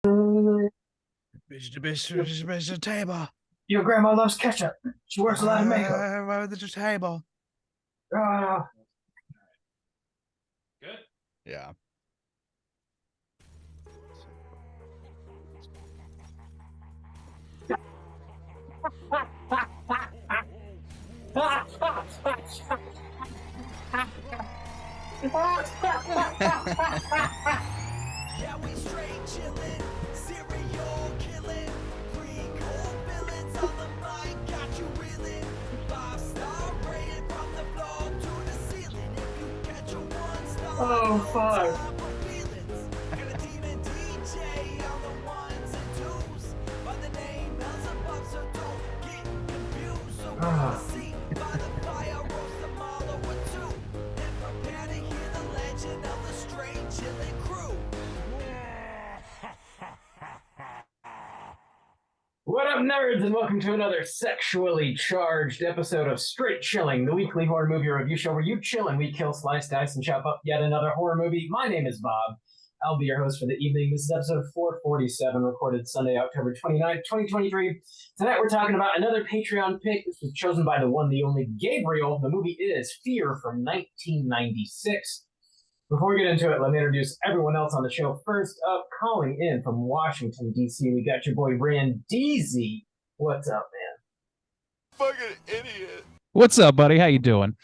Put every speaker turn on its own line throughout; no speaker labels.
Bitch, table.
Your grandma loves ketchup. She wears a lot of makeup.
The table.
Uh,
Good.
Yeah.
Yeah, we straight chillin', serial killin', freak old villains on the mic, got you reelin'. 5-star rated from the floor to the ceiling. If you catch a 1-star,
Oh, fuck.
time for feelings. And a demon DJ on the ones and twos. By the name Beelzebub, so don't get confused. So grab a seat by the fire, roast a mallow or two, and prepare to hear the legend of the straight chillin' crew.
What up, nerds, and welcome to another sexually charged episode of Straight Chilling, the weekly horror movie review show where you chill and we kill, slice, dice, and chop up yet another horror movie. My name is Bob. I'll be your host for the evening. This is episode 447, recorded Sunday, October 29th, 2023. Tonight we're talking about another Patreon pick. This was chosen by the one, the only Gabriel. The movie is Fear from 1996. Before we get into it, let me introduce everyone else on the show. First up, calling in from Washington, D.C., we got your boy Randeezy. What's up, man?
Fucking idiot.
What's up, buddy? How you doing?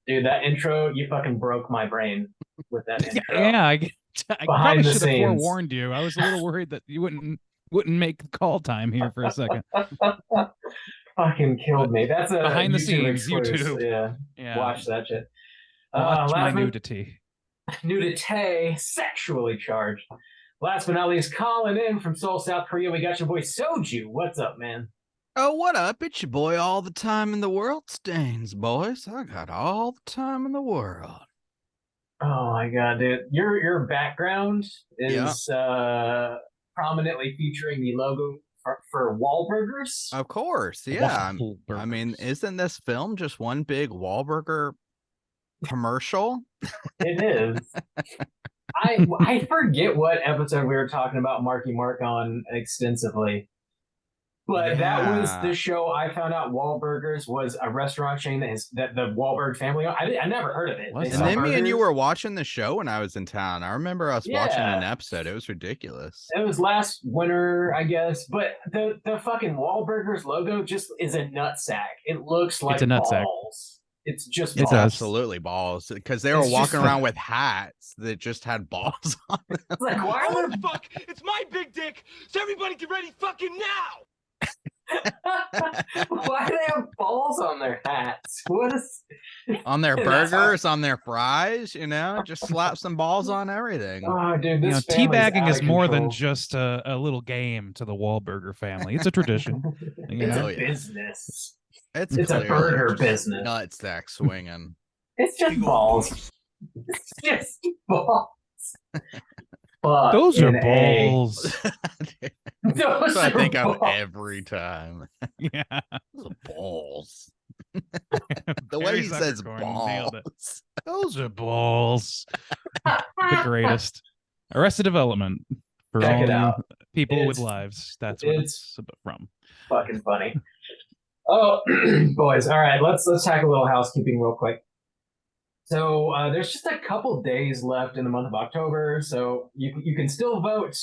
Dude, that intro, you fucking broke my brain with that intro.
Yeah, I
Behind
probably
the
should have
scenes.
forewarned you. I was a little worried that you wouldn't make call time here for a second.
Fucking killed me. That's a
Behind the
YouTube
scenes,
exclusive.
YouTube.
Yeah, watch that shit.
Watch my
last but-
nudity.
Nudity, sexually charged. Last but not least, calling in from Seoul, South Korea, we got your boy Soju. What's up, man?
Oh, what up? It's your boy all the time in the world, Stains, boys. I got all the time in the world.
Oh my god, dude. Your background is prominently featuring the logo for Wahlburgers.
Of course, yeah. I mean,
Wahlburgers.
isn't this film just one big Wahlburger commercial?
It is. I forget what episode we were talking about Marky Mark on extensively. But that was
Yeah.
the show I found out Wahlburgers was a restaurant chain that the Wahlberg family owned. I never heard of it.
What?
They
And
sell
then me and you
burgers.
were watching the show when I was in town. I remember us watching
Yeah.
an episode. It was ridiculous.
It was last winter, I guess. But the fucking Wahlburgers logo just is a nutsack. It looks like
It's a nutsack.
balls. It's just
It
It's
balls.
does.
absolutely balls because they were
It's just
walking around with hats that just had balls on them.
It's like, why are
Oh
there
fuck! It's my big dick! So everybody get ready fucking now!
why do they have balls on their hats? What is
On their
That's how-
burgers, on their fries, just slap some balls on everything.
Oh, dude,
You know,
this family's
teabagging
out
is
of
more than
control.
just a little game to the Wahlburger family. It's a tradition. You
It's
know?
a
Oh, yeah.
business.
It's
It's a
clearly
burger
just
business.
Nutsack swinging.
It's just balls. It's just balls. Fuck
Those are
an A.
balls.
Those
That's what I
are
think of
balls.
every time.
Yeah.
Those are balls. The way
Barry
he says
Zuckerkorn nailed it.
balls.
Those are balls. The greatest. Arrested Development for
Check
all
it
you
out.
people with
It's-
lives. That's what
it's-
it's from.
Fucking funny. Oh, boys. All right, let's tackle a little housekeeping real quick. So there's just a couple days left in the month of October, so you can still vote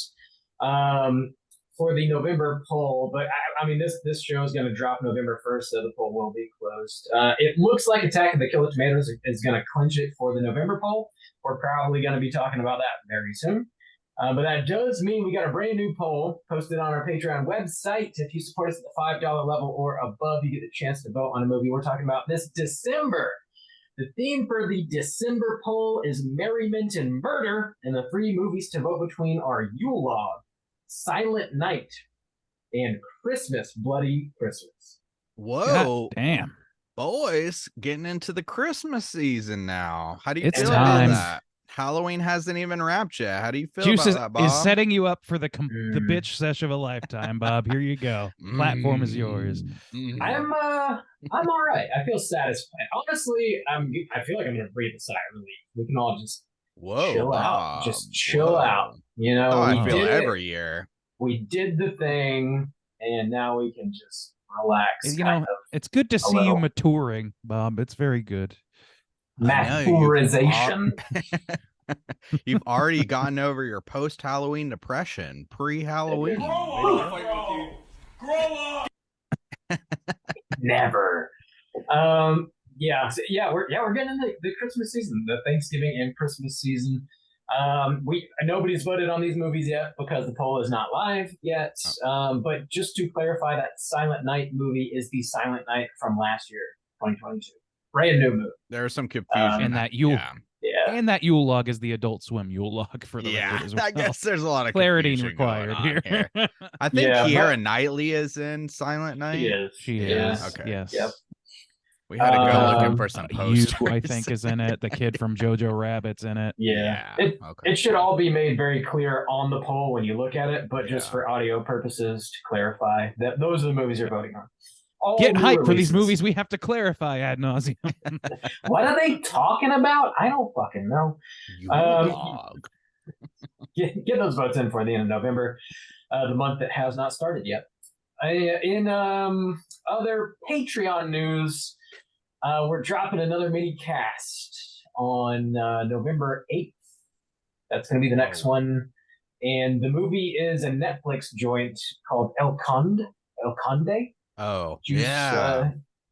for the November poll. But I mean, this show is going to drop November 1st, so the poll will be closed. It looks like Attack of the Killer Tomatoes is going to clinch it for the November poll. We're probably going to be talking about that very soon. But that does mean we got a brand new poll posted on our Patreon website. If you support us at the $5 level or above, you get the chance to vote on a movie we're talking about this December. The theme for the December poll is merriment and murder, and the three movies to vote between are Yule Log, Silent Night, and Christmas, Bloody Christmas.
Whoa,
Damn.
boys, getting into the Christmas season now. How do you
It's
feel
time.
about that? Halloween hasn't even wrapped yet. How do you feel
Juice
about that, Bob?
is setting you up for the
Mm.
bitch sesh of a lifetime, Bob. Here you go. Platform is yours.
Mm.
I'm all right. I feel satisfied. Honestly, I feel like I'm gonna breathe a sigh of relief. We can all just
Whoa,
chill out.
Bob.
Just chill
Whoa.
out. You
That's
know,
how
we
I feel
did
every
it.
year.
We did the thing, and now we can just relax.
You
kind
know,
of.
it's good to see you
little.
maturing, Bob. It's very good.
I know
Maturization.
You've already gotten over your post-Halloween depression, pre-Halloween.
Grow up!
Never. We're getting into the Christmas season, the Thanksgiving and Christmas season. Nobody's voted on these movies yet because the poll is not live yet. But just to clarify, that Silent Night movie is the Silent Night from last year, 2022. Brand new movie.
There's some confusion.
And that Yule,
Yeah.
and that Yule log is the Adult Swim Yule log for the record as well.
I guess there's a lot of
Clarity
confusion going
required
on
here.
I think
Yeah,
Keira Knightley is in Silent Night.
She is.
She
Yeah.
is.
Okay.
Yes.
Yep.
We had to go looking
Um,
for some
You,
posters.
I think, is in it. The kid from Jojo Rabbit's in it.
Yeah.
Okay.
It should all be made very clear on the poll when you look at it, but just
Yeah.
for audio purposes to clarify that those are the movies you're voting on. All
Get
new
hype for these
releases.
movies. We have to clarify ad nauseum.
What are they talking about? I don't fucking know.
Yule
Um,
log.
Get those votes in for the end of November, the month that has not started yet. In other Patreon news, we're dropping another mini cast on November 8th. That's going to be the next one. And the movie is a Netflix joint called El Conde. El Conde?
Oh,
Juice,
yeah.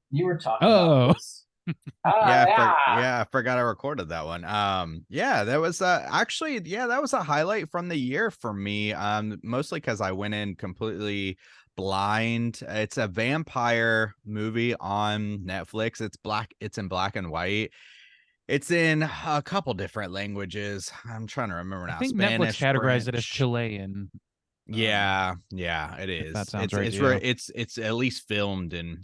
you were talking
Oh.
about this.
I forgot I recorded that one. That was that was a highlight from the year for me. Mostly because I went in completely blind. It's a vampire movie on Netflix. It's in black and white. It's in a couple different languages. I'm trying to remember now.
I think
Spanish,
Netflix categorized it as
French.
Chilean.
Yeah, it is.
that sounds
it's,
right
It's
to you.
it's at least filmed in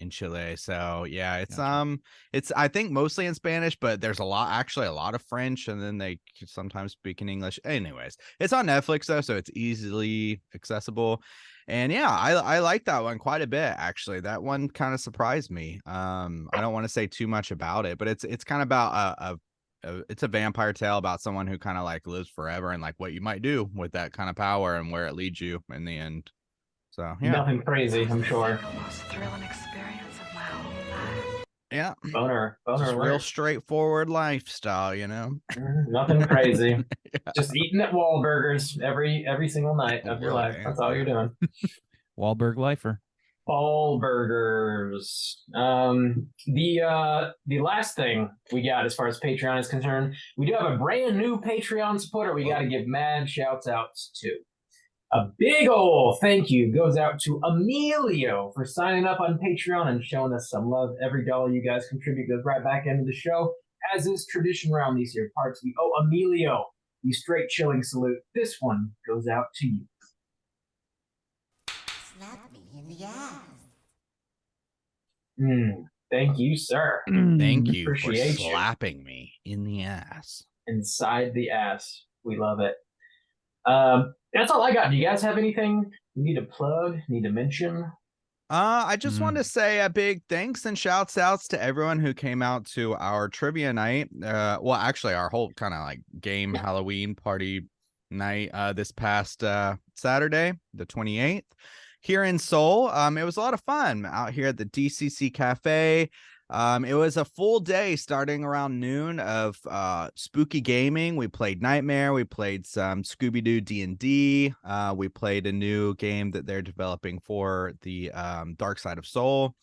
Chile. So yeah, it's
Gotcha.
it's I think mostly in Spanish, but there's a lot of French, and then they sometimes speak in English. Anyways, it's on Netflix though, so it's easily accessible. And yeah, I like that one quite a bit actually. That one kind of surprised me. I don't want to say too much about it, but it's kind of about it's a vampire tale about someone who kind of like lives forever and like what you might do with that kind of power and where it leads you in the end. So yeah,
Nothing crazy, I'm sure.
The most thrilling experience of my whole life.
yeah,
Boner
just real
alert.
straightforward lifestyle, you know.
Nothing crazy. Just eating at Wahlburgers every single night of your life.
Really?
That's all you're doing.
Wahlberg lifer.
Wahlburgers. The last thing we got as far as Patreon is concerned, we do have a brand new Patreon supporter we got to give mad shouts outs to. A big ol' thank you goes out to Emilio for signing up on Patreon and showing us some love. Every dollar you guys contribute goes right back into the show. As is tradition around these here parts, we owe Emilio the straight chilling salute. This one goes out to you.
Slap me in the ass.
Thank you, sir.
Thank you for
Appreciate you.
slapping me in the ass.
Inside the ass. We love it. That's all I got. Do you guys have anything you need to plug, need to mention?
I just want to say a big thanks and shouts outs to everyone who came out to our trivia night. Well, actually our whole kind of like game Halloween party night this past Saturday, the 28th, here in Seoul. It was a lot of fun out here at the DCC Cafe. It was a full day starting around noon of spooky gaming. We played Nightmare. We played some Scooby-Doo D&D. We played a new game that they're developing for the Dark Side of Soul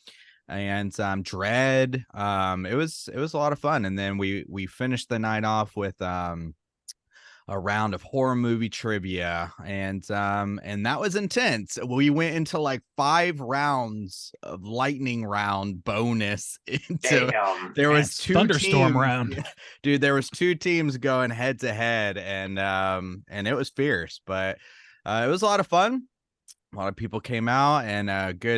and Dread. It was a lot of fun. And then we finished the night off with a round of horror movie trivia, and that was intense. We went into like 5 rounds of lightning round bonus into
Damn.
there was 2
thunderstorm
teams,
round.
dude. There was 2 teams going head to head, and it was fierce, but it was a lot of fun. A lot of people came out, and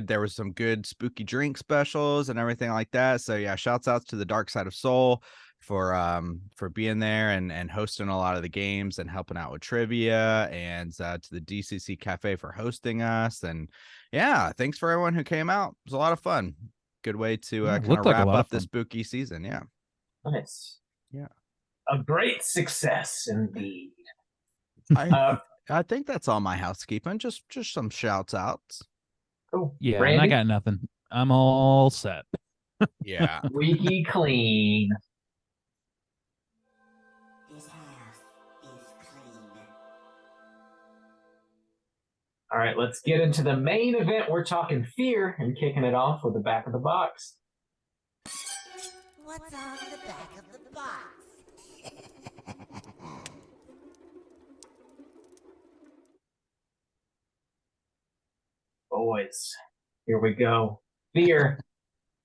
there was some good spooky drink specials and everything like that. So yeah, shouts outs to the Dark Side of Soul for being there and hosting a lot of the games and helping out with trivia, and to the DCC Cafe for hosting us. And yeah, thanks for everyone who came out. It was a lot of fun. Good way to kind of
looked like a
wrap
lot of
up the
fun.
spooky season. Yeah.
Nice.
Yeah.
A great success indeed.
I
Uh,
I think that's all my housekeeping. Just some shouts outs.
cool.
Yeah, and
Randy,
I got nothing. I'm all set.
Yeah.
squeaky clean.
This house is clean.
All right, let's get into the main event. We're talking Fear and kicking it off with the back of the box.
What's on the back of the box?
Boys, here we go. Fear,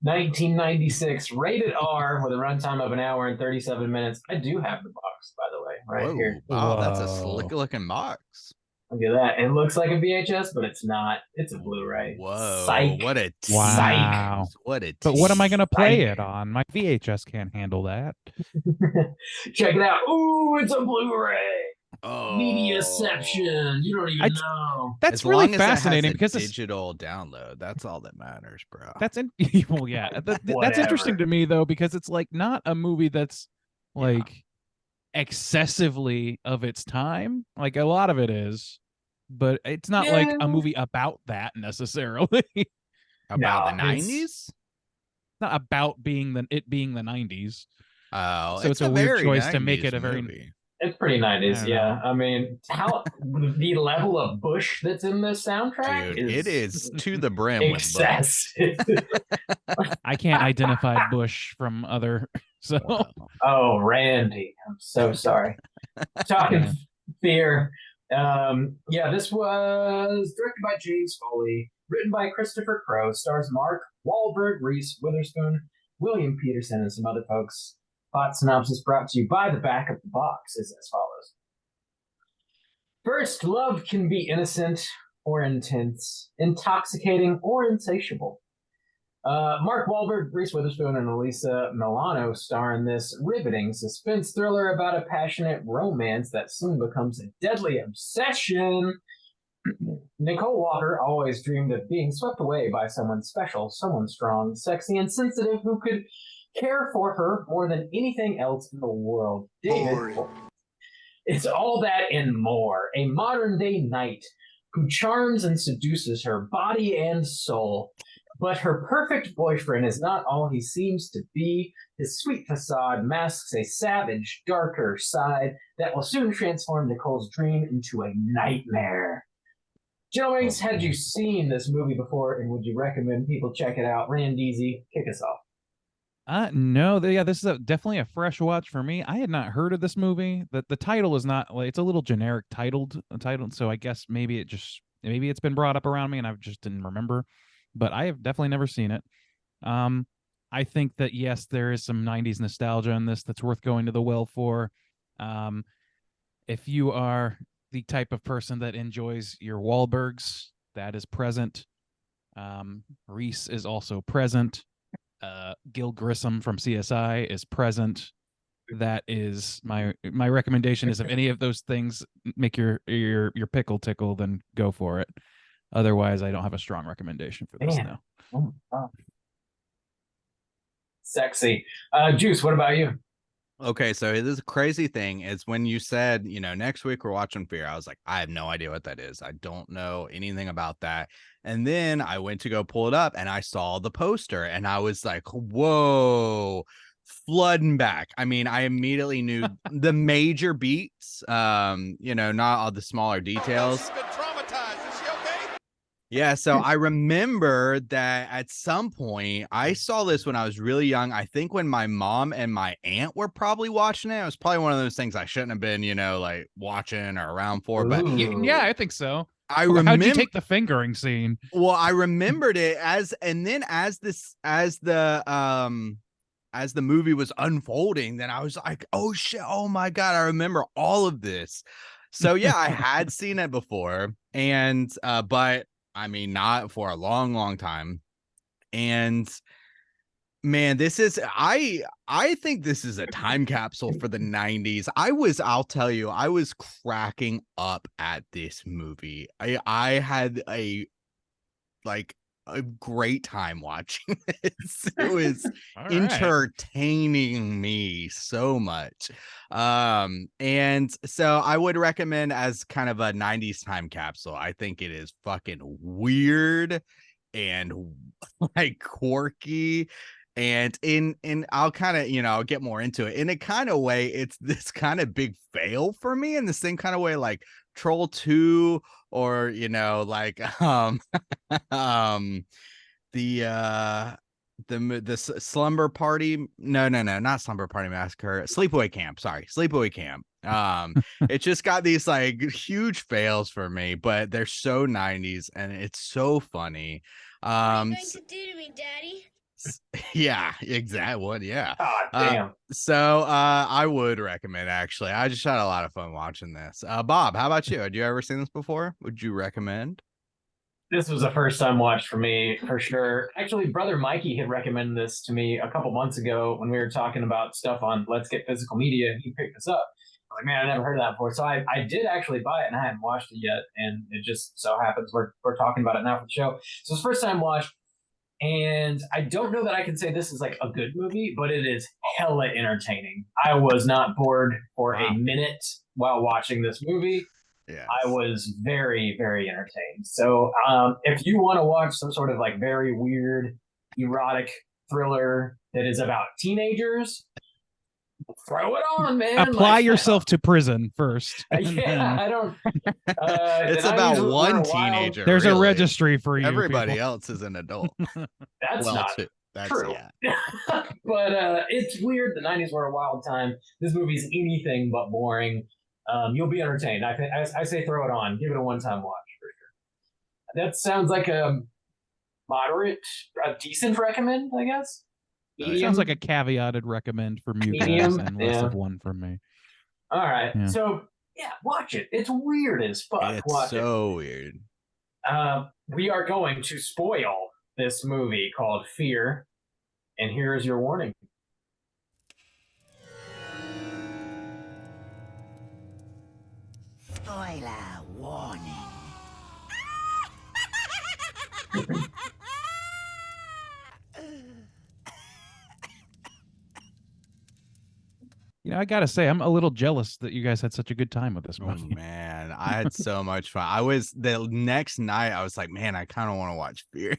1996, rated R with a runtime of an hour and 37 minutes. I do have the box, by the way, right
Whoa,
here.
wow, that's a
Whoa.
slick looking box.
Look at that. It looks like a VHS, but it's not. It's a Blu-ray.
Whoa,
Psych.
what a tease.
Wow.
What a
But what am I
tease.
gonna play
Psych.
it on? My VHS can't handle that.
Check it out. Ooh, it's a Blu-ray.
Oh.
Mediaception. You don't even know.
That's
As
really
long as it has
fascinating
a
because it's
digital download. That's all that matters, bro.
that's in well, yeah. That's interesting to me though, because it's like not a movie that's
Yeah.
like excessively of its time. Like a lot of it is, but it's not like
Yeah.
a movie about that necessarily.
About
No,
the
it's-
90s?
Not about being the 90s.
Oh,
So it's a weird
very
choice to make
90s
it a very-
movie.
It's pretty 90s,
I don't
yeah.
know.
I mean, how the level of Bush that's in this soundtrack
Dude, it is to the brim with Bush.
excessive.
I can't identify Bush from other. So
Wow.
Oh, Randy, I'm so sorry. Talking
Yeah.
Fear. Yeah, this was directed by James Foley, written by Christopher Crowe, stars Mark Wahlberg, Reese Witherspoon, William Peterson, and some other folks. Plot synopsis brought to you by the back of the box is as follows. First, love can be innocent or intense, intoxicating or insatiable. Mark Wahlberg, Reese Witherspoon, and Elisa Milano star in this riveting suspense thriller about a passionate romance that soon becomes a deadly obsession. Nicole Walker always dreamed of being swept away by someone special, someone strong, sexy, and sensitive who could care for her more than anything else in the world. David, it's all that and more. A modern day knight who charms and seduces her body and soul. But her perfect boyfriend is not all he seems to be. His sweet facade masks a savage, darker side that will soon transform Nicole's dream into a nightmare. Gentlemen, had you seen this movie before, and would you recommend people check it out? Randeezy, kick us off.
No, yeah, this is definitely a fresh watch for me. I had not heard of this movie. The title is not like it's a little generic titled, so I guess maybe it's been brought up around me and I just didn't remember. But I have definitely never seen it. I think that yes, there is some 90s nostalgia in this that's worth going to the well for. If you are the type of person that enjoys your Wahlbergs, that is present. Reese is also present. Gil Grissom from CSI is present. That is my recommendation. Is if any of those things make your pickle tickle, then go for it. Otherwise, I don't have a strong recommendation for this
Man.
now.
Oh my God. Sexy. Juice, what about you?
Okay, so this is a crazy thing is when you said, next week we're watching Fear, I was like, I have no idea what that is. I don't know anything about that. And then I went to go pull it up and I saw the poster and I was like, whoa, flooding back. I mean, I immediately knew the major beats, not all the smaller details.
She's been traumatized. Is she okay?
Yeah, so I remember that at some point I saw this when I was really young. I think when my mom and my aunt were probably watching it. It was probably one of those things I shouldn't have been, like watching or around for. But
Ooh.
Yeah, I think so.
I
How'd
remember.
you take the fingering scene?
Well, I remembered it as the movie was unfolding, then I was like, oh shit, oh my God, I remember all of this. So yeah, I had seen it before, and but I mean not for a long, long time. And man, this is I think this is a time capsule for the 90s. I'll tell you, I was cracking up at this movie. I had a a great time watching this. It was
All right.
entertaining me so much. And so I would recommend as kind of a 90s time capsule. I think it is fucking weird and like quirky. And in I'll kind of, I'll get more into it. In a kind of way, it's this kind of big fail for me in the same kind of way like Troll 2 or like the slumber party, no, not slumber party massacre, sleepaway camp, sorry, sleepaway camp. It just got these like huge fails for me, but they're so 90s and it's so funny.
What are you going to do to me, Daddy?
Yeah, exactly. What? Yeah.
Oh, damn.
So I would recommend, actually. I just had a lot of fun watching this. Bob, how about you? Had you ever seen this before? Would you recommend?
This was a first time watch for me, for sure. Actually, brother Mikey had recommended this to me a couple months ago when we were talking about stuff on Let's Get Physical Media. He picked this up. I was like, man, I never heard of that before. So I did actually buy it, and I hadn't watched it yet. And it just so happens we're talking about it now for the show. So it's first time watch. And I don't know that I can say this is like a good movie, but it is hella entertaining. I was not bored for a minute while watching this movie.
Yeah,
I was very, very entertained. So if you want to watch some sort of like very weird, erotic thriller that is about teenagers, throw it on, man.
Apply
Like,
yourself to prison first.
Yeah, I don't.
it's
the
about
90s were
one
wild.
teenager.
There's a
really.
registry for you.
Everybody
people.
else is an adult.
That's not
That's
true.
yeah.
But it's weird. The 90s were a wild time. This movie's anything but boring. You'll be entertained. I say throw it on. Give it a one-time watch for sure. That sounds like a moderate, a decent recommend, I guess.
Sounds like a caveated recommend from you guys
Medium,
and less
yeah.
of one from me.
All right.
Yeah.
So yeah, watch it. It's weird as fuck.
It's
watch
so weird.
it. We are going to spoil this movie called Fear, and here is your warning.
Spoiler warning.
I gotta say, I'm a little jealous that you guys had such a good time with this
Oh
movie.
man, I had so much fun. I was the next night. I was like, man, I kind of want to watch Fear.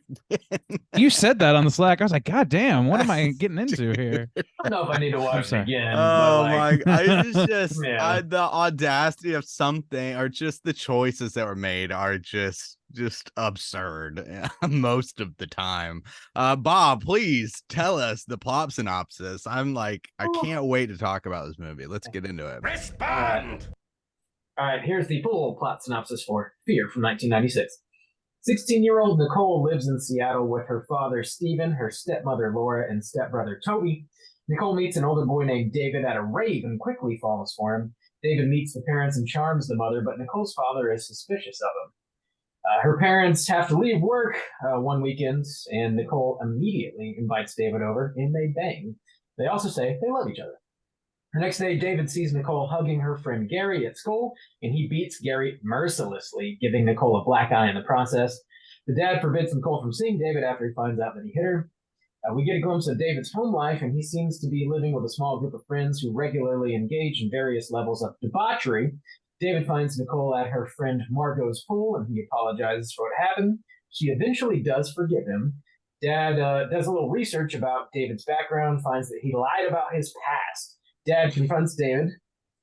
You said that on the Slack. I was like, God damn, what am I getting into here?
I don't know if I need to watch it
sorry.
again.
Oh
but like,
my! It's just
Yeah.
the audacity of something, or just the choices that were made, are just absurd most of the time. Bob, please tell us the plot synopsis. I'm like, I can't wait to talk about this movie. Let's get into it.
Respond!
All right, here's the full plot synopsis for Fear from 1996. 16-year-old Nicole lives in Seattle with her father, Stephen, her stepmother, Laura, and stepbrother, Toby. Nicole meets an older boy named David at a rave and quickly falls for him. David meets the parents and charms the mother, but Nicole's father is suspicious of him. Her parents have to leave work one weekend, and Nicole immediately invites David over, and they bang. They also say they love each other. The next day, David sees Nicole hugging her friend Gary at school, and he beats Gary mercilessly, giving Nicole a black eye in the process. The dad forbids Nicole from seeing David after he finds out that he hit her. We get a glimpse of David's home life, and he seems to be living with a small group of friends who regularly engage in various levels of debauchery. David finds Nicole at her friend Margot's pool, and he apologizes for what happened. She eventually does forgive him. Dad does a little research about David's background, finds that he lied about his past. Dad confronts David,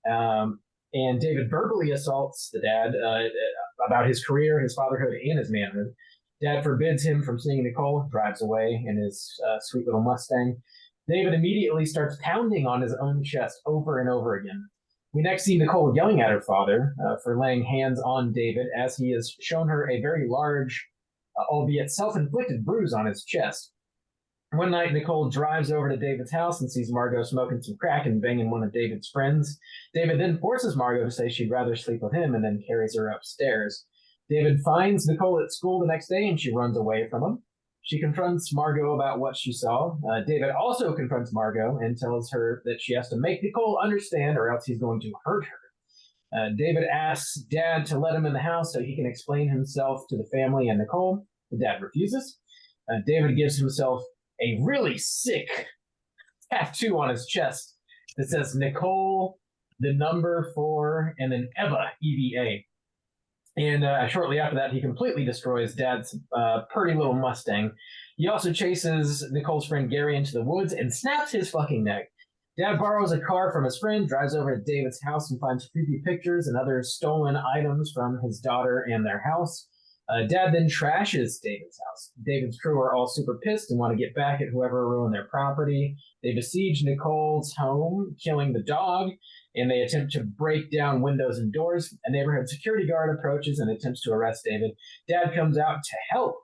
and David verbally assaults the dad about his career, his fatherhood, and his manhood. Dad forbids him from seeing Nicole, drives away in his sweet little Mustang. David immediately starts pounding on his own chest over and over again. We next see Nicole yelling at her father for laying hands on David, as he has shown her a very large, albeit self-inflicted bruise on his chest. One night, Nicole drives over to David's house and sees Margot smoking some crack and banging one of David's friends. David then forces Margot to say she'd rather sleep with him and then carries her upstairs. David finds Nicole at school the next day and she runs away from him. She confronts Margot about what she saw. David also confronts Margot and tells her that she has to make Nicole understand or else he's going to hurt her. David asks Dad to let him in the house so he can explain himself to the family and Nicole. The dad refuses. David gives himself a really sick tattoo on his chest that says Nicole, the number 4, and then Eva, EVA. And shortly after that, he completely destroys Dad's pretty little Mustang. He also chases Nicole's friend Gary into the woods and snaps his fucking neck. Dad borrows a car from his friend, drives over to David's house and finds creepy pictures and other stolen items from his daughter and their house. Dad then trashes David's house. David's crew are all super pissed and want to get back at whoever ruined their property. They besiege Nicole's home, killing the dog, and they attempt to break down windows and doors. A neighborhood security guard approaches and attempts to arrest David. Dad comes out to help,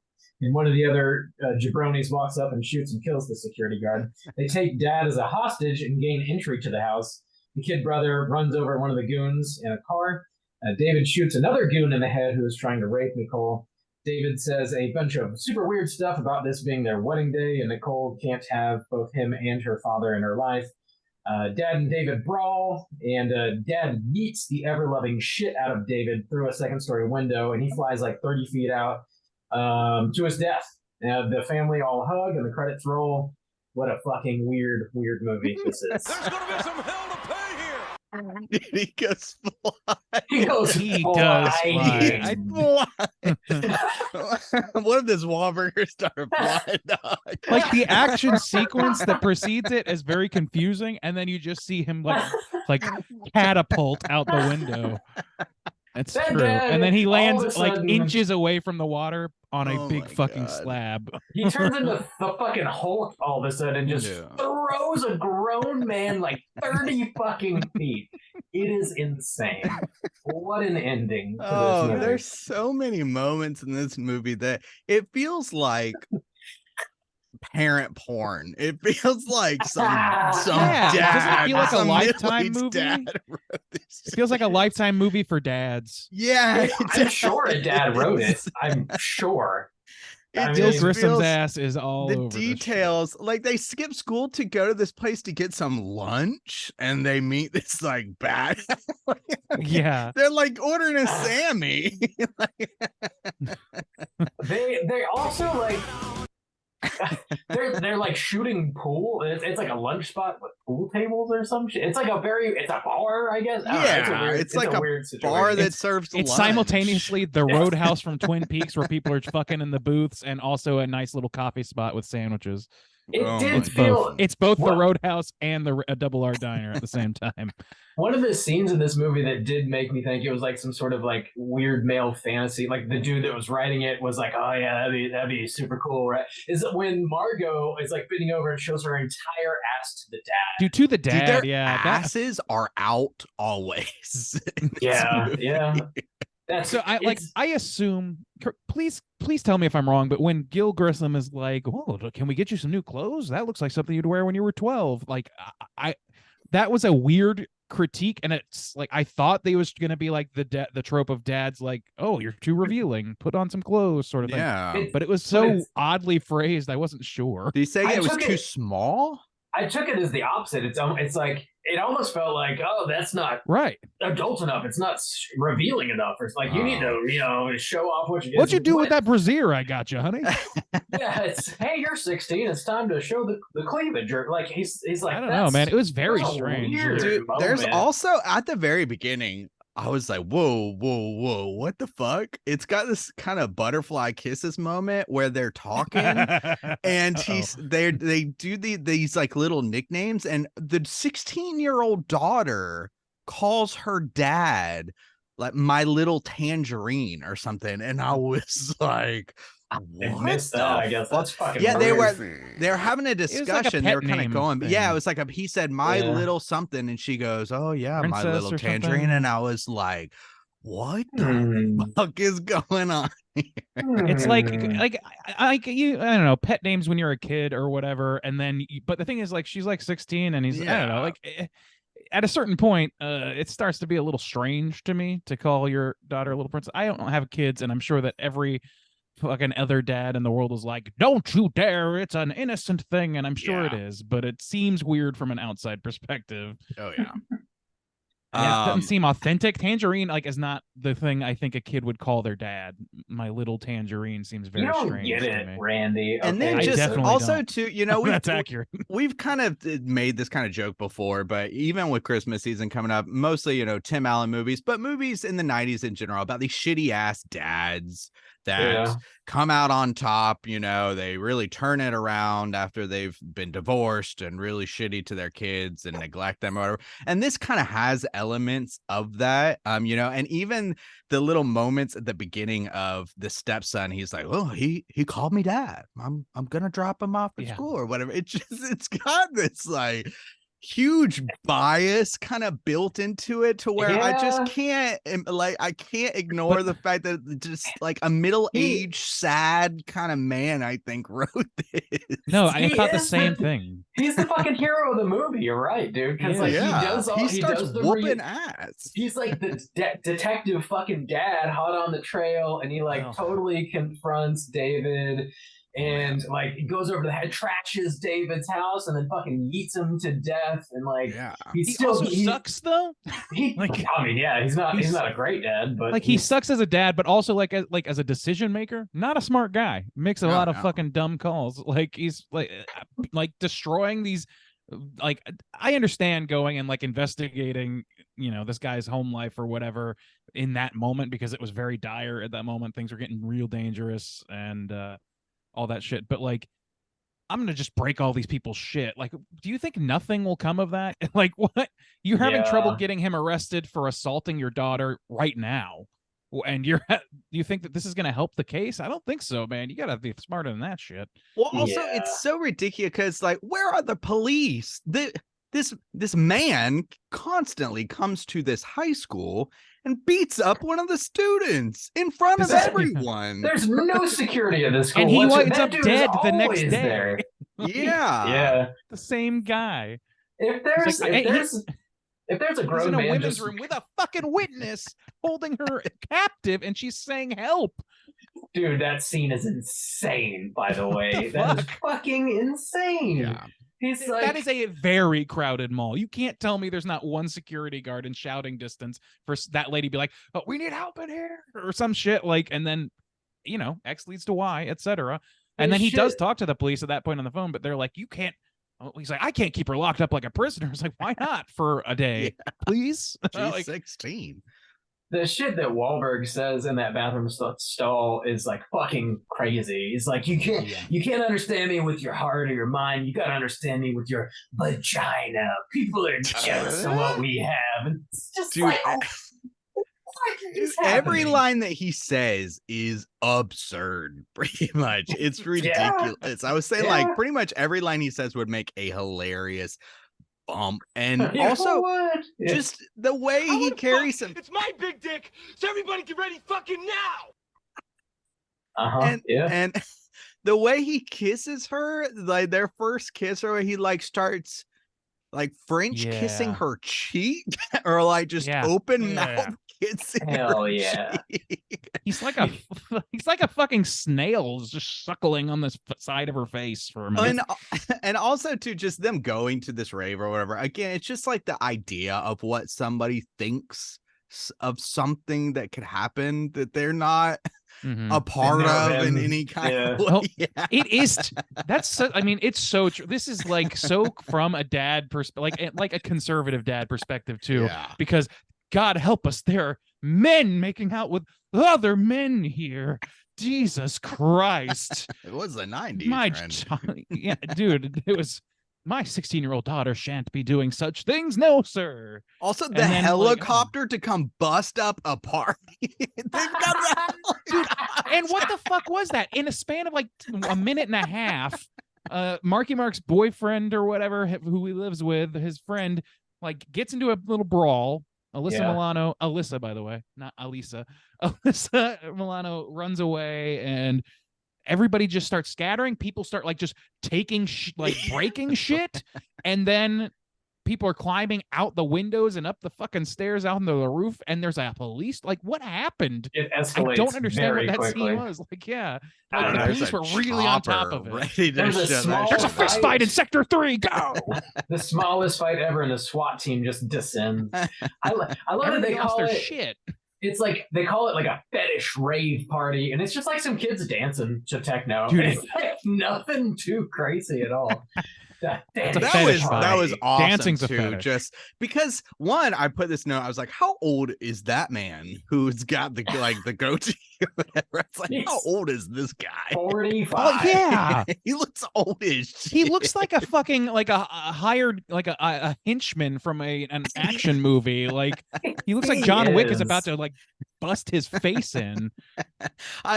and one of the other jabronis walks up and shoots and kills the security guard. They take Dad as a hostage and gain entry to the house. The kid brother runs over one of the goons in a car. David shoots another goon in the head who is trying to rape Nicole. David says a bunch of super weird stuff about this being their wedding day, and Nicole can't have both him and her father in her life. Dad and David brawl, and Dad yeets the ever-loving shit out of David through a second-story window, and he flies like 30 feet out to his death. The family all hug, and the credits roll. What a fucking weird movie this is.
There's gonna be some hell to pay here.
He goes fly.
He goes
He does fly.
I fly. What if this Wahlburger started flying?
Like the action sequence that precedes it is very confusing, and then you just see him like catapult out the window. That's
That
true.
dad,
And then he
all
lands
of a
like
sudden-
inches away from the water on a
Oh
big
my
fucking
God.
slab.
He turns into the fucking Hulk all of a sudden and just
Yeah.
throws a grown man like 30 fucking feet. It is insane. What an ending. To
Oh,
this movie.
there's so many moments in this movie that it feels like parent porn. It feels like some
Yeah,
dad.
doesn't it feel like a
some
Lifetime
middle-aged
movie?
dad wrote this.
It feels like a Lifetime movie for dads.
Yeah,
I'm sure a dad wrote it. I'm sure. I
It
Bill
mean,
just
Grissom's
feels
ass is all
the
over this shit.
details. Like they skip school to go to this place to get some lunch, and they meet this like bad.
Yeah.
They're like ordering a Sammy.
They also like they're like shooting pool. It's like a lunch spot with pool tables or some shit. It's like it's a bar, I guess. I don't know.
Yeah, it's like a
weird situation.
Bar that serves
It's
lunch.
simultaneously the Roadhouse from Twin Peaks where people are fucking in the booths and also a nice little coffee spot with sandwiches.
It
Oh
did
my
It's
feel
both. It's both the
What?
Roadhouse and a Double R diner at the same time.
one of the scenes in this movie that did make me think it was like some sort of like weird male fantasy. Like the dude that was writing it was like, "Oh yeah, that'd be super cool." Right? Is when Margot is like bending over and shows her entire ass to the dad.
Dude, to the
Dude,
dad,
their
yeah. That,
asses are out always. in this
Yeah,
movie.
yeah. That's
so
it's-
I assume. Please tell me if I'm wrong. But when Gil Grissom is like, "Oh, can we get you some new clothes? That looks like something you'd wear when you were 12." Like, I that was a weird critique, and it's like I thought they was gonna be like the trope of dads, like, "Oh, you're too revealing. Put on some clothes," sort of thing.
Yeah.
It-
But it was
But
so
it's-
oddly phrased. I wasn't sure.
Did you say
I
it was
took
too
it-
small?
I took it as the opposite. It's like it almost felt like, oh, that's not
Right.
adult enough. It's not revealing enough. It's like you need to, show off what you.
What'd you do with that brassiere I got you, honey?
Yeah, it's hey, you're 16. It's time to show the cleavage. Or like he's like,
I don't know, man. It was very
that's a
strange.
weird
Dude, there's
moment.
also at the very beginning, I was like, whoa, what the fuck? It's got this kind of butterfly kisses moment where they're talking. And they do these like little nicknames, and the 16-year-old daughter calls her dad like my little tangerine or something, and I was like,
I
what
missed
the
that. I guess that's
fuck?
fucking.
Yeah, they
weird.
were having a
like a
discussion. They
pet
were kind of
name
going, but yeah,
thing.
it was like he said my
Yeah.
little something, and she goes, oh yeah, my
Princess
little
or
tangerine,
something.
and I was like, what the
Hmm.
fuck is going on?
It's like
Hmm.
you I don't know, pet names when you're a kid or whatever, and then but the thing is, like, she's like 16 and he's I don't know,
Yeah.
like at a certain point it starts to be a little strange to me to call your daughter a little princess. I don't have kids, and I'm sure that every fucking other dad in the world is like, don't you dare, it's an innocent thing, and I'm sure it
Yeah.
is, but it seems weird from an outside perspective.
Oh yeah.
Yeah, it doesn't
Um,
seem authentic. Tangerine like is not the thing I think a kid would call their dad. My little Tangerine seems
You
very
don't
strange
get
to
it,
me.
Randy.
and then
I
Okay,
just
definitely
also
don't.
too, you know, we've
That's accurate.
we've kind of made this kind of joke before, but even with Christmas season coming up, mostly, you know, Tim Allen movies, but movies in the 90s in general about these shitty ass dads that
Yeah.
come out on top. You know, they really turn it around after they've been divorced and really shitty to their kids and neglect them or whatever. And this kind of has elements of that, you know, and even the little moments at the beginning of the stepson, he's like, oh, he called me dad. I'm gonna drop him off at
Yeah.
school or whatever. It's got this like huge bias kind of built into it to where I just
Yeah.
can't like I can't ignore the fact that just like a middle-aged sad kind of man I think wrote this.
No, I
He
thought the
is
same thing.
He's the fucking hero of the movie. You're right, dude. Because like
Yeah,
he does all
he starts
does the
whooping ass.
He's like the detective fucking dad, hot on the trail, and he like
Oh.
totally confronts David, and like he goes over to the head, trashes David's house, and then fucking yeets him to death. And like
Yeah.
he's
He
still
also sucks though.
He,
Like,
I mean, yeah, he's
he's-
not a great dad, but
Like he sucks as a dad, but also like as a decision maker, not a smart guy. Makes a
No,
lot of
no.
fucking dumb calls. Like he's like destroying these. Like I understand going and like investigating, you know, this guy's home life or whatever in that moment because it was very dire at that moment. Things were getting real dangerous and all that shit. But like, I'm gonna just break all these people's shit. Like, do you think nothing will come of that? Like, what? You're having trouble
Yeah.
getting him arrested for assaulting your daughter right now, and do you think that this is gonna help the case? I don't think so, man. You gotta be smarter than that shit.
Well, also
Yeah.
it's so ridiculous because like, where are the police? This man constantly comes to this high school and beats up one of the students in front of
This is-
everyone.
There's no security at this school.
And he
whatsoever.
winds
That
up
dude is
dead the next
always
day.
there.
Yeah.
Yeah.
The same guy.
If there's
like,
if there's a
He's
grown
in a
man
women's
just
room with a fucking witness holding her captive, and she's saying help.
dude, that scene is insane. By the way,
the
that is
fuck?
fucking insane.
Yeah.
He's like,
That is a very crowded mall. You can't tell me there's not one security guard in shouting distance for that lady be like, "Oh, we need help in here," or some shit like, and then, you know, X leads to Y, etc. And then he does
shit.
talk to the police at that point on the phone, but they're like, "You can't." He's like, "I can't keep her locked up like a prisoner." It's like, why not for a day, please?
She's
Like,
16.
the shit that Wahlberg says in that bathroom stall is like fucking crazy. He's like, you can't understand me with your heart or your mind. You gotta understand me with your vagina. People are jealous of what we have. And it's just
Dude,
like, what is
every
happening?
line that he says is absurd, pretty much. It's ridiculous. I was saying,
Yeah.
like, pretty much every line he says would make a hilarious bump. And
You know
also,
what? Yeah.
just the way he carries him.
It's my big dick, so everybody get ready fucking now!
uh-huh. Yeah.
And the way he kisses her, like their first kiss, or he like starts like French kissing
Yeah.
her cheek, or like just
Yeah.
open
Yeah.
mouth kissing
Hell
her
yeah.
cheek.
he's like a he's like a fucking snail just suckling on this side of her face for a minute.
And also to just them going to this rave or whatever. Again, it's just like the idea of what somebody thinks of something that could happen that they're not
Mhm.
a part
never
of in
been-
any kind of
yeah.
way. Yeah.
It is. That's. So, I mean, it's so true. This is like so from a dad perspective, like a conservative dad perspective too.
Yeah.
Because God help us, there are men making out with other men here. Jesus Christ,
It was the 90s.
my
friend.
yeah, dude, it was. My 16-year-old daughter shan't be doing such things, no, sir.
Also, the
then, like,
helicopter to come bust up a party. They've got the helicopter.
And what the fuck was that? In a span of like a minute and a half, Marky Mark's boyfriend or whatever, who he lives with, his friend, like gets into a little brawl. Alyssa, by the way, not Alisa. Alyssa Milano runs away, and everybody just starts scattering. People start like just taking, like breaking shit, and then people are climbing out the windows and up the fucking stairs out onto the roof, and there's a police. Like, what happened?
It
I
escalates
don't understand
very
what that
quickly.
scene was. Like, yeah,
I
like
don't
the
know.
police were really on top of it.
Ready to
There's a
shut that
small
There's a
shit down.
fist fight in Sector 3. Go!
The smallest fight ever, and the SWAT team just descends. I love that
Everybody
they
lost
call
their
it.
shit.
It's like they call it like a fetish rave party, and it's just like some kids dancing to techno.
Dude,
It's like nothing too crazy at all.
It's a
That
fetish
was
party.
awesome
Dancing's a
too.
fetish.
Just because one, I put this note. I was like, "How old is that man who's got the the goatee?" Or whatever. It's like, how old is this guy?
45.
Oh yeah,
He looks old as shit.
he looks like a fucking like a hired like a henchman from an action movie. Like he looks like John Wick is about to like bust his face in.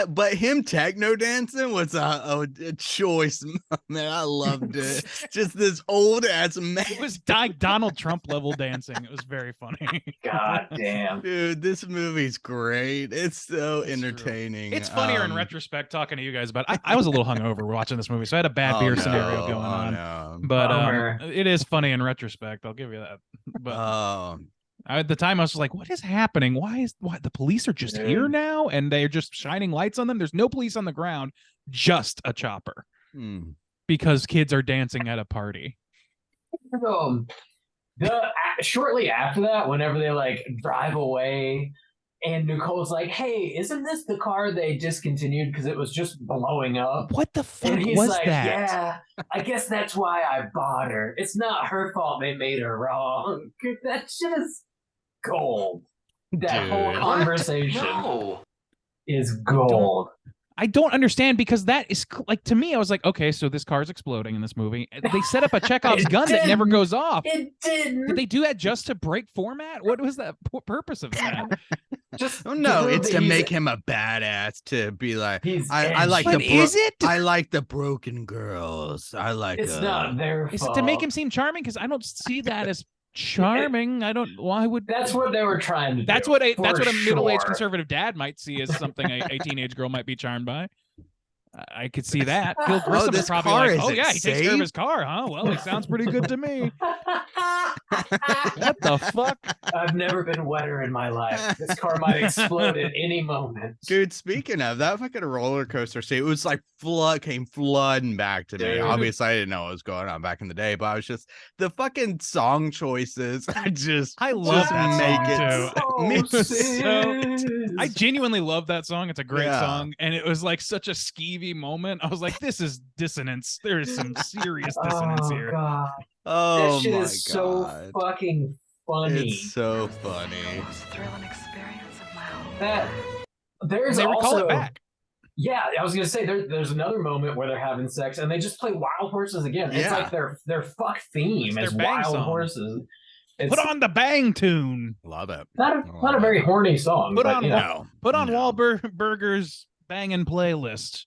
But him techno dancing was a choice, man. I loved it. Just this old ass man.
It was like Donald Trump level dancing. It was very funny.
God damn.
Dude, this movie's great. It's so
It's true.
entertaining.
It's funnier in retrospect talking to you guys, but I was a little hungover watching this movie, so I had a bad
Oh,
beer
no.
scenario going
Oh,
on.
no.
But
Bummer.
it is funny in retrospect. I'll give you that. But at the time, I was just like, "What is happening? Why the police are just here
Dude.
now, and they're just shining lights on them? There's no police on the ground, just a chopper
Hmm.
because kids are dancing at a party."
Shortly after that, whenever they like drive away, and Nicole's like, "Hey, isn't this the car they discontinued because it was just blowing up?"
What the fuck
And he's
was
like,
that?
"Yeah, I guess that's why I bought her. It's not her fault they made her wrong." That shit is gold. That whole
Dude.
conversation is gold.
I don't understand because that is like to me. I was like, okay, so this car's exploding in this movie. They set up a Chekhov's
It
gun that never
didn't.
goes off.
It didn't.
Did they do that just to break format? What was the purpose of that?
Just
Oh no,
prove
it's
that
to
he's-
make him a badass. To be like,
He's
I like
edgy.
the
But is it?
I like the broken girls. I like.
It's not their
Is
fault.
it to make him seem charming? Because I don't see that as charming. I don't. Why would?
That's what they were trying to
That's
do.
what a
for
middle-aged
sure.
conservative dad might see as something a teenage girl might be charmed by. I could see that. Bill Grissom is
this
probably
car
like, "Oh
isn't
yeah, he takes care of
safe?"
his car, huh? Well, it sounds pretty good to me." What the fuck?
I've never been wetter in my life. This car might explode at any moment.
Dude, speaking of that fucking roller coaster scene, it was like came flooding back to me.
Dude.
Obviously, I didn't know what was going on back in the day, but I was just the fucking song choices.
I love
Just
that
make
song
it
too.
So
I genuinely love that song. It's a great
Yeah.
song, and it was like such a skeevy moment. I was like, "This is dissonance. There is some serious dissonance here."
God.
Oh
That shit
my
is so
god,
fucking funny.
it's so funny.
Most thrilling experience of my whole
That-
life.
There's
And they recall
also
it back.
Yeah, I was gonna say there's another moment where they're having sex and they just play Wild Horses again. It's
Yeah.
like their fuck theme
It's
is
their bang
Wild
song.
Horses. It's
Put on the bang tune.
Love it.
not a very horny song.
Put
but,
on
you know,
No,
Put on
no.
Wahlburgers banging playlist.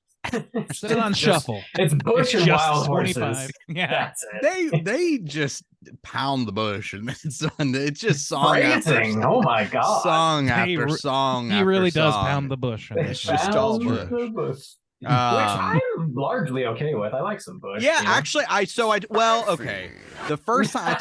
Set it on
it's just-
shuffle.
It's Bush
It's
and
just
Wild
25.
Horses.
Yeah.
That's it.
They just pound the bush and it's just song after
Phrasing. Oh my god.
song
They
after
re-
song.
He
after
really does
song.
pound the bush. in
They
this
It's just
movie.
all
found
Bush.
the Bush. Which
Um,
I'm largely okay with. I like some Bush.
Yeah,
you know?
actually, okay. The first time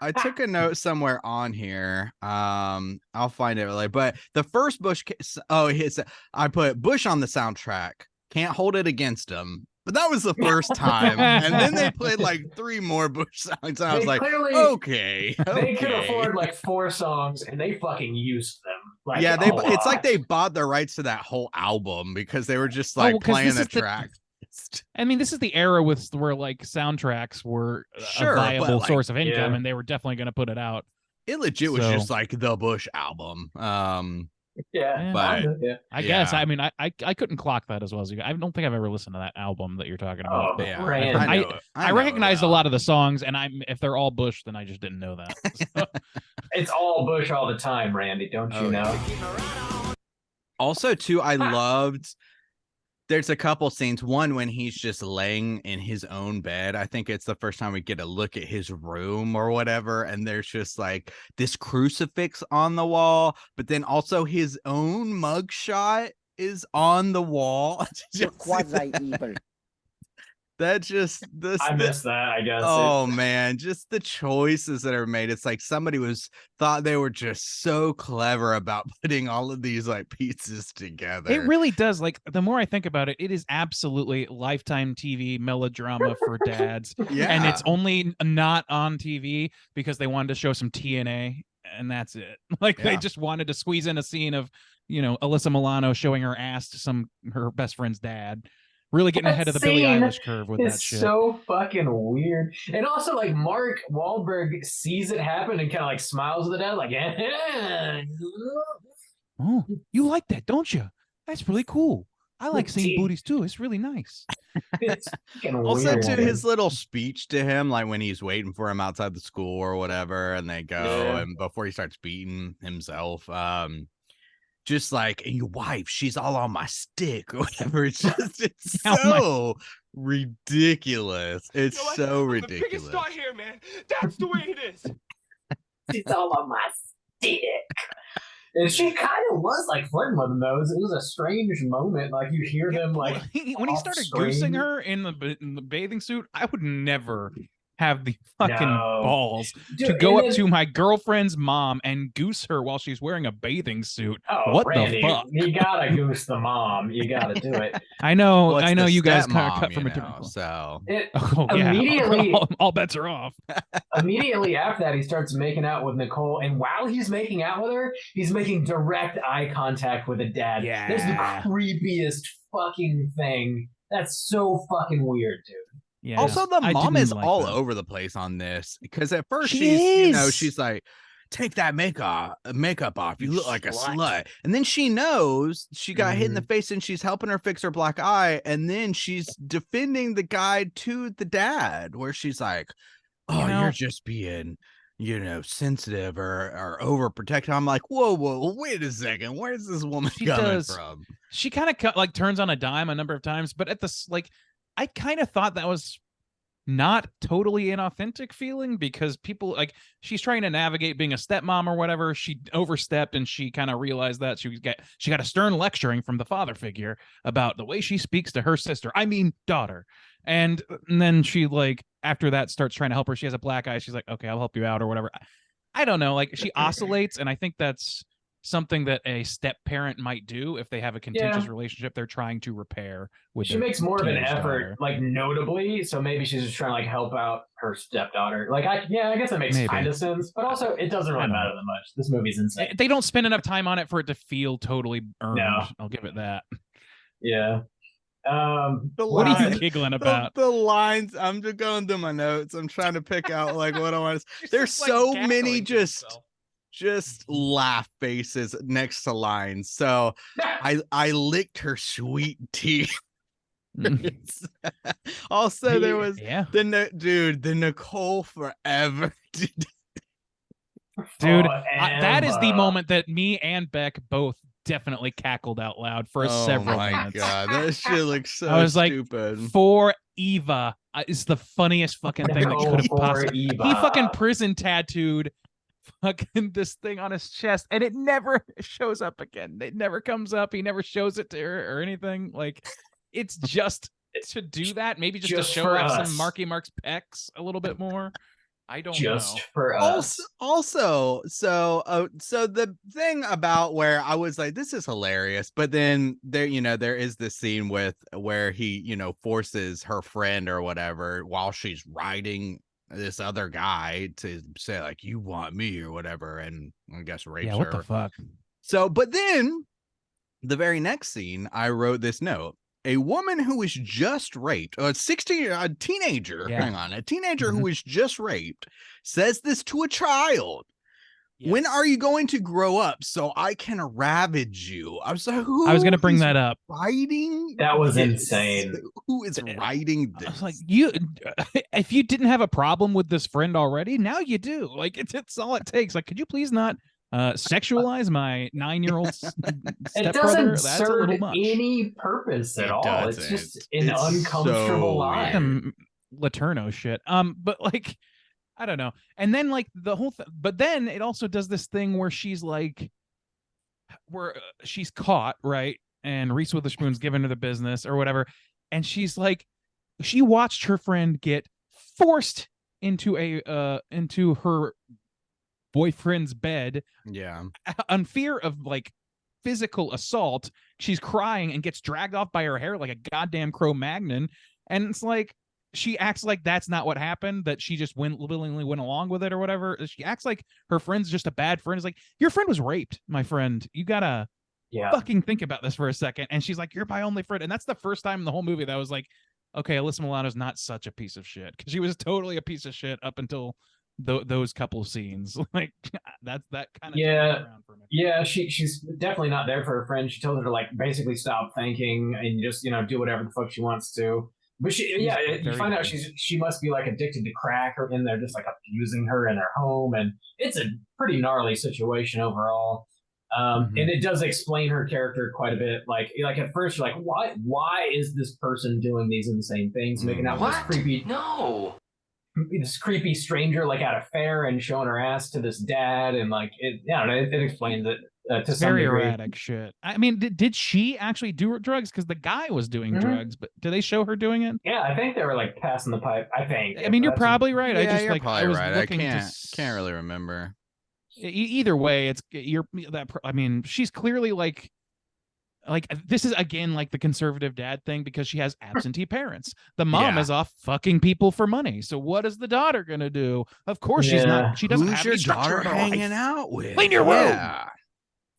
I took a note somewhere on here. I'll find it later. But the first Bush, I put Bush on the soundtrack. Can't hold it against him. But that was the first time, and then they played like 3 more Bush songs, and I was
They
like,
clearly
okay,
they could
okay.
afford like 4 songs and they fucking used them. Like,
Yeah,
a
it's like
lot.
they bought the rights to that whole album because they were just
Oh,
like
well, 'cause
playing
this
the
is the-
track.
I mean, this is the era where like soundtracks were
Sure,
a
but,
viable
like,
source of income,
yeah.
and they were definitely going to put it out.
It legit was
So-
just like the Bush album.
Yeah,
but-
kinda, yeah.
I guess.
Yeah.
I mean, I couldn't clock that as well as you. I don't think I've ever listened to that album that you're talking about.
Oh,
but
Yeah,
Brand.
I-
know it.
I
know it
recognized a
well.
lot of the songs, and if they're all Bush, then I just didn't know that. So,
It's all Bush all the time, Randy. Don't you
Oh,
know?
yeah. Also, too, I loved. There's a couple scenes. One when he's just laying in his own bed. I think it's the first time we get a look at his room or whatever, and there's just like this crucifix on the wall, but then also his own mugshot is on the wall.
You're quasi evil.
That just this.
I missed that, I guess.
Oh man, just the choices that are made. It's like somebody thought they were just so clever about putting all of these like pieces together.
It really does. Like, the more I think about it, it is absolutely Lifetime TV melodrama for dads.
Yeah.
And it's only not on TV because they wanted to show some TNA, and that's it. Like, they
Yeah.
just wanted to squeeze in a scene of, Alyssa Milano showing her ass to her best friend's dad. Really getting
That
ahead of the Billie
scene
Eilish curve with that
It's
shit.
so fucking weird. And also, like, Mark Wahlberg sees it happen and kind of like smiles at the dad, like,
Oh, you like that, don't you? That's really cool. I like seeing
Tea.
booties too. It's really nice.
it's fucking
Also,
weird.
to his little speech to him, like when he's waiting for him outside the school or whatever, and they go,
Yeah.
and before he starts beating himself, just like, and your wife, she's all on my stick or whatever. It's just, it's
Oh my-
so ridiculous. It's
You know what?
so
I'm the
ridiculous.
biggest star here, man. That's the way it is.
It's all on my stick. And she kind of was like flirting with him, though. It was a strange moment. Like, you hear them, like,
when he started goosing her in the bathing suit, I would never have the fucking
No.
balls
Dude,
to go
and
up
then-
to my girlfriend's mom and goose her while she's wearing a bathing suit.
Oh,
What the
Randy,
fuck?
You gotta goose the mom. You gotta do it.
I know,
Well, it's
I know
the
you guys kind of
stepmom,
cut from
you
a different
know,
cloth.
so
It,
Oh yeah,
Immediately-
all bets are off.
immediately after that, he starts making out with Nicole, and while he's making out with her, he's making direct eye contact with a dad. That's
Yeah.
the creepiest fucking thing. That's so fucking weird, dude.
Yeah.
also the
I
mom
didn't
is
like
all
that.
over the place on this because at first
She
she's
is.
she's like, take that makeup off, you look like a
Slut.
slut. And then she knows she got hit in the
Mm-hmm.
face and she's helping her fix her black eye, and then she's defending the guy to the dad where she's like, oh,
You know-
you're just being sensitive or overprotective. I'm like, whoa, wait a second, where's this woman
She
coming
does.
from?
She kind of like turns on a dime a number of times, but at this, like, I kind of thought that was not totally an authentic feeling because people, like, she's trying to navigate being a stepmom or whatever. She overstepped and she kind of realized that she got a stern lecturing from the father figure about the way she speaks to her sister, I mean daughter. And then she, like, after that starts trying to help her. She has a black eye. She's like, okay, I'll help you out or whatever. I don't know. Like, she oscillates, and I think that's something that a step parent might do if they have a contentious
Yeah.
relationship they're trying to repair with
She
their
makes more of an
teenage
effort,
daughter.
like, notably. So maybe she's just trying to like help out her stepdaughter. Like, I guess that makes
Maybe.
kind of sense. But also, it doesn't
I
really
don't
matter that much. This movie's insane.
They don't spend enough time on it for it to feel totally earned.
No.
I'll give it that.
Yeah.
The
What are you
line-
giggling
the-
about?
The lines, I'm just going through my notes. I'm trying to pick out like what I want to. There's so many just laugh faces next to lines. So I licked her sweet teeth.
Mm.
Also, there was
Yeah,
the Nicole forever.
dude,
Oh,
that is the
Emma.
moment that me and Beck both definitely cackled out loud for
Oh
several
my
minutes.
god, that shit looks so
I was like,
stupid.
For Eva is the funniest fucking thing that
Nicole
could have
for
possibly. He
Eva.
fucking prison tattooed fucking this thing on his chest, and it never shows up again. It never comes up. He never shows it to her or anything. Like, it's just to do that. Maybe just
Just
to show
for
her off
us.
some Marky Mark's pecs a little bit more. I don't
just
know.
for us.
Also, so the thing about where I was like, this is hilarious, but then there is this scene where he forces her friend or whatever while she's riding this other guy to say like, you want me or whatever, and I guess rapes
Yeah, what
her.
the fuck?
So, but then the very next scene, I wrote this note. A woman who was just raped, a teenager,
Yeah.
a teenager
Mhm.
who was just raped, says this to a child. When are you going to grow up so I can ravage you? I was like,
I was gonna bring that up.
Writing
That was
this?
insane.
Who is writing
I
this?
was like, if you didn't have a problem with this friend already, now you do. Like, it's all it takes. Like, could you please not sexualize my 9-year-old
It
stepbrother?
doesn't
That's a
serve
little much.
any purpose at
It
all. It's
doesn't.
just an
It's
uncomfortable
so
line.
Some Laterno shit. But like, I don't know. And then like the whole but then it also does this thing where she's like, where she's caught, right? And Reese Witherspoon's giving her the business or whatever, and she's like, She watched her friend get forced into into her boyfriend's bed
Yeah.
on fear of like physical assault. She's crying and gets dragged off by her hair like a goddamn Cro-Magnon. And it's like she acts like that's not what happened, that she just willingly went along with it or whatever. She acts like her friend's just a bad friend. It's like, your friend was raped, my friend. You gotta fucking think about this for a second. And she's like, you're my only friend. And that's the first time in the whole movie that I was like, okay, Alyssa Milano's not such a piece of shit, because she was totally a piece of shit up until those couple scenes. Like that kind of
she's definitely not there for her friend. She told her to like basically stop thinking and just do whatever the fuck she wants to. But you find out she must be like addicted to crack, or in there just like abusing her in her home, and it's a pretty gnarly situation overall. And it does explain her character quite a bit. Like at first you're like, why is this person doing these insane things, making out with this creepy this creepy stranger like at a fair and showing her ass to this dad, and like it explains it to some
very
degree.
erratic shit. I mean, did she actually do drugs? Because the guy was doing drugs, but do they show her doing it?
Yeah, I think they were like passing the pipe. I think.
I mean, you're probably right.
Yeah,
I just
you're
like
probably
I was
right. I
looking
can't
to
really remember.
Either way, I mean, she's clearly like this is again like the conservative dad thing, because she has absentee parents. The mom is off fucking people for money. So what is the daughter gonna do? Of course she's not. She doesn't
Who's
have
your
any structure
daughter
in her
hanging
life.
out with?
Clean your room.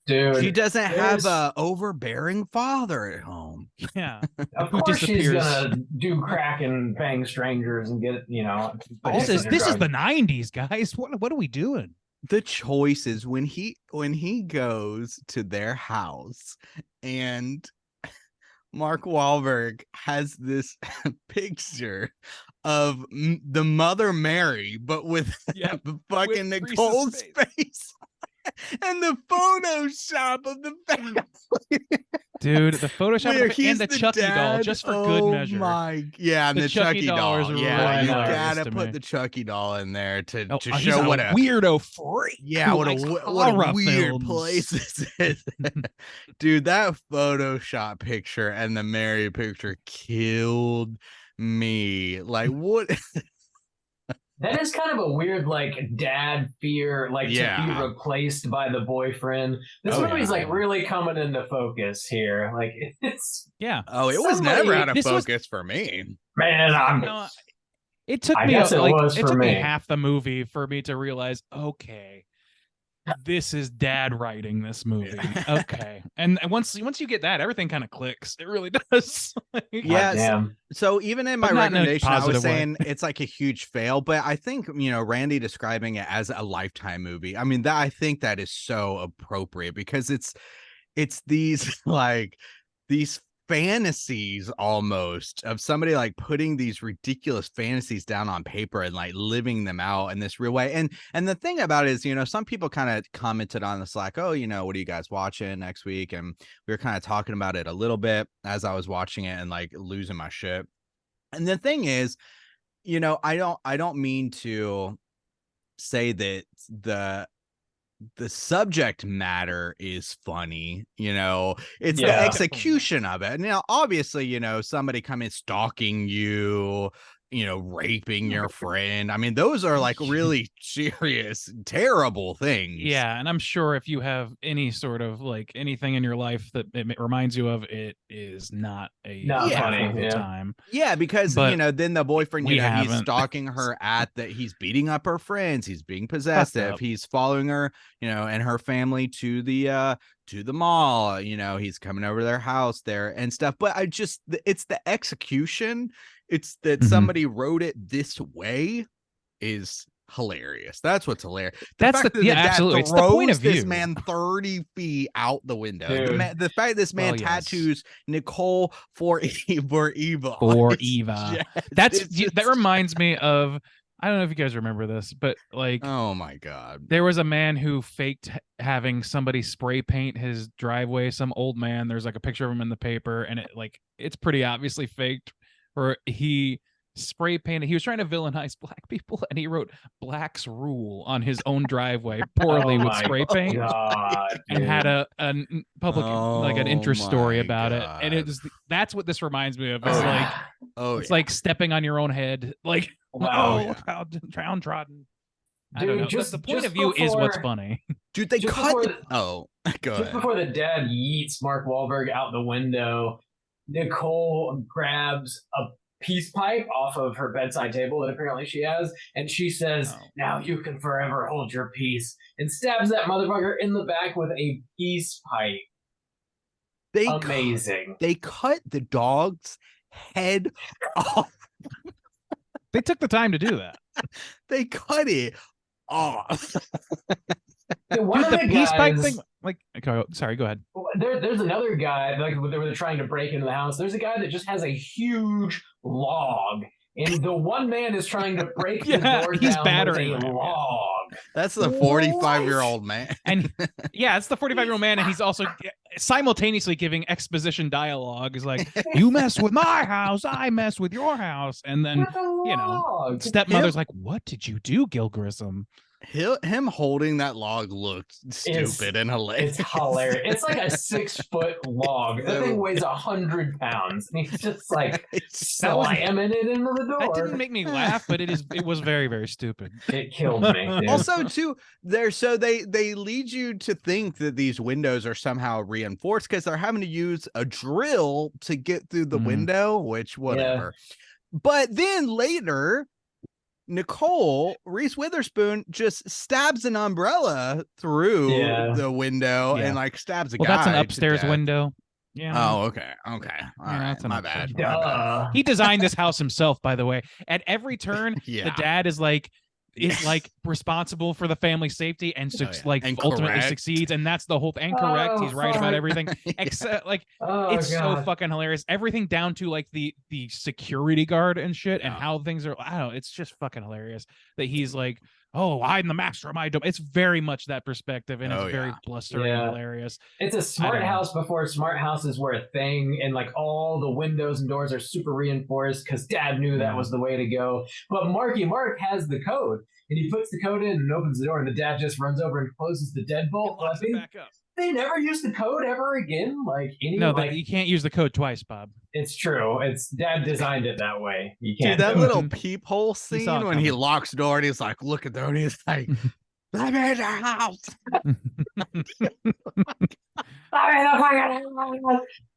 Dude,
She doesn't have a overbearing father at home.
Yeah.
Of
Who
course she's
disappears.
gonna do crack and bang strangers and get
This is the 90s, guys. What are we doing?
The choices when he goes to their house and Mark Wahlberg has this picture of the Mother Mary, but with fucking
with
Nicole's
Reese's
face. And the Photoshop of the family.
Dude, the Photoshop
Where
of the, and the
he's
Chucky doll,
dad.
just for good measure.
And the
Chucky
Chucky
doll is
doll.
really
Yeah, you
hilarious
gotta
to
put
me.
the Chucky doll in there to
He's
show what a
weirdo freak.
Yeah,
who
what
likes
a
horror
weird
films.
place this is. Dude, that Photoshop picture and the Mary picture killed me. Like, what?
That is kind of a weird, like, dad fear, like, to be replaced by the boyfriend. This movie's, like, really coming into focus here. Like, it's...
Yeah.
Oh, it was never out of focus for me.
Man,
it took
I
me
guess it was
it
for
took me
me.
half the movie for me to realize, okay, this is dad writing this movie. Okay. And once you get that, everything kind of clicks. It really does.
Yes. So even in my
But not in a
recommendation, I was
positive way.
saying it's like a huge fail, but I think, Randy describing it as a Lifetime movie. I mean, I think that is so appropriate, because it's these like these fantasies almost of somebody like putting these ridiculous fantasies down on paper and like living them out in this real way. And the thing about it is, some people kind of commented on the Slack, oh, what are you guys watching next week? And we were kind of talking about it a little bit as I was watching it and like losing my shit. And the thing is, I don't mean to say that the subject matter is funny, it's the execution of it. Now, obviously, somebody coming stalking you, raping your friend. I mean, those are like really serious, terrible things.
Yeah, and I'm sure if you have any sort of like anything in your life that it reminds you of, it is not a
funny
time.
Yeah, because
But
then the boyfriend,
we
he's
haven't.
stalking her he's beating up her friends, he's being possessive, he's following her, and her family to the mall, he's coming over to their house there and stuff. But it's the execution. It's that somebody wrote it this way is hilarious. That's what's hilarious.
That's
fact
the-
that
yeah,
dad
absolutely. It's the point
throws
of
this
view.
man 30 feet out the window.
Dude.
The fact this man
Well, yes.
tattoos Nicole for Eva.
For
It's
Eva.
just-
That reminds me of, I don't know if you guys remember this, but like
Oh my god.
there was a man who faked having somebody spray paint his driveway, some old man. There's like a picture of him in the paper, and it's pretty obviously faked, where he spray painted. He was trying to villainize black people, and he wrote "Black's Rule" on his own driveway poorly with spray paint,
God,
and had a public like an interest
Oh
story
my
about it. And
God.
that's what this reminds me of. Is like
Oh,
It's like stepping on your own head. Like,
Wow.
yeah.
downtrodden. I don't
Dude,
know.
just
The point
just
of view is what's
before-
funny.
dude, they
just
cut.
before
Oh, go
Just
ahead.
before the dad yeets Mark Wahlberg out the window, Nicole grabs a peace pipe off of her bedside table that apparently she has, and she says,
Oh.
"Now you can forever hold your peace," and stabs that motherfucker in the back with a peace pipe.
They
Amazing.
They cut the dog's head off.
They took the time to do that.
They cut it off.
One
Dude,
of
the
the
peace pipe
guys-
thing. Like, okay, sorry, go ahead.
There's another guy, like when they're trying to break into the house. There's a guy that just has a huge log, and the one man is trying to break the
Yeah,
door
he's
down
battering
with a
him, yeah.
log.
That's the 45-year-old man.
And yeah, it's the 45-year-old man, and he's also simultaneously giving exposition dialogue. He's like, "You mess with my house, I mess with your house," and then
With a
you know,
log.
stepmother's like, "What did you do, Gil Grissom?"
Him holding that log looked stupid and hilarious.
It's hilarious. It's like a 6-foot log. That thing weighs 100 pounds. And he's just like
That was-
slamming it into the door.
That didn't make me laugh, but it was very, very stupid.
It killed me. Dude.
Also, too, they lead you to think that these windows are somehow reinforced because they're having to use a drill to get through the
Mhm.
window, which whatever. But then later, Nicole Reese Witherspoon just stabs an umbrella through
Yeah.
the window
Yeah.
and like stabs a
Well,
guy.
that's an
to
upstairs
death.
window. Yeah.
Oh, okay. All
Yeah,
right.
that's an
My
upstairs
bad. My bad.
Duh.
He designed this house himself, by the way. At every turn,
Yeah.
the dad is like responsible for the family safety and
Oh, yeah. And
ultimately
correct.
succeeds, and that's the whole thing. And correct,
Oh,
he's right about
fuck.
everything.
Yeah.
Except like
Oh,
it's so
God.
fucking hilarious. Everything down to like the security guard and shit, and
Yeah.
how things are. I don't know. It's just fucking hilarious that he's like, "Oh, I'm the master of my domain." It's very much that perspective, and
Oh,
it's very
yeah.
blustering
Yeah.
and hilarious.
It's a smart
don't know.
house before smart houses were a thing, and like all the windows and doors are super reinforced because dad knew that
Yeah.
was the way to go. But Marky Mark has the code, and he puts the code in and opens the door, and the dad just runs over and closes the deadbolt. But
Locks it back up.
they never use the code ever again. Like any,
No,
like
you can't use the code twice, Bob.
it's true. It's dad designed it that way. You
Dude,
can't.
that
do it.
little peephole
saw
scene
it
when he
coming.
locks the door and he's like, look at there, and he's like, let me in the house.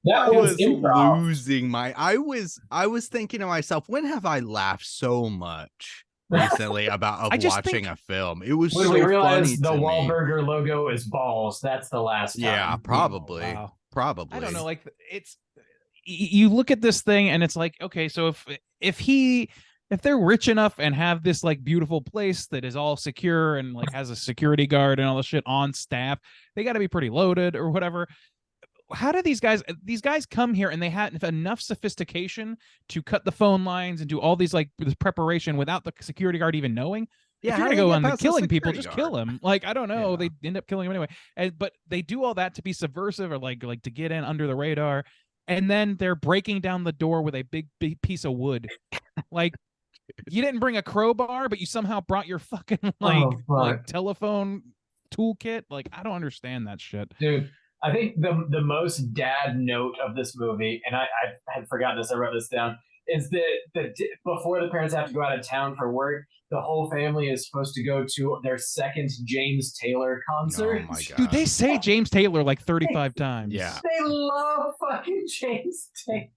That
I
was
was
improv.
losing my I was thinking to myself, when have I laughed so much recently about
I
of
just
watching
think-
a film? It was
When
so
we
funny
realized the
to me.
Wahlburger logo is balls, that's the last time.
Yeah, probably.
Wow.
Probably.
I don't know. Like it's you look at this thing and it's like, okay, so if they're rich enough and have this like beautiful place that is all secure and like has a security guard and all the shit on staff, they got to be pretty loaded or whatever. How do these guys come here and they had enough sophistication to cut the phone lines and do all these like this preparation without the security guard even knowing?
Yeah,
If
how
you're
do
gonna
you
go
get
on the
past
killing people,
security
just kill
guard?
him. Like I don't know,
Yeah.
they end up killing him anyway. But they do all that to be subversive or like to get in under the radar, and then they're breaking down the door with a big piece of wood. Like you didn't bring a crowbar, but you somehow brought your fucking like
fuck.
telephone toolkit. Like I don't understand that shit.
Dude, I think the most dad note of this movie, and I had forgotten this, I wrote this down, is that before the parents have to go out of town for work, the whole family is supposed to go to their second James Taylor concert.
Oh my god.
Dude, they say James Taylor like 35 times.
Yeah.
They love fucking James Taylor.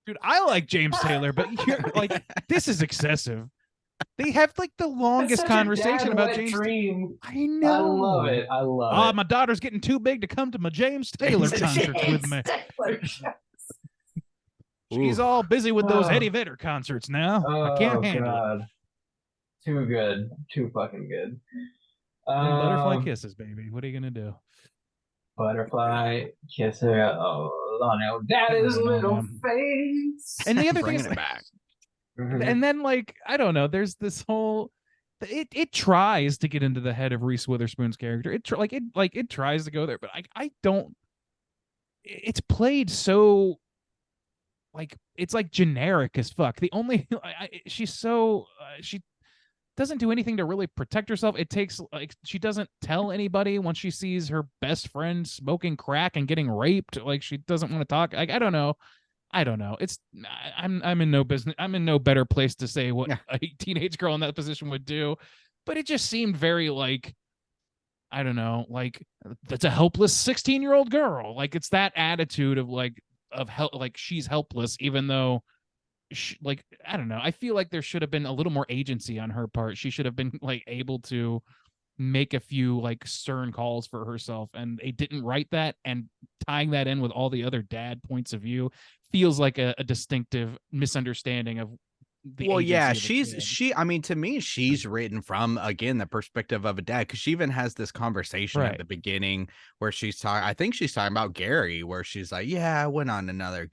Dude, I like James Taylor, but you're like, this is excessive. They have like the
That's
longest
such a
conversation
dad
about
wet
James.
dream.
I know.
I love it. I love
Ah,
it.
my daughter's getting too big to come to my James Taylor concerts with me.
Taylor show.
She's
Ooh.
all busy with those
Oh.
Eddie Vedder concerts now. I can't handle it.
God. Too good. Too fucking good.
And butterfly
Um,
kisses, baby. What are you gonna do?
Butterfly kiss her. Oh, no, daddy's
I don't know,
little
man.
face.
And the other thing
Bringing
is,
it back.
Mhm.
and then like I don't know. There's this whole. It tries to get into the head of Reese Witherspoon's character. It tries to go there, but I don't. It's played so. Like it's like generic as fuck. The only she's so she doesn't do anything to really protect herself. It takes like she doesn't tell anybody once she sees her best friend smoking crack and getting raped. Like she doesn't want to talk. Like I don't know. I don't know. I'm in no business. I'm in no better place to say what
Yeah.
a teenage girl in that position would do, but it just seemed very like, I don't know, like that's a helpless 16-year-old girl. Like it's that attitude of like like she's helpless, even though like I don't know. I feel like there should have been a little more agency on her part. She should have been like able to make a few like stern calls for herself, and they didn't write that, and tying that in with all the other dad points of view feels like a distinctive misunderstanding of the
Well,
agency
yeah,
of the kid.
I mean, to me, she's written from again the perspective of a dad, because she even has this conversation at
Right.
the beginning where she's talking. I think she's talking about Gary, where she's like, "Yeah, I went on another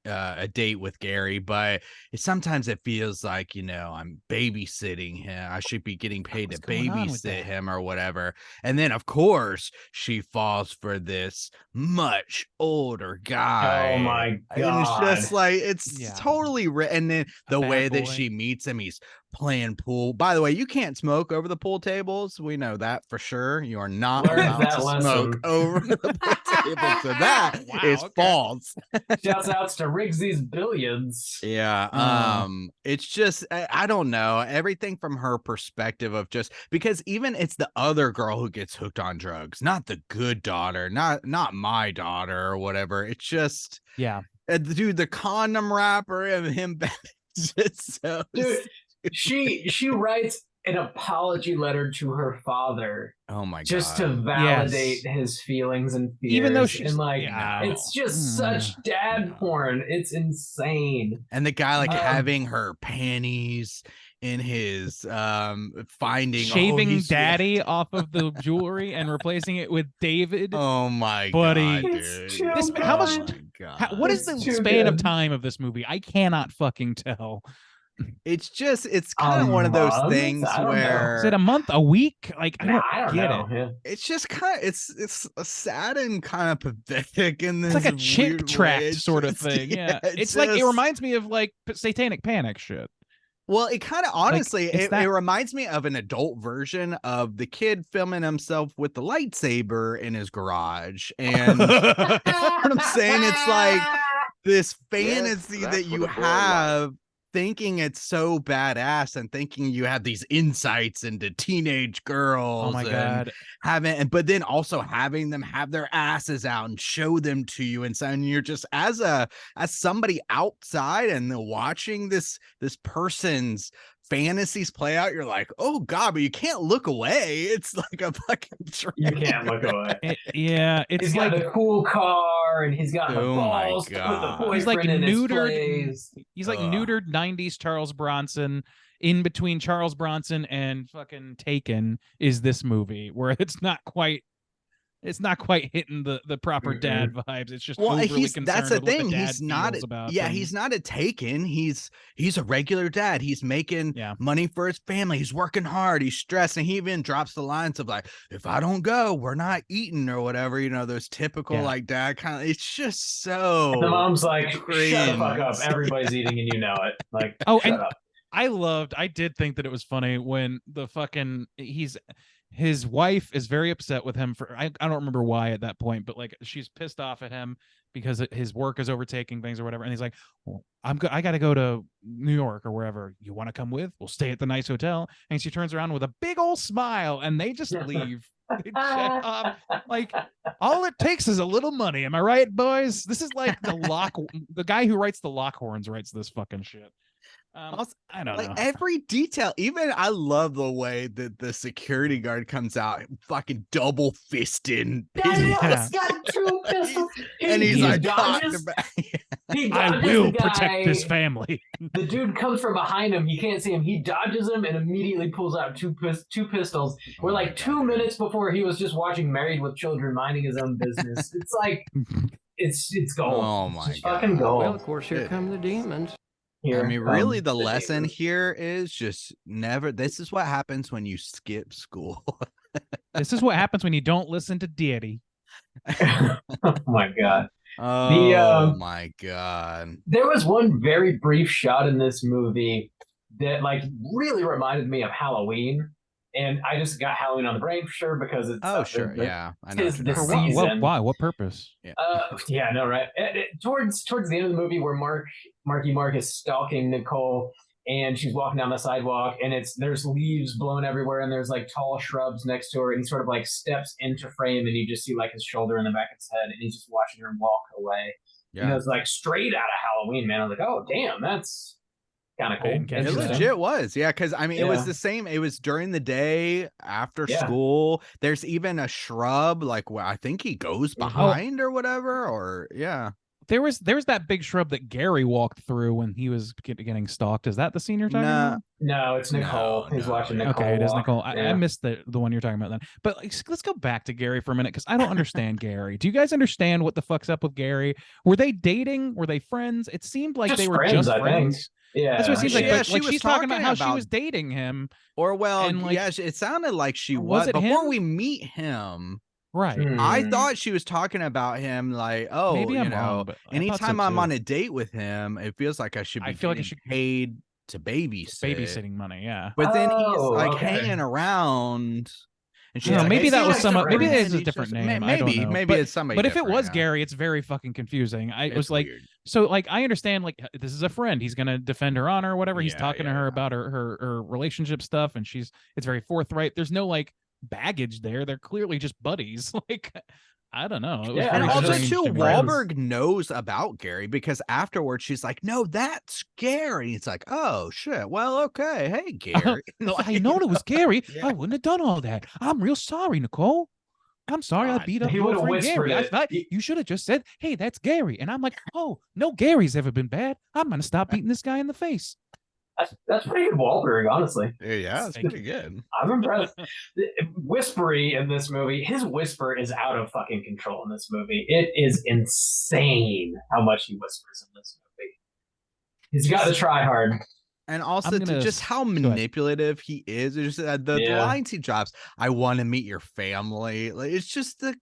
a date with Gary, but sometimes it feels like, I'm babysitting him. I should be getting paid
What's
to
going on with
babysit
that?
him or whatever." And then, of course, she falls for this much older guy.
Oh my
And it's just
God.
like, it's
Yeah.
totally and then
A
the
bad
way that
boy.
she meets him, he's playing pool. By the way, you can't smoke over the pool tables. We know that for sure. You are not
Learned
allowed
that
to
lesson.
smoke over the pool table. So that is
Wow, okay.
false.
Shouts outs to Rigsy's Billions.
Yeah. It's just I don't know. Everything from her perspective of just because even it's the other girl who gets hooked on drugs, not the good daughter, not my daughter or whatever. It's just
Yeah.
dude, the condom wrapper of him just so
Dude, she writes an apology letter to her father
oh my
just
god.
to validate
Yes.
his feelings and fears.
Even though she's
and like
yeah.
it's just such dad
No.
porn. It's insane.
And the guy like
Um,
having her panties in his finding
Shaving
he's-
daddy off of the jewelry and replacing it with David.
Oh my
Buddy.
god,
It's
dude.
too
How much-
Oh my God.
What is
It's
the
too
span of
good.
time of this movie? I cannot fucking tell.
It's kind of one of those
month?
things
I don't know.
where
Is it a month, a week? Like I don't,
I don't
get
know.
it.
Yeah.
it's just kind of it's sad and kind of pathetic in this
It's like a chick
weird
tract
way. It's
sort of
just-
thing. Yeah,
it's
it's like it
just-
reminds me of like Satanic Panic shit.
Well, it kind of honestly,
it's
it
that-
reminds me of an adult version of the kid filming himself with the lightsaber in his garage. And what I'm saying, it's like this fantasy
that's
that you
what it was like.
have thinking it's so badass and thinking you have these insights into teenage girls.
Oh my
and
god.
but then also having them have their asses out and show them to you, and so and you're just as somebody outside and watching this person's fantasies play out, you're like, oh god, but you can't look away. It's like a fucking
You can't look away.
Yeah, it's
He's
like
got the cool car and he's got the
Oh my
balls to put the
God.
boyfriend
He's like
in his
neutered-
place.
he's like
Ugh.
neutered 90s Charles Bronson. In between Charles Bronson and fucking Taken is this movie where it's not quite hitting the proper dad vibes. It's just
well,
overly
that's
concerned
the
with what
thing.
the dad
He's not
feels about
yeah,
them.
he's not a Taken. He's a regular dad. He's making
Yeah.
money for his family. He's working hard. He's stressed, and he even drops the lines of like, if I don't go, we're not eating or whatever. Those typical
Yeah.
like dad kind of. It's just so.
And the mom's like, shut the fuck up.
cringe.
Everybody's eating and you know it. Like,
Oh,
shut
and
up.
I did think that it was funny when the fucking his wife is very upset with him for I don't remember why at that point, but like she's pissed off at him because his work is overtaking things or whatever, and he's like, well, I got to go to New York or wherever. You want to come with? We'll stay at the nice hotel. And she turns around with a big old smile, and they just leave. They check off. Like all it takes is a little money. Am I right, boys? This is like the guy who writes the Lockhorns writes this fucking shit.
Also,
I don't
like
know.
every detail, even I love the way that the security guard comes out fucking double fisting,
He's got two pistols.
and he's
he
like,
dodges. He
I
dodges
will
the
protect this
guy.
family.
The dude comes from behind him. He can't see him. He dodges him and immediately pulls out two pistols. We're like 2 minutes before he was just watching Married with Children, minding his own business. It's like it's gold.
Oh
It's
my
just fucking
God.
gold.
Well, of course, here come the demons.
Here
I mean, really,
comes
the lesson
demons.
here is just never. This is what happens when you skip school.
This is what happens when you don't listen to Daddy.
Oh my god.
Oh my god.
There was one very brief shot in this movie that like really reminded me of Halloween. And I just got Halloween on the brain for sure because it's
sure, yeah, I know.
tis
what
the
you're
For
talking
what?
about.
season.
Why? What purpose?
Yeah, no, right. Towards the end of the movie, where Marky Mark is stalking Nicole, and she's walking down the sidewalk, and there's leaves blowing everywhere, and there's like tall shrubs next to her, and he sort of like steps into frame, and you just see like his shoulder in the back of his head, and he's just watching her walk away.
Yeah.
And it was like straight out of Halloween, man. I was like, oh damn, that's kind of
I
cool.
didn't catch
It
that.
legit was, yeah, because I mean, it was
Yeah.
the same. It was during the day after
Yeah.
school. There's even a shrub, like where I think he goes behind or whatever, or yeah.
There was that big shrub that Gary walked through when he was getting stalked. Is that the scene you're talking
Nah.
about?
No, it's Nicole.
No,
He's
no,
watching
yeah.
Nicole.
Okay, it is
walk.
Nicole. I
Yeah.
missed the one you're talking about then. But like, let's go back to Gary for a minute because I don't understand Gary. Do you guys understand what the fuck's up with Gary? Were they dating? Were they friends? It seemed like
Just
they were
friends,
just
I think.
friends.
Yeah,
That's what it seems like.
Yeah,
But
she
like
was
she's talking about
talking
how she
about-
was dating him.
Or well,
And, like,
yeah, it sounded like she
was
was
it
before
him?
we meet him.
Right.
I
Hmm.
thought she was talking about him, like, oh,
Maybe
you
I'm
know,
wrong, but I thought
anytime
so
I'm
too.
on a date with him, it feels like I should be
I feel like I
getting
should-
paid to babysit.
Babysitting money, yeah.
But then he's
Oh,
like
okay.
hanging around, and she's
No,
like,
maybe
"Hey,
that
see,
was
like,
some.
the
Maybe
friend,
it's a
he's
different
just-
name. I don't
Maybe,
know.
maybe
But,
it's somebody.
but if it
different,
was
yeah.
Gary, it's very fucking confusing. I
It's
was like,
weird.
so like I understand like this is a friend. He's gonna defend her honor or whatever. He's
Yeah,
talking to
yeah,
her
yeah.
about her relationship stuff, and it's very forthright. There's no like baggage there. They're clearly just buddies. Like I don't know. It was
Yeah,
And
very
I
also
just-
strange
too,
to me.
Friends.
Wahlberg knows about Gary because afterwards she's like, "No, that's Gary." It's like, "Oh shit, well, okay, hey Gary."
If I known it was Gary,
Yeah.
I wouldn't have done all that. I'm real sorry, Nicole. I'm sorry I
God,
beat up
he
your
would've
friend
whispered
Gary. I
it.
thought
He-
you should have just said, "Hey, that's Gary." And I'm like, "Oh, no, Gary's ever been bad. I'm gonna stop beating this guy in the face."
That's pretty good Wahlberg, honestly.
Yeah, it's
Thank
pretty good.
I'm impressed. Whispery in this movie, his whisper is out of fucking control in this movie. It is insane how much he whispers in this movie. He's got to try hard.
And also to
gonna
just how
ahead.
manipulative he is. It's just, the
Yeah.
lines he drops. I want to meet your family. Like, it's just the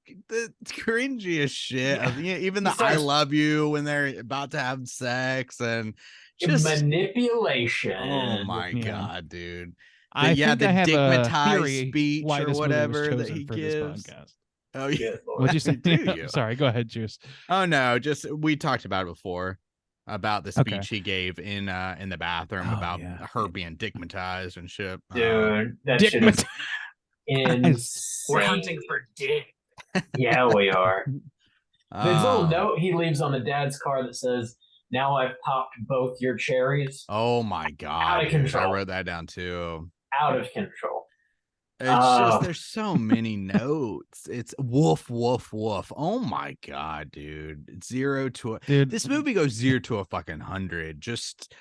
cringiest shit. Of, even the
He starts-
"I love you" when they're about to have sex and just
Manipulation.
oh my
Yeah.
god, dude.
I
yeah,
think
the
I have a
digmatized
theory
speech
why
or
this movie was
whatever that
chosen
he
for
gives.
this podcast.
Oh yeah.
Good Lord.
What'd you say?
Do you?
Sorry, go ahead, Juice.
Oh no, just we talked about it before about the
Okay.
speech he gave in the bathroom
Oh,
about
yeah.
her being digmatized and shit.
Dude, that shit is insane.
We're
hunting for dick. Yeah, we are. There's a little note he leaves on the dad's car that says, "Now I've popped both your cherries."
Oh my god,
of
dude, I
control.
wrote that down too.
Out of control.
It's
Oh.
just there's so many notes. It's woof woof woof. Oh my god, dude. It's 0 to a
Dude,
this movie goes 0 to a fucking 100. Just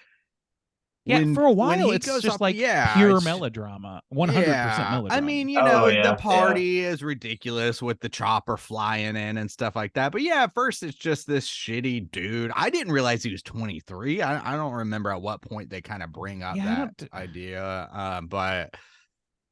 yeah,
when-
for a
when
while
he
it's
goes
just
up-
like
yeah,
pure
it's-
melodrama. 100%
yeah.
melodrama.
I mean, you
Oh,
know,
yeah,
the
yeah.
party is ridiculous with the chopper flying in and stuff like that. But yeah, at first it's just this shitty dude. I didn't realize he was 23. I don't remember at what point they kind of bring up
Yeah, I
that
don't-
idea. But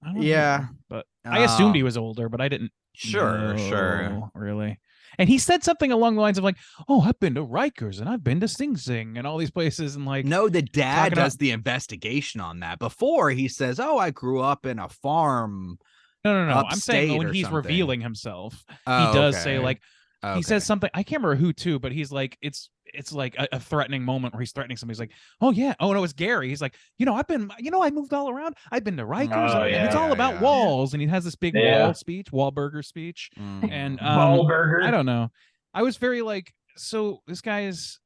I don't
yeah.
know, but I assumed he
um,
was older, but I didn't
sure.
know, really. And he said something along the lines of like, "Oh, I've been to Rikers and I've been to Sing Sing and all these places," and like,
No, the dad
talking
does
about-
the investigation on that. Before he says, "Oh, I grew up in a farm."
no. I'm saying
upstate
when
or
he's
something.
revealing himself,
Oh,
he does say
okay.
like
Okay.
he says something. I can't remember who too, but he's like, it's like a threatening moment where he's threatening somebody. He's like, "Oh yeah, oh no, it's Gary." He's like, I moved all around. I've been to Rikers,
Oh,
and it's
yeah,
all about
yeah.
walls." And he has this big
Yeah.
wall speech, Wahlburger speech,
Mhm.
and
Wahlburger.
I don't know. I was very like, so this guy has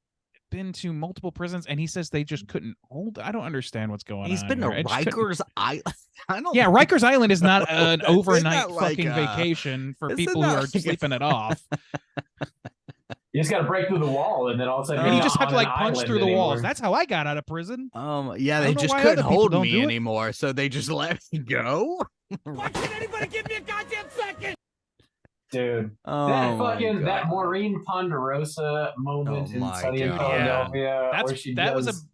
been to multiple prisons, and he says they just couldn't hold. I don't understand what's going
He's
on.
been to
here. It just couldn't-
Rikers Island. I don't
Yeah,
think-
Rikers Island is not an
Isn't
overnight
that like,
fucking vacation for
isn't
people
that
who are
like a-
sleeping it off.
You just got to break through the wall, and then all of a sudden,
And
you're
you just
not
have to
on
like
an
punch
island
through the walls.
anymore.
That's how I got out of prison.
Yeah,
I
they
don't know
just
why
couldn't
other people
hold
don't
me
do it.
anymore, so they just let me go.
Why can't anybody give me a goddamn second?
Dude.
Oh,
That
my
fucking that
God.
Maureen Ponderosa moment
Oh
in
my
Sunny in
God.
Philadelphia, where she
That was a.
does-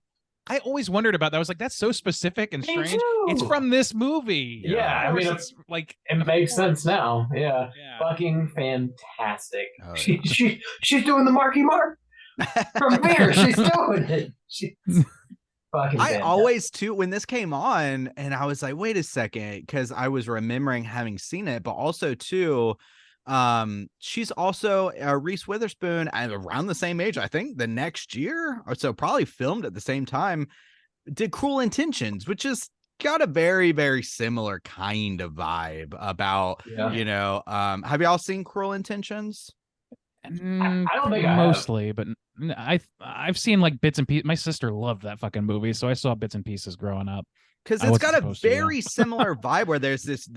I always wondered about that. I was like, that's so specific and
Me
strange.
too.
It's from this movie.
Yeah,
Of
I mean,
course it's like
It makes sense now. Yeah.
yeah.
Fucking fantastic.
Oh,
She's doing the Marky Mark from Fear. She's doing it. She's fucking
I
fantastic.
always too, when this came on, and I was like, wait a second, because I was remembering having seen it, but also too, she's also Reese Witherspoon at around the same age, I think, the next year or so, probably filmed at the same time, did Cruel Intentions, which is got a very, very similar kind of vibe about,
Yeah.
you know, have y'all seen Cruel Intentions?
I don't think I have.
mostly, but I've seen like bits and pieces. My sister loved that fucking movie, so I saw bits and pieces growing up.
Because
I
it's
wasn't
got a
supposed to, though.
very similar vibe where there's this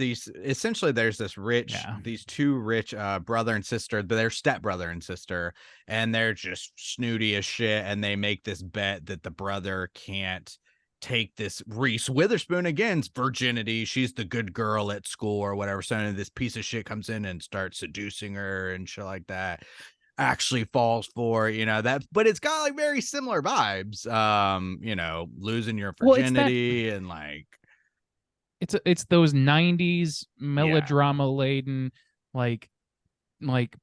rich,
Yeah.
these two rich brother and sister, but they're stepbrother and sister, and they're just snooty as shit, and they make this bet that the brother can't take this Reese Witherspoon again's virginity. She's the good girl at school or whatever. So this piece of shit comes in and starts seducing her and shit like that. Actually falls for, you know, that, but it's got like very similar vibes. You know, losing your
Well, it's that-
virginity and like
It's those 90s melodrama laden, like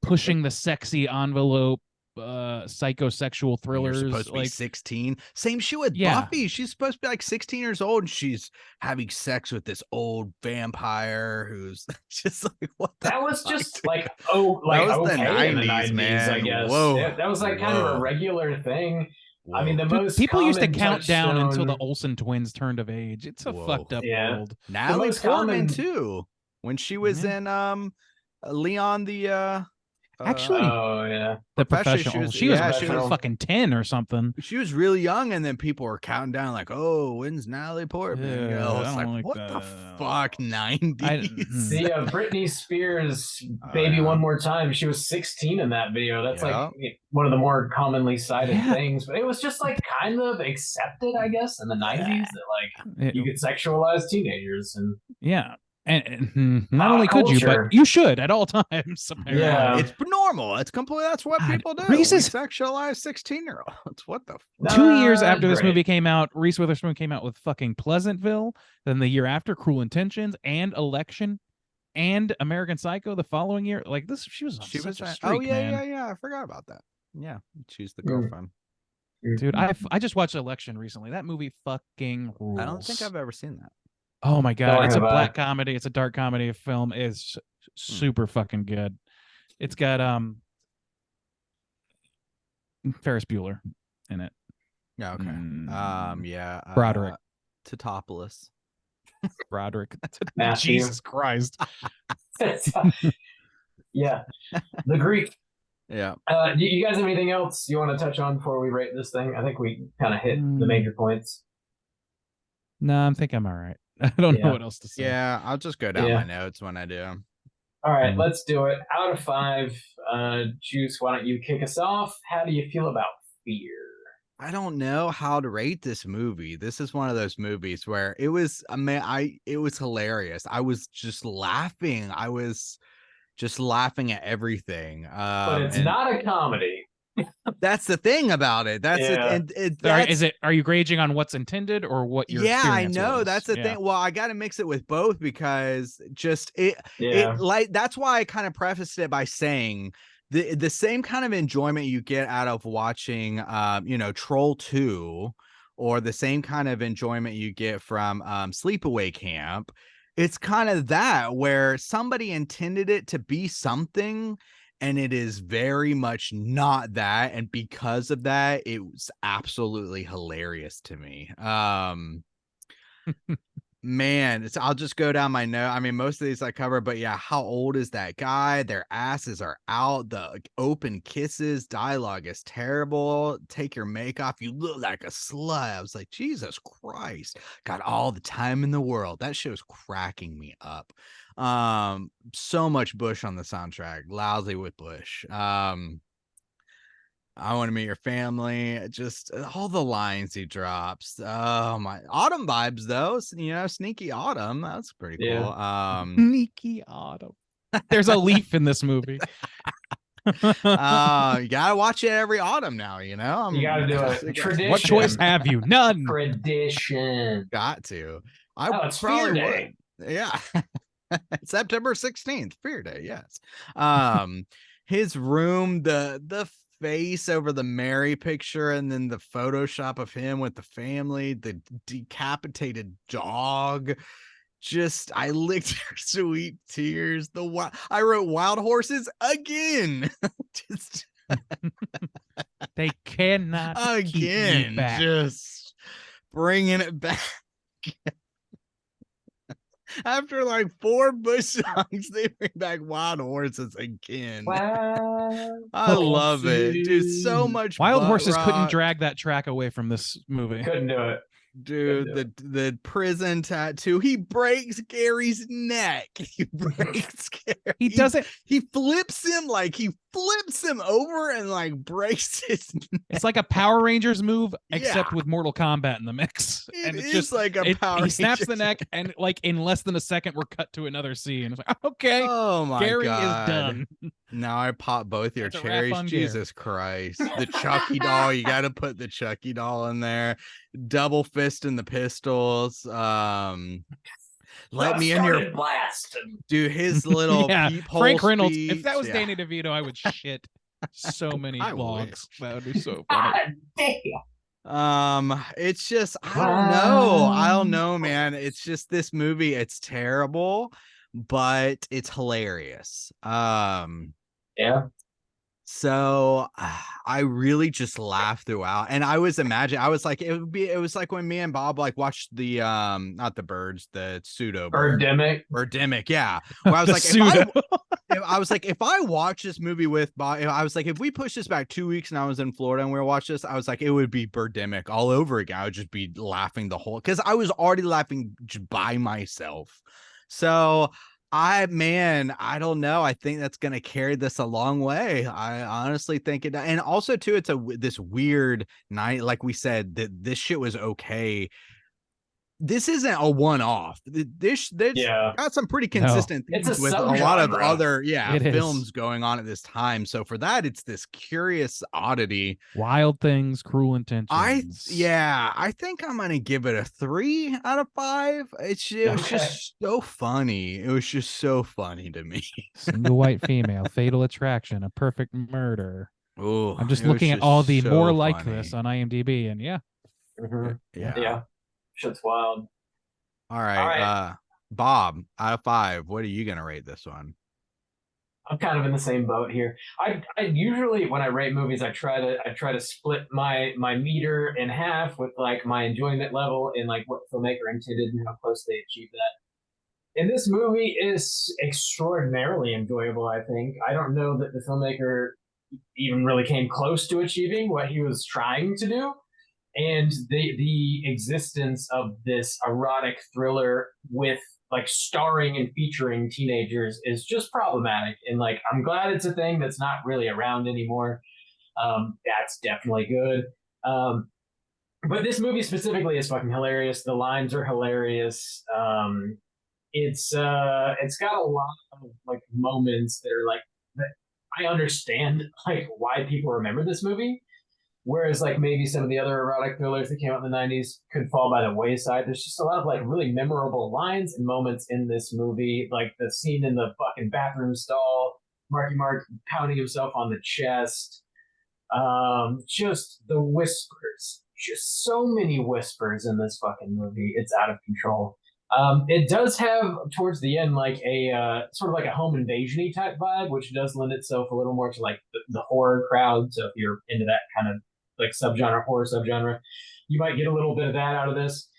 pushing the sexy envelope, psychosexual thrillers.
you're supposed to be
like
16. Same shit with
Yeah.
Buffy. She's supposed to be like 16 years old and she's having sex with this old vampire who's just like, what the
That was
fuck,
just
dude?
like, oh, like
That was the
okay in the
90s,
90s, I
man.
guess.
Whoa.
Yeah, that was like kind of a
Whoa.
regular thing. I mean, the
Dude,
most
people used to
common
count down until the
touchstone-
Olsen twins turned of age. It's a
Whoa.
fucked up
Yeah.
world.
Natalie
most
Portman
common-
too, when she was
Yeah.
in Leon the
Actually,
Oh yeah.
the
Professional,
professional.
she was-
She was
yeah,
she was-
fucking 10 or something.
she was really young, and then people were counting down like, "Oh, when's Natalie Portman?"
Yeah,
I
I
was
don't
like,
like
"What
that.
the fuck, 90s?"
The Britney Spears "Baby
yeah.
One More Time." She was 16 in that video. That's
Yeah.
like one of the more commonly cited
Yeah.
things. But it was just like kind of accepted, I guess, in the 90s that like you could sexualize teenagers and
Yeah. And not
Pop
only could you,
culture.
but you should at all times. apparently.
Yeah.
It's normal. It's complete. That's what
God,
people do.
Reese
We
is-
sexualize 16-year-olds. What the?
2 years
Not
after this
great.
movie came out, Reese Witherspoon came out with fucking Pleasantville. Then the year after, Cruel Intentions and Election and American Psycho the following year. Like this, she was on
She was.
such a
Oh
streak,
yeah,
man.
yeah. I forgot about that. Yeah, she's the
Mm.
girlfriend.
Dude, I just watched Election recently. That movie fucking rules.
I don't think I've ever seen that.
Oh my god,
Nor
it's a
have I.
black comedy. It's a dark comedy film. It's super fucking good. It's got Ferris Bueller in it.
Yeah. Okay. Yeah.
Broderick.
Totopoulos.
Broderick.
Matthew.
Jesus Christ.
Yeah. The Greek.
Yeah.
You guys have anything else you want to touch on before we rate this thing? I think we kind of hit the major points.
No, I think I'm all right. I don't know
Yeah.
what else to say.
Yeah. I'll just go down
Yeah.
my notes when I do.
All right,
Mm.
let's do it. Out of 5, Juice, why don't you kick us off? How do you feel about Fear?
I don't know how to rate this movie. This is one of those movies where it was, it was hilarious. I was just laughing. I was just laughing at everything.
But it's
and
not a comedy.
that's the thing about it. That's
Yeah.
it. And
Sorry, are you gauging on what's intended or what your
yeah, I
experience
know.
was?
That's the
Yeah.
thing. Well, I got to mix it with both because just
Yeah.
it like that's why I kind of prefaced it by saying the same kind of enjoyment you get out of watching Troll 2, or the same kind of enjoyment you get from Sleepaway Camp. It's kind of that where somebody intended it to be something and it is very much not that, and because of that it was absolutely hilarious to me. Man, I'll just go down my note. I mean, most of these I cover, but yeah, how old is that guy? Their asses are out. The open kisses, dialogue is terrible. Take your make off. You look like a slut. I was like, Jesus Christ. Got all the time in the world. That shit was cracking me up. So much Bush on the soundtrack. Lousy with Bush. I want to meet your family. Just all the lines he drops. Oh my, Autumn vibes though. Sneaky Autumn. That's pretty cool.
Yeah.
Sneaky Autumn. There's a leaf in this movie.
You gotta watch it every autumn now. You
gotta do it. Tradition.
What choice have you? None.
Tradition.
Got to.
It's Fear Day.
Yeah. September 16th, Fear Day. Yes. His room, the face over the Mary picture and then the Photoshop of him with the family, the decapitated dog. Just, I licked her sweet tears. I wrote wild horses again. Just
They cannot keep me
again,
back.
just bringing it back. After like 4 Bush songs, they bring back wild horses again.
Wow.
I love it, dude. So much
Wild
butt
Horses couldn't
rock.
drag that track away from this movie.
Couldn't do it.
Dude, the prison tattoo. He breaks Gary's neck. He breaks Gary.
He doesn't.
He flips him over and like breaks his neck.
It's like a Power Rangers move, except
Yeah.
with Mortal Kombat in the mix.
It
And it's
is
just
like a Power
He snaps the
Rangers.
neck, and like in less than a second, we're cut to another scene. It's like, okay,
Oh my
Gary
god.
is done.
Now I pop both your
That's a wrap
cherries.
on Gary.
Jesus Christ. The Chucky doll. You got to put the Chucky doll in there. Double fist in the pistols. Let me in your
blast.
dude. His little
Yeah,
peephole
Frank Reynolds.
speech.
If that was
Yeah.
Danny DeVito, I would shit so many
I
logs.
wish.
That would be so funny.
God damn.
It's just I don't know, man. It's just this movie. It's terrible, but it's hilarious.
Yeah.
So I really just laughed throughout, and I was like, it was like when me and Bob like watched the not the birds, the pseudo bird.
Birdemic.
Yeah. Where I was
The
like,
pseudo.
if I watch this movie with Bob, I was like, if we push this back 2 weeks and I was in Florida and we were watching this, I was like, it would be Birdemic all over again. I would just be laughing the whole, because I was already laughing just by myself. So I don't know. I think that's gonna carry this a long way. I honestly think it, and also too, it's this weird night. Like we said, that this shit was okay. This isn't a one-off. This got some pretty consistent
It's
themes
a
with a lot of
subgenre.
other
It is.
films going on at this time. So for that, it's this curious oddity.
Wild Things, Cruel Intentions.
I think I'm gonna give it a 3 out of 5. It was just so funny. It was just so funny to me.
Single White Female, Fatal Attraction, A Perfect Murder.
Oh,
I'm just looking at all the more like this on IMDb, and yeah.
Mhm.
Yeah.
Yeah. Shit's wild.
All right.
All right.
Bob, out of 5, what are you gonna rate this one?
I'm kind of in the same boat here. I usually, when I rate movies, I try to split my meter in half with like my enjoyment level and like what the filmmaker intended and how close they achieved that. And this movie is extraordinarily enjoyable, I think. I don't know that the filmmaker even really came close to achieving what he was trying to do. And the existence of this erotic thriller with like starring and featuring teenagers is just problematic. And like, I'm glad it's a thing that's not really around anymore. That's definitely good. But this movie specifically is fucking hilarious. The lines are hilarious. It's got a lot of like moments that are like, that I understand like why people remember this movie. Whereas like maybe some of the other erotic thrillers that came out in the 90s could fall by the wayside. There's just a lot of like really memorable lines and moments in this movie, like the scene in the fucking bathroom stall, Marky Mark pounding himself on the chest. Just the whispers, just so many whispers in this fucking movie. It's out of control. It does have towards the end like a sort of like a home invasion-y type vibe, which does lend itself a little more to like the horror crowd. So if you're into that kind of like horror subgenre, you might get a little bit of that out of this.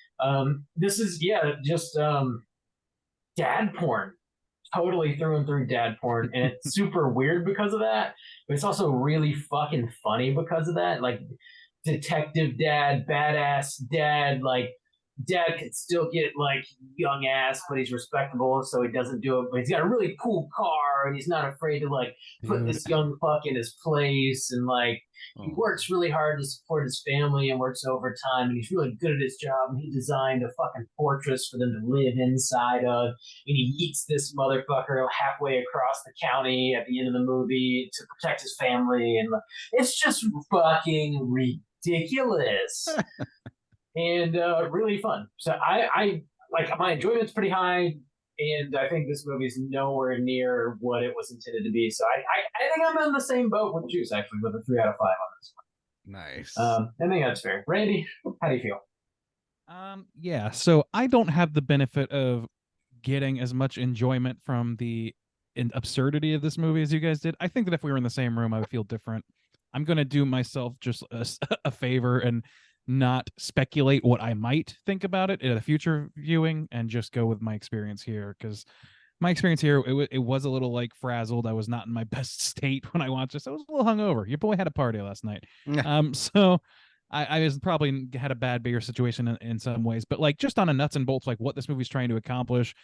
This is just dad porn, totally through and through dad porn, and it's super weird because of that, but it's also really fucking funny because of that. Like detective dad, badass dad, like dad could still get like young ass, but he's respectable, so he doesn't do it. But he's got a really cool car, and he's not afraid to like put this young fuck in his place, and like he works really hard to support his family and works overtime, and he's really good at his job. And he designed a fucking fortress for them to live inside of, and he eats this motherfucker halfway across the county at the end of the movie to protect his family, and it's just fucking ridiculous. And really fun. So I like my enjoyment's pretty high. and I think this movie is nowhere near what it was intended to be. So I think I'm in the same boat with Juice, actually, with a 3 out of 5 on this
Nice.
one. I think that's fair. Randy, how do you feel?
Yeah, so I don't have the benefit of getting as much enjoyment from the absurdity of this movie as you guys did. I think that if we were in the same room, I would feel different. I'm going to do myself just a favor and not speculate what I might think about it in a future viewing and just go with my experience here, because my experience here, it was a little like frazzled. I was not in my best state when I watched this. I was a little hungover. Your boy had a party last night. So I was probably had a bad beer situation in some ways, but like just on a nuts and bolts, like what this movie's trying to accomplish,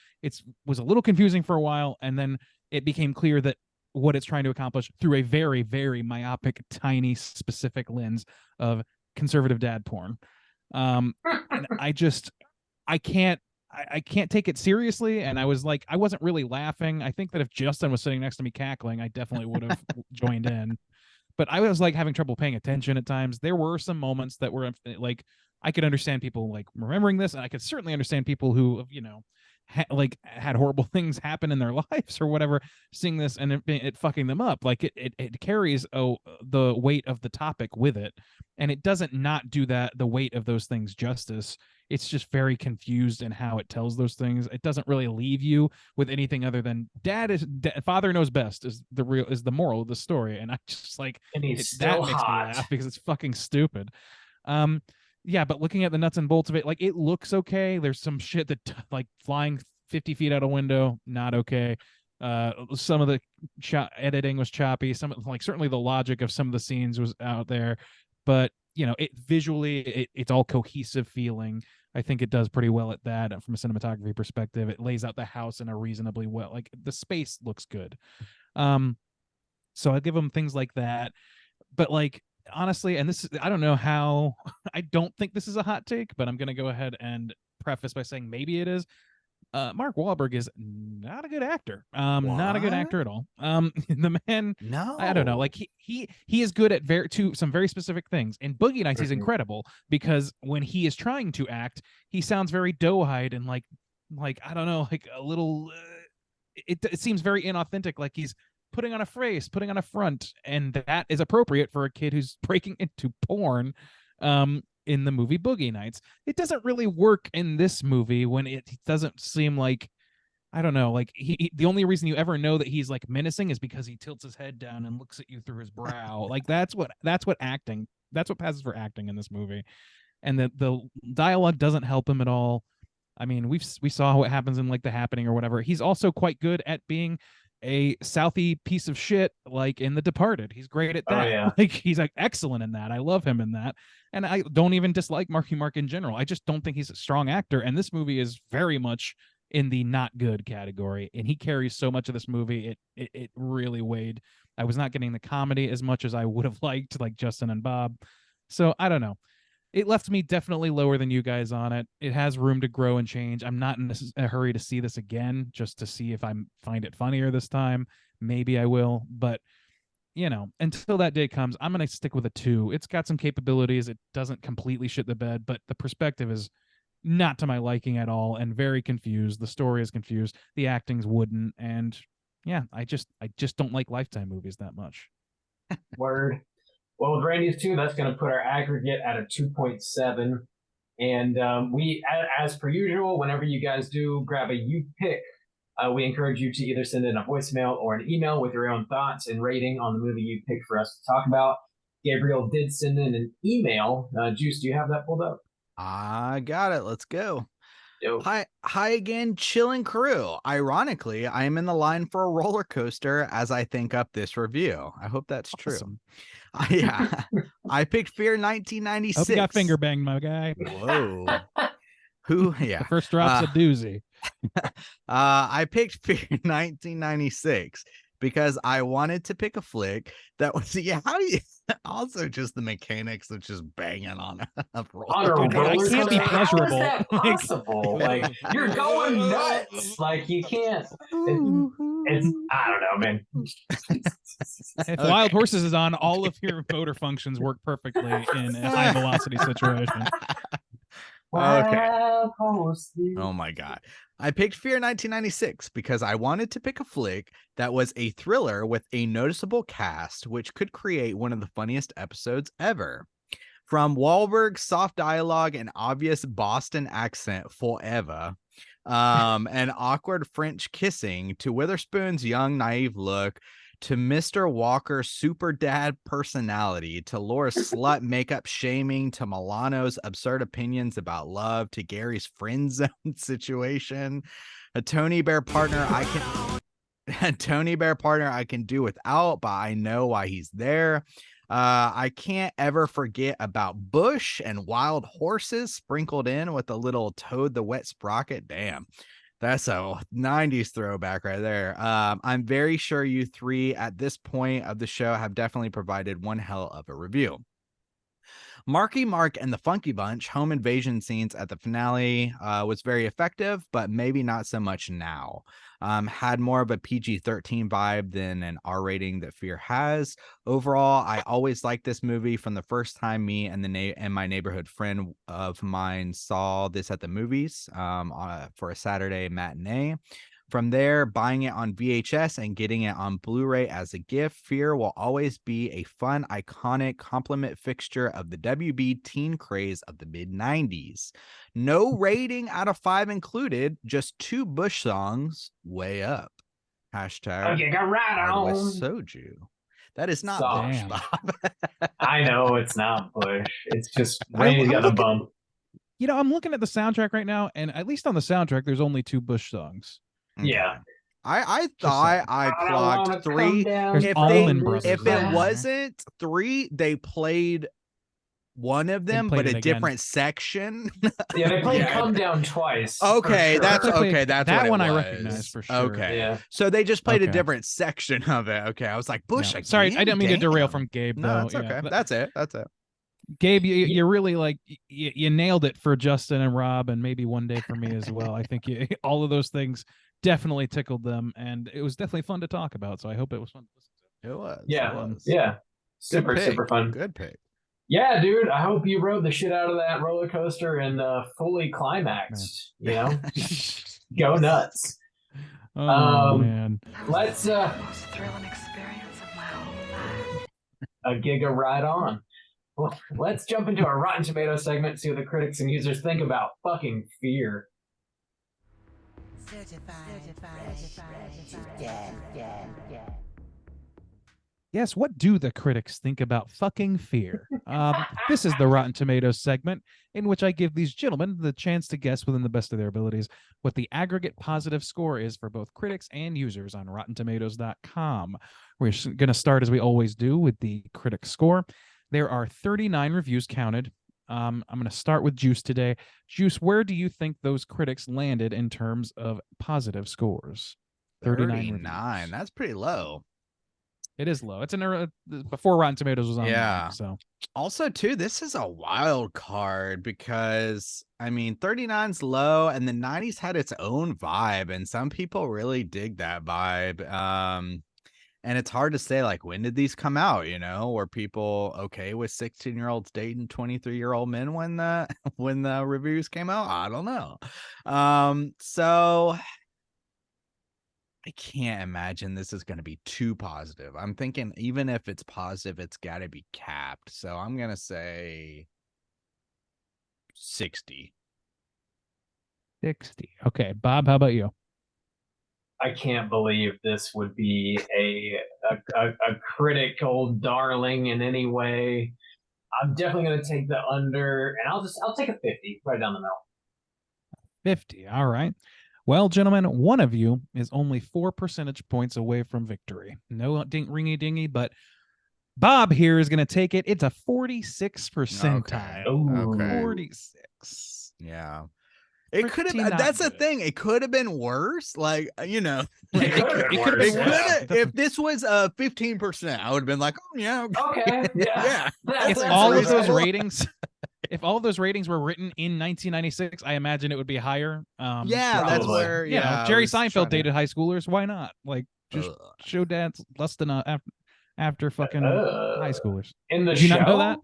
was a little confusing for a while, and then it became clear that what it's trying to accomplish through a very, very myopic, tiny, specific lens of conservative dad porn. And I can't take it seriously. And I was like, I wasn't really laughing. I think that if Justin was sitting next to me cackling, I definitely would have joined in. But I was like having trouble paying attention at times. There were some moments that were like, I could understand people like remembering this, and I could certainly understand people who, had horrible things happen in their lives or whatever, seeing this and it fucking them up. Like it carries the weight of the topic with it, and it doesn't not do the weight of those things justice. It's just very confused in how it tells those things. It doesn't really leave you with anything other than father knows best is the moral of the story. And I just like,
and
that makes me laugh because it's fucking stupid. Yeah, but looking at the nuts and bolts of it, like it looks okay. There's some shit that like flying 50 feet out a window, not okay. Some of the editing was choppy. Certainly the logic of some of the scenes was out there, but it visually, it's all cohesive feeling. I think it does pretty well at that from a cinematography perspective. It lays out the house in a reasonably well, like the space looks good. So I give them things like that, but like, honestly, and this is, I don't know how, I don't think this is a hot take, but I'm going to go ahead and preface by saying maybe it is. Mark Wahlberg is not a good actor. Not a good actor at all. The man,
No,
I don't know. Like he is good at some very specific things. In Boogie Nights, he's incredible because when he is trying to act, he sounds very doe-eyed and like I don't know, like a little. It seems very inauthentic. Like he's putting on a face, putting on a front, and that is appropriate for a kid who's breaking into porn. In the movie Boogie Nights, it doesn't really work in this movie when it doesn't seem like, I don't know, like the only reason you ever know that he's like menacing is because he tilts his head down and looks at you through his brow. Like that's what passes for acting in this movie. And the dialogue doesn't help him at all. I mean, we saw what happens in like The Happening or whatever. He's also quite good at being a Southie piece of shit, like in The Departed. He's great at that.
Oh, yeah.
Like he's like excellent in that. I love him in that. And I don't even dislike Marky Mark in general. I just don't think he's a strong actor. And this movie is very much in the not good category. And he carries so much of this movie. It really weighed. I was not getting the comedy as much as I would have liked, like Justin and Bob. So I don't know. It left me definitely lower than you guys on it. It has room to grow and change. I'm not in a hurry to see this again, just to see if I find it funnier this time. Maybe I will, but until that day comes, I'm going to stick with a 2. It's got some capabilities. It doesn't completely shit the bed, but the perspective is not to my liking at all and very confused. The story is confused. The acting's wooden. And yeah, I just don't like Lifetime movies that much.
Word. Well, with Randy's 2, that's going to put our aggregate at a 2.7. And we, as per usual, whenever you guys do grab a you pick, we encourage you to either send in a voicemail or an email with your own thoughts and rating on the movie you picked for us to talk about. Gabriel did send in an email. Juice, do you have that pulled up?
I got it. Let's go.
Yo.
Hi again, chilling crew. Ironically, I am in the line for a roller coaster as I think up this review. I hope that's
Awesome.
True. Yeah, I picked Fear 1996.
Hope you got finger banged, my guy.
Whoa. Who? Yeah.
The first drop's a doozy.
I picked Fear 1996 because I wanted to pick a flick that was also just the mechanics of just banging on a roller
Dude, it can't be pleasurable.
How is that possible? Like you're going nuts. Like you can't. It's I don't know, man.
If Wild Horses is on, all of your motor functions work perfectly in a high velocity situation.
Okay. Oh my god. I picked Fear 1996 because I wanted to pick a flick that was a thriller with a noticeable cast, which could create one of the funniest episodes ever. From Wahlberg's soft dialogue and obvious Boston accent forever, and awkward French kissing, to Witherspoon's young, naive look, to Mr. Walker's super dad personality, to Laura's slut makeup shaming, to Milano's absurd opinions about love, to Gary's friend zone situation, a Tony Bear partner I can do without, but I know why he's there. I can't ever forget about Bush and wild horses sprinkled in with a little Toad the Wet Sprocket. Damn. That's a 90s throwback right there. I'm very sure you three at this point of the show have definitely provided one hell of a review. Marky Mark and the Funky Bunch home invasion scenes at the finale was very effective, but maybe not so much now. Had more of a PG-13 vibe than an R rating that Fear has. Overall, I always liked this movie from the first time me and my neighborhood friend of mine saw this at the movies for a Saturday matinee. From there, buying it on VHS and getting it on Blu-ray as a gift, Fear will always be a fun, iconic complement fixture of the WB teen craze of the mid-90s. No rating out of 5 included, just 2 Bush songs, way up. Hashtag
Okay, got right
Hard
on.
West Soju. That is not
Stop.
Bush,
Damn.
Bob.
I know it's not Bush. It's just Randy's
I'm
got a
looking-
bump.
You know, I'm looking at the soundtrack right now, and at least on the soundtrack, there's only 2 Bush songs.
Yeah.
I thought I
don't wanna
clocked
come
3.
down
There's
If
Allman
they,
Brothers.
if
in there.
it wasn't 3, they played one of them,
played
but
it
a
again.
different section.
Yeah, they played
Yeah.
Come Down twice. for
Okay,
sure.
that's
They played-
okay. That's
that
what it
one I
was.
recognize for sure.
Okay,
Yeah.
so they just played a
Okay.
different section of it. Okay, I was like Bush.
Yeah.
Again?
Sorry, I didn't mean to derail
Damn.
from Gabe,
No,
though.
that's okay.
Yeah.
That's it. That's it.
Gabe, you really like you nailed it for Justin and Rob, and maybe one day for me as well. I think all of those things definitely tickled them, and it was definitely fun to talk about. So I hope it was fun to listen to.
It was.
Yeah.
It was.
Yeah.
Good
Super,
pick.
super fun.
Good pick.
Yeah, dude. I hope you rode the shit out of that roller coaster and fully climaxed. You know, go nuts.
Oh man,
That was
Let's,
the most thrilling experience of my whole life.
A giga ride on. Well, let's jump into our Rotten Tomatoes segment, see what the critics and users think about fucking Fear.
yes. What do the critics think about fucking Fear? This is the Rotten Tomatoes segment in which I give these gentlemen the chance to guess within the best of their abilities what the aggregate positive score is for both critics and users on RottenTomatoes.com. We're going to start as we always do with the critic score. There are 39 reviews counted. I'm going to start with Juice today. Juice, where do you think those critics landed in terms of positive scores? 39 reviews.
That's pretty low.
It is low. It's before Rotten Tomatoes was on.
Yeah.
So
Also, too, this is a wild card because I mean 39's low and the 90s had its own vibe, and some people really dig that vibe. And it's hard to say, like, when did these come out? You know, were people okay with 16-year-olds dating 23-year-old men when the reviews came out? I don't know. So I can't imagine this is going to be too positive. I'm thinking even if it's positive, it's got to be capped. So I'm going to say 60.
60. Okay, Bob, how about you?
I can't believe this would be a critical darling in any way. I'm definitely going to take the under, and I'll take a 50 right down the middle.
50. All right. Well, gentlemen, one of you is only 4 percentage points away from victory. No ringy dingy, but Bob here is going to take it. It's a 46 percentile.
Ooh.
Okay.
46.
Yeah. It could
Pretty
have.
not
That's the
good.
thing. It could have been worse. Like, you know,
It could've been
It could've
worse,
been
it
worse.
yeah.
coulda- if this was 15%, I would have been like, oh yeah,
Okay, yeah.
If
That's
all of those
reasonable.
ratings, if all of those ratings were written in 1996, I imagine it would be higher.
yeah, that's
Probably.
where
You know,
I
Jerry
was trying
Seinfeld
to-
dated high schoolers. Why not? Like, just
Ugh.
show dads less than after fucking high schoolers.
In the
Did you
show?
not know that?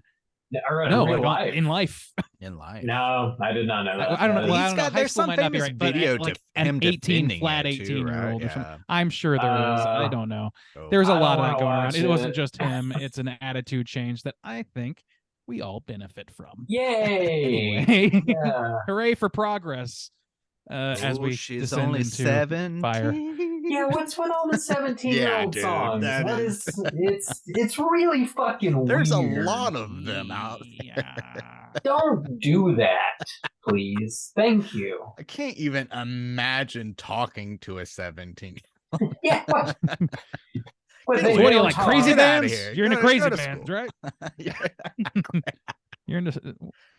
Or
No,
real
like
life?
in life.
in life.
No, I did not know that.
I don't know.
That
Well, I
is-
don't know. High
There's
school
some
might not be
famous
right, but
video
like
to
an
him
18
defending
flat
it too,
18-year-old
right?
or something.
Yeah.
I'm sure there is. I don't know. There's a
I don't
lot of
wanna
that going around.
watch
It wasn't
it.
just him. It's an attitude change that I think we all benefit from.
Yay!
Anyway,
Yeah.
hooray for progress. As we
she's
descend
only
into
17.
fire.
Yeah, what's with all the 17-year-old
dude,
songs?
that
What
is-
it's really fucking
There's
weird.
a lot of them out.
Yeah.
Don't do that, please. Thank you.
I can't even imagine talking to a 17.
Yeah. What,
What
So
they
what are you
don't
like,
talk.
crazy
Get outta
bands?
here.
You're in a
Go
crazy
to
band,
school.
right?
Yeah.
You're into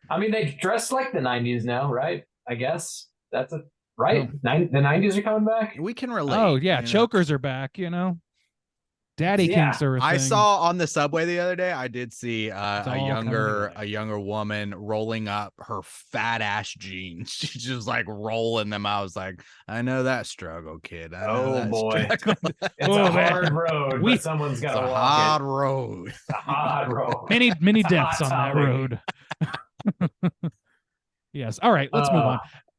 I mean, they dress like the 90s now, right? I guess that's a right.
Oh.
The 90s are coming back.
We can relate.
oh yeah,
you know?
chokers are back. Daddy
Yeah.
kinks are a
I
thing.
saw on the subway the other day. I did see
It's
a
all coming together.
younger woman rolling up her fat ass jeans. She's just like rolling them. I was like, I know that struggle, kid. I know
Oh,
that
boy.
struggle.
It's
Oh,
a
man.
hard road,
We-
but someone's
It's
got
a
to walk
hard
it.
road.
It's a hard road.
many
It's a
deaths
hot
on that
topic.
road. Yes. All right, let's move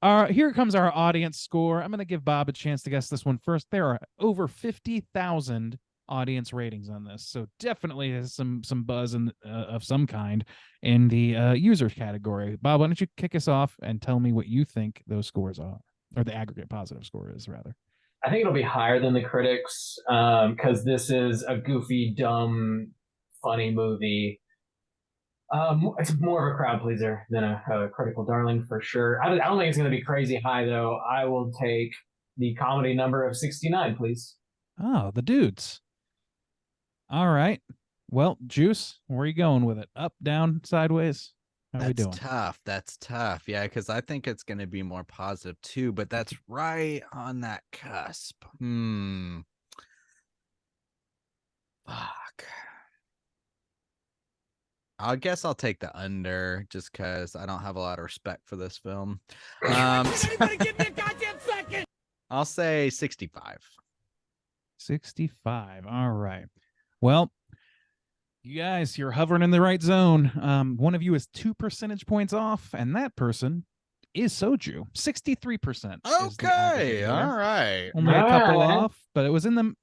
on. Here comes our audience score. I'm going to give Bob a chance to guess this one first. There are over 50,000 audience ratings on this, so definitely has some buzz of some kind in the users category. Bob, why don't you kick us off and tell me what you think those scores are, or the aggregate positive score is, rather.
I think it'll be higher than the critics because this is a goofy, dumb, funny movie. It's more of a crowd pleaser than a critical darling for sure. I don't think it's going to be crazy high though. I will take the comedy number of 69, please.
Oh, the dudes. All right. Well, Juice, where are you going with it? Up, down, sideways? How are we
That's
doing?
tough. That's tough. Yeah, because I think it's going to be more positive too, but that's right on that cusp. Fuck. I guess I'll take the under just because I don't have a lot of respect for this film.
Anybody give me a goddamn second?
I'll say 65.
65. All right. Well, you guys, you're hovering in the right zone. One of you is 2 percentage points off, and that person is Soju. 63%. is the
Okay.
aggregate here.
All right.
Only a couple
Alright.
off, but it was in the,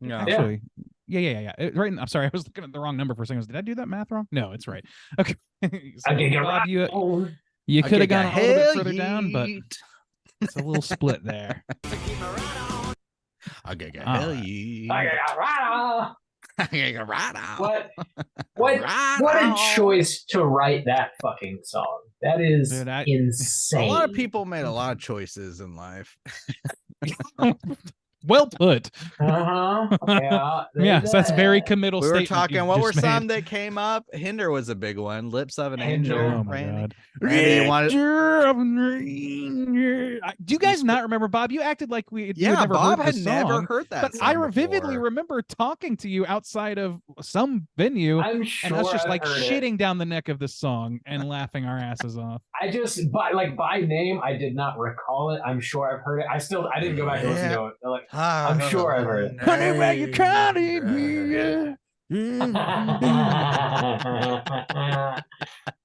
Yeah.
actually. Yeah. Right. I'm sorry. I was looking at the wrong number for a second. Did I do that math wrong? No, it's right. Okay. So,
Okay, you're
Bob,
right.
you could have gone a little bit further
Hell
down, but
yeet.
it's a little split there.
Okay, go
All
hell
right.
yeet.
Okay, right.
Right on.
What
Right
what a
on.
choice to write that fucking song. That is
Dude,
A
insane.
lot of people made a lot of choices in life.
Well put.
Uh-huh. Yeah.
Yes, that's very
that.
committal
We were
statement
talking.
you
What were
just made.
some that came up? Hinder was a big one. Lips of an
Hinder.
Angel.
Oh my
Randy.
god.
Randy, you wanted?
Picture of an angel. Do you guys not remember, Bob? You acted like you had
Yeah,
never
Bob
heard
had
the
never
song,
heard that.
but I
song
vividly
before.
remember talking to you outside of some venue
I'm sure
and us just
I've
like
heard it.
shitting down the neck of this song and laughing our asses off.
I just by name I did not recall it. I'm sure I've heard it. I didn't go back and listen to it. Like I'm sure I've heard it.
Honey, where you calling me?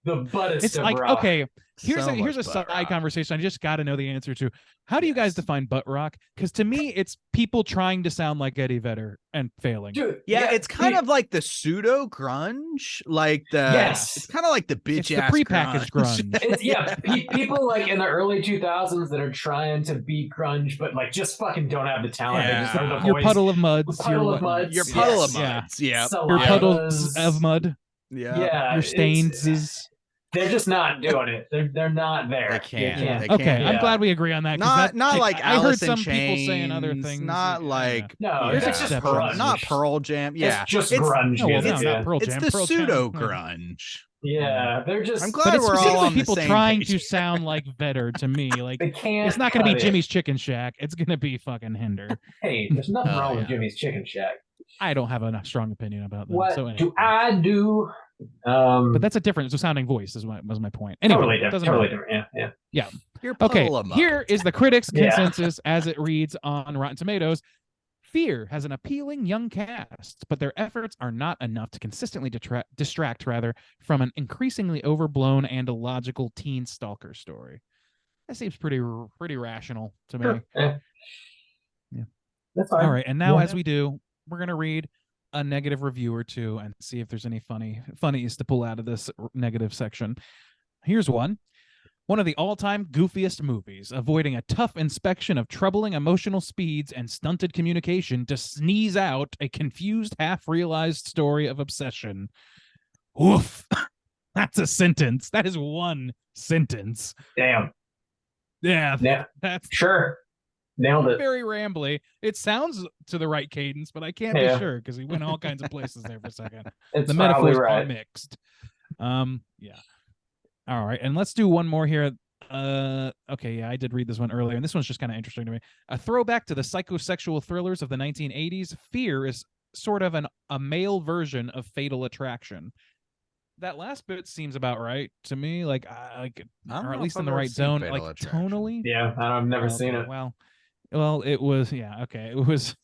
The buttest
It's
of
like,
rock.
okay, here's
So
a
much
side
butt rock.
conversation I just got to know the answer to. How do you guys
Yes.
define butt rock? Because to me, it's people trying to sound like Eddie Vedder and failing.
Dude,
Yeah, it's kind
see,
of like the pseudo grunge, like the
Yes.
It's kind of like the bitch
It's the
ass
prepackaged grunge.
It's, people like in the early 2000s that are trying to be grunge, but like just fucking don't have the talent. They just have the
Your
voice.
puddle of muds.
Puddle
your
of muds.
Your
Yes.
puddle of
Yeah.
muds. Yeah.
Your
Salivas.
puddles of mud.
Yeah.
Yeah,
Your
it's-
stains.
They're just not doing it. They're not there.
They can't.
Yeah.
They
Okay,
can't.
I'm
Yeah.
glad we agree on that. 'cause
Not
that-
not like
I heard
Alice in
some people saying other
Chains,
things.
Not
Yeah.
like
No,
There's
it's just
exceptions.
grunge.
not Pearl Jam. Yeah,
It's just
it's,
grunge.
No, well,
music,
no,
yeah.
not Pearl
it's
Jam.
the
Pearl Jam,
pseudo
yeah.
grunge.
Yeah, they're just.
I'm
But
glad
it's
we're all
specifically
on the
people
same
trying
page.
to sound like Vedder to me. Like
They can't.
it's not going to be
cut it.
Jimmy's Chicken Shack. It's going to be fucking Hinder.
Hey, there's nothing
Oh,
wrong with
yeah.
Jimmy's Chicken Shack.
I don't have a strong opinion about them.
What
so anyway.
do I do?
But that's a different. So sounding voice was my point. Anyway,
totally different.
doesn't
Totally
matter.
different. Yeah.
Your
Okay,
puddle of mud.
here is the critics'
Yeah.
consensus as it reads on Rotten Tomatoes. Fear has an appealing young cast, but their efforts are not enough to consistently distract from an increasingly overblown and illogical teen stalker story. That seems pretty rational to me.
Sure. Yeah.
Yeah.
That's fine.
All right, and now
Yeah.
as we do, we're gonna read a negative review or two and see if there's any funnies to pull out of this negative section. Here's one. One of the all-time goofiest movies, avoiding a tough inspection of troubling emotional speeds and stunted communication to sneeze out a confused, half-realized story of obsession. Oof. That's a sentence. That is one sentence.
Damn.
Yeah,
Yeah.
that's
Sure. Nailed it.
very rambly. It sounds to the right cadence, but I can't
Yeah.
be sure because he went all kinds of places there for a second.
It's
The
probably
metaphors are
right.
mixed. Yeah. All right, and let's do one more here. Okay, yeah, I did read this one earlier, and this one's just kind of interesting to me. A throwback to the psychosexual thrillers of the 1980s, Fear is sort of a male version of Fatal Attraction. That last bit seems about right to me, or at least in the right zone, like tonally.
Yeah, I've never seen
Okay,
it.
Well, it was, yeah, okay, it was.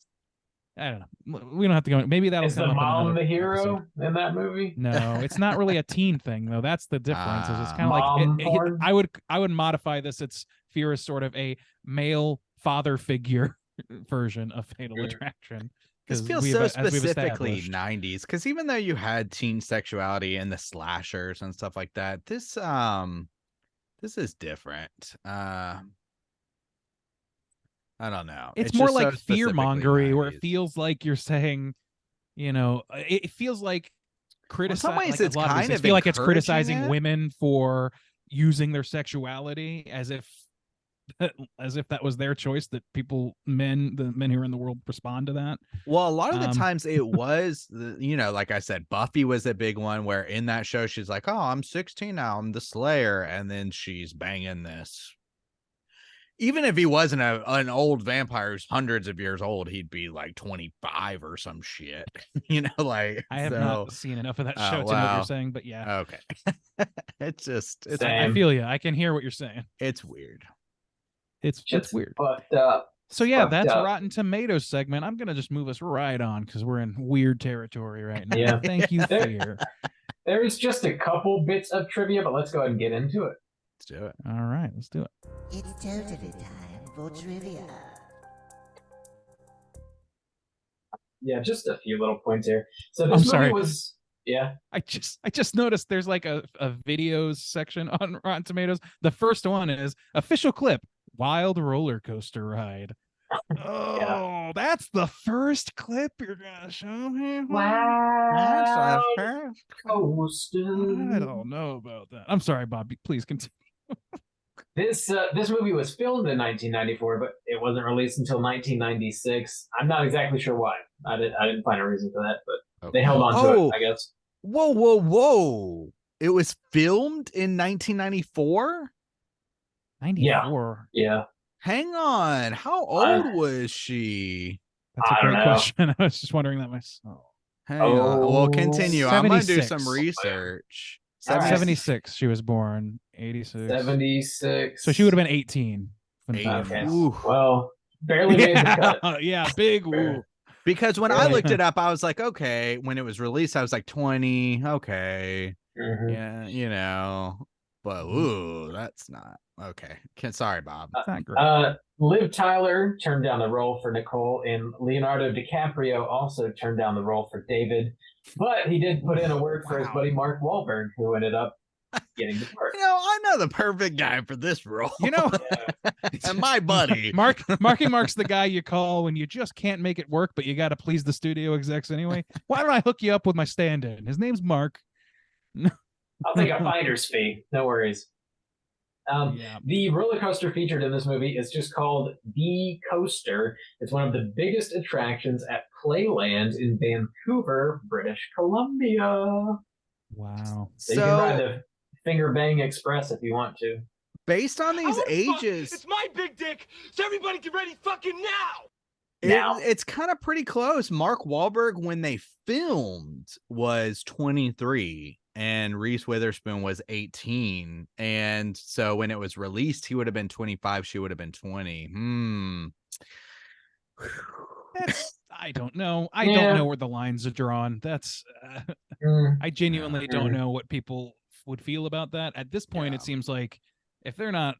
I don't know. We don't have to go. Maybe that'll
Is
come
the
up in
mom
another
the hero
episode.
in that movie?
No, it's not really a teen thing though. That's the difference. Is it's kind of
Mom
like
porn?
I would modify this. It's Fear is sort of a male father figure version of Fatal
Mm.
Attraction.
This
'cause
feels
we've-
so
as we've
specifically
established.
90s, because even though you had teen sexuality in the slashers and stuff like that, this is different. I don't know.
It's more
just
like
so
fear
specifically
mongery, where it
90s.
feels like you're saying, it feels like
some ways it's
a lot of these
kind
things
of
feel like it's
encouraging
criticizing
it.
women for using their sexuality as if that was their choice, that the men who are in the world respond to that.
Well, a lot of the
Um,
times it was, like I said, Buffy was a big one where in that show she's like, "Oh, I'm 16 now, I'm the Slayer," and then she's banging this. Even if he wasn't an old vampire who's hundreds of years old, he'd be like 25 or some shit. Like
I have not seen enough of that show to know what
wow.
you're saying, but yeah,
Okay. it's
Same.
I feel you. I can hear what you're saying.
it's weird.
It's
Just
weird.
fucked up.
So yeah,
fucked
that's
up.
Rotten Tomatoes segment. I'm gonna just move us right on because we're in weird territory right now.
Yeah.
Thank you,
There-
Fear.
There's just a couple bits of trivia, but let's go ahead and get into it.
Let's do it.
All right, let's do it.
It's totally time for trivia.
Yeah, just a few little points here. So
I'm
this movie
sorry.
was, yeah.
I just noticed there's like a videos section on Rotten Tomatoes. The first one is official clip, wild roller coaster ride. Oh, that's the first clip you're gonna show me?
Wow.
I
Coaster.
don't know about that. I'm sorry, Bobby. Please continue.
This movie was filmed in 1994, but it wasn't released until 1996. I'm not exactly sure why. I didn't find a reason for that, but they held on to
Oh.
it, I guess.
Whoa. It was filmed in 1994?
94.
Yeah.
Hang on. How old was she?
That's a
I don't
great
know.
question. I was just wondering that myself.
Hang on. Well,
Oh,
continue. I'm going to do
76.
some research.
All right.
76 she was born. 86.
76.
So she would have been 18.
Okay.
Ooh.
Well, barely made the cut.
Yeah, big woo.
Because when I
Really?
looked it up, I was like, okay. When it was released, I was like 20. Okay.
Mhm.
Yeah, but ooh, that's not okay. Sorry, Bob.
Not great.
Liv Tyler turned down the role for Nicole, and Leonardo DiCaprio also turned down the role for David. But he did put in a word for his buddy Mark Wahlberg, who ended up getting the part.
I know the perfect guy for this role.
Yeah.
and my buddy.
Marky Mark's the guy you call when you just can't make it work, but you got to please the studio execs anyway. Why don't I hook you up with my stand-in? His name's Mark.
I'll take a finder's fee. No worries.
Yeah.
The roller coaster featured in this movie is just called The Coaster. It's one of the biggest attractions at Playland in Vancouver, British Columbia.
Wow.
So you can ride the Finger Bang Express if you want to.
Based on these
Fuck,
ages,
It's my big dick, so everybody get ready fucking now!
Now.
it's kind of pretty close. Mark Wahlberg, when they filmed, was 23 and Reese Witherspoon was 18. And so when it was released, he would have been 25. She would have been 20.
I don't know. I
Yeah.
don't know where the lines are drawn. That's I genuinely don't know what people would feel about that. At this point, it seems like if they're not,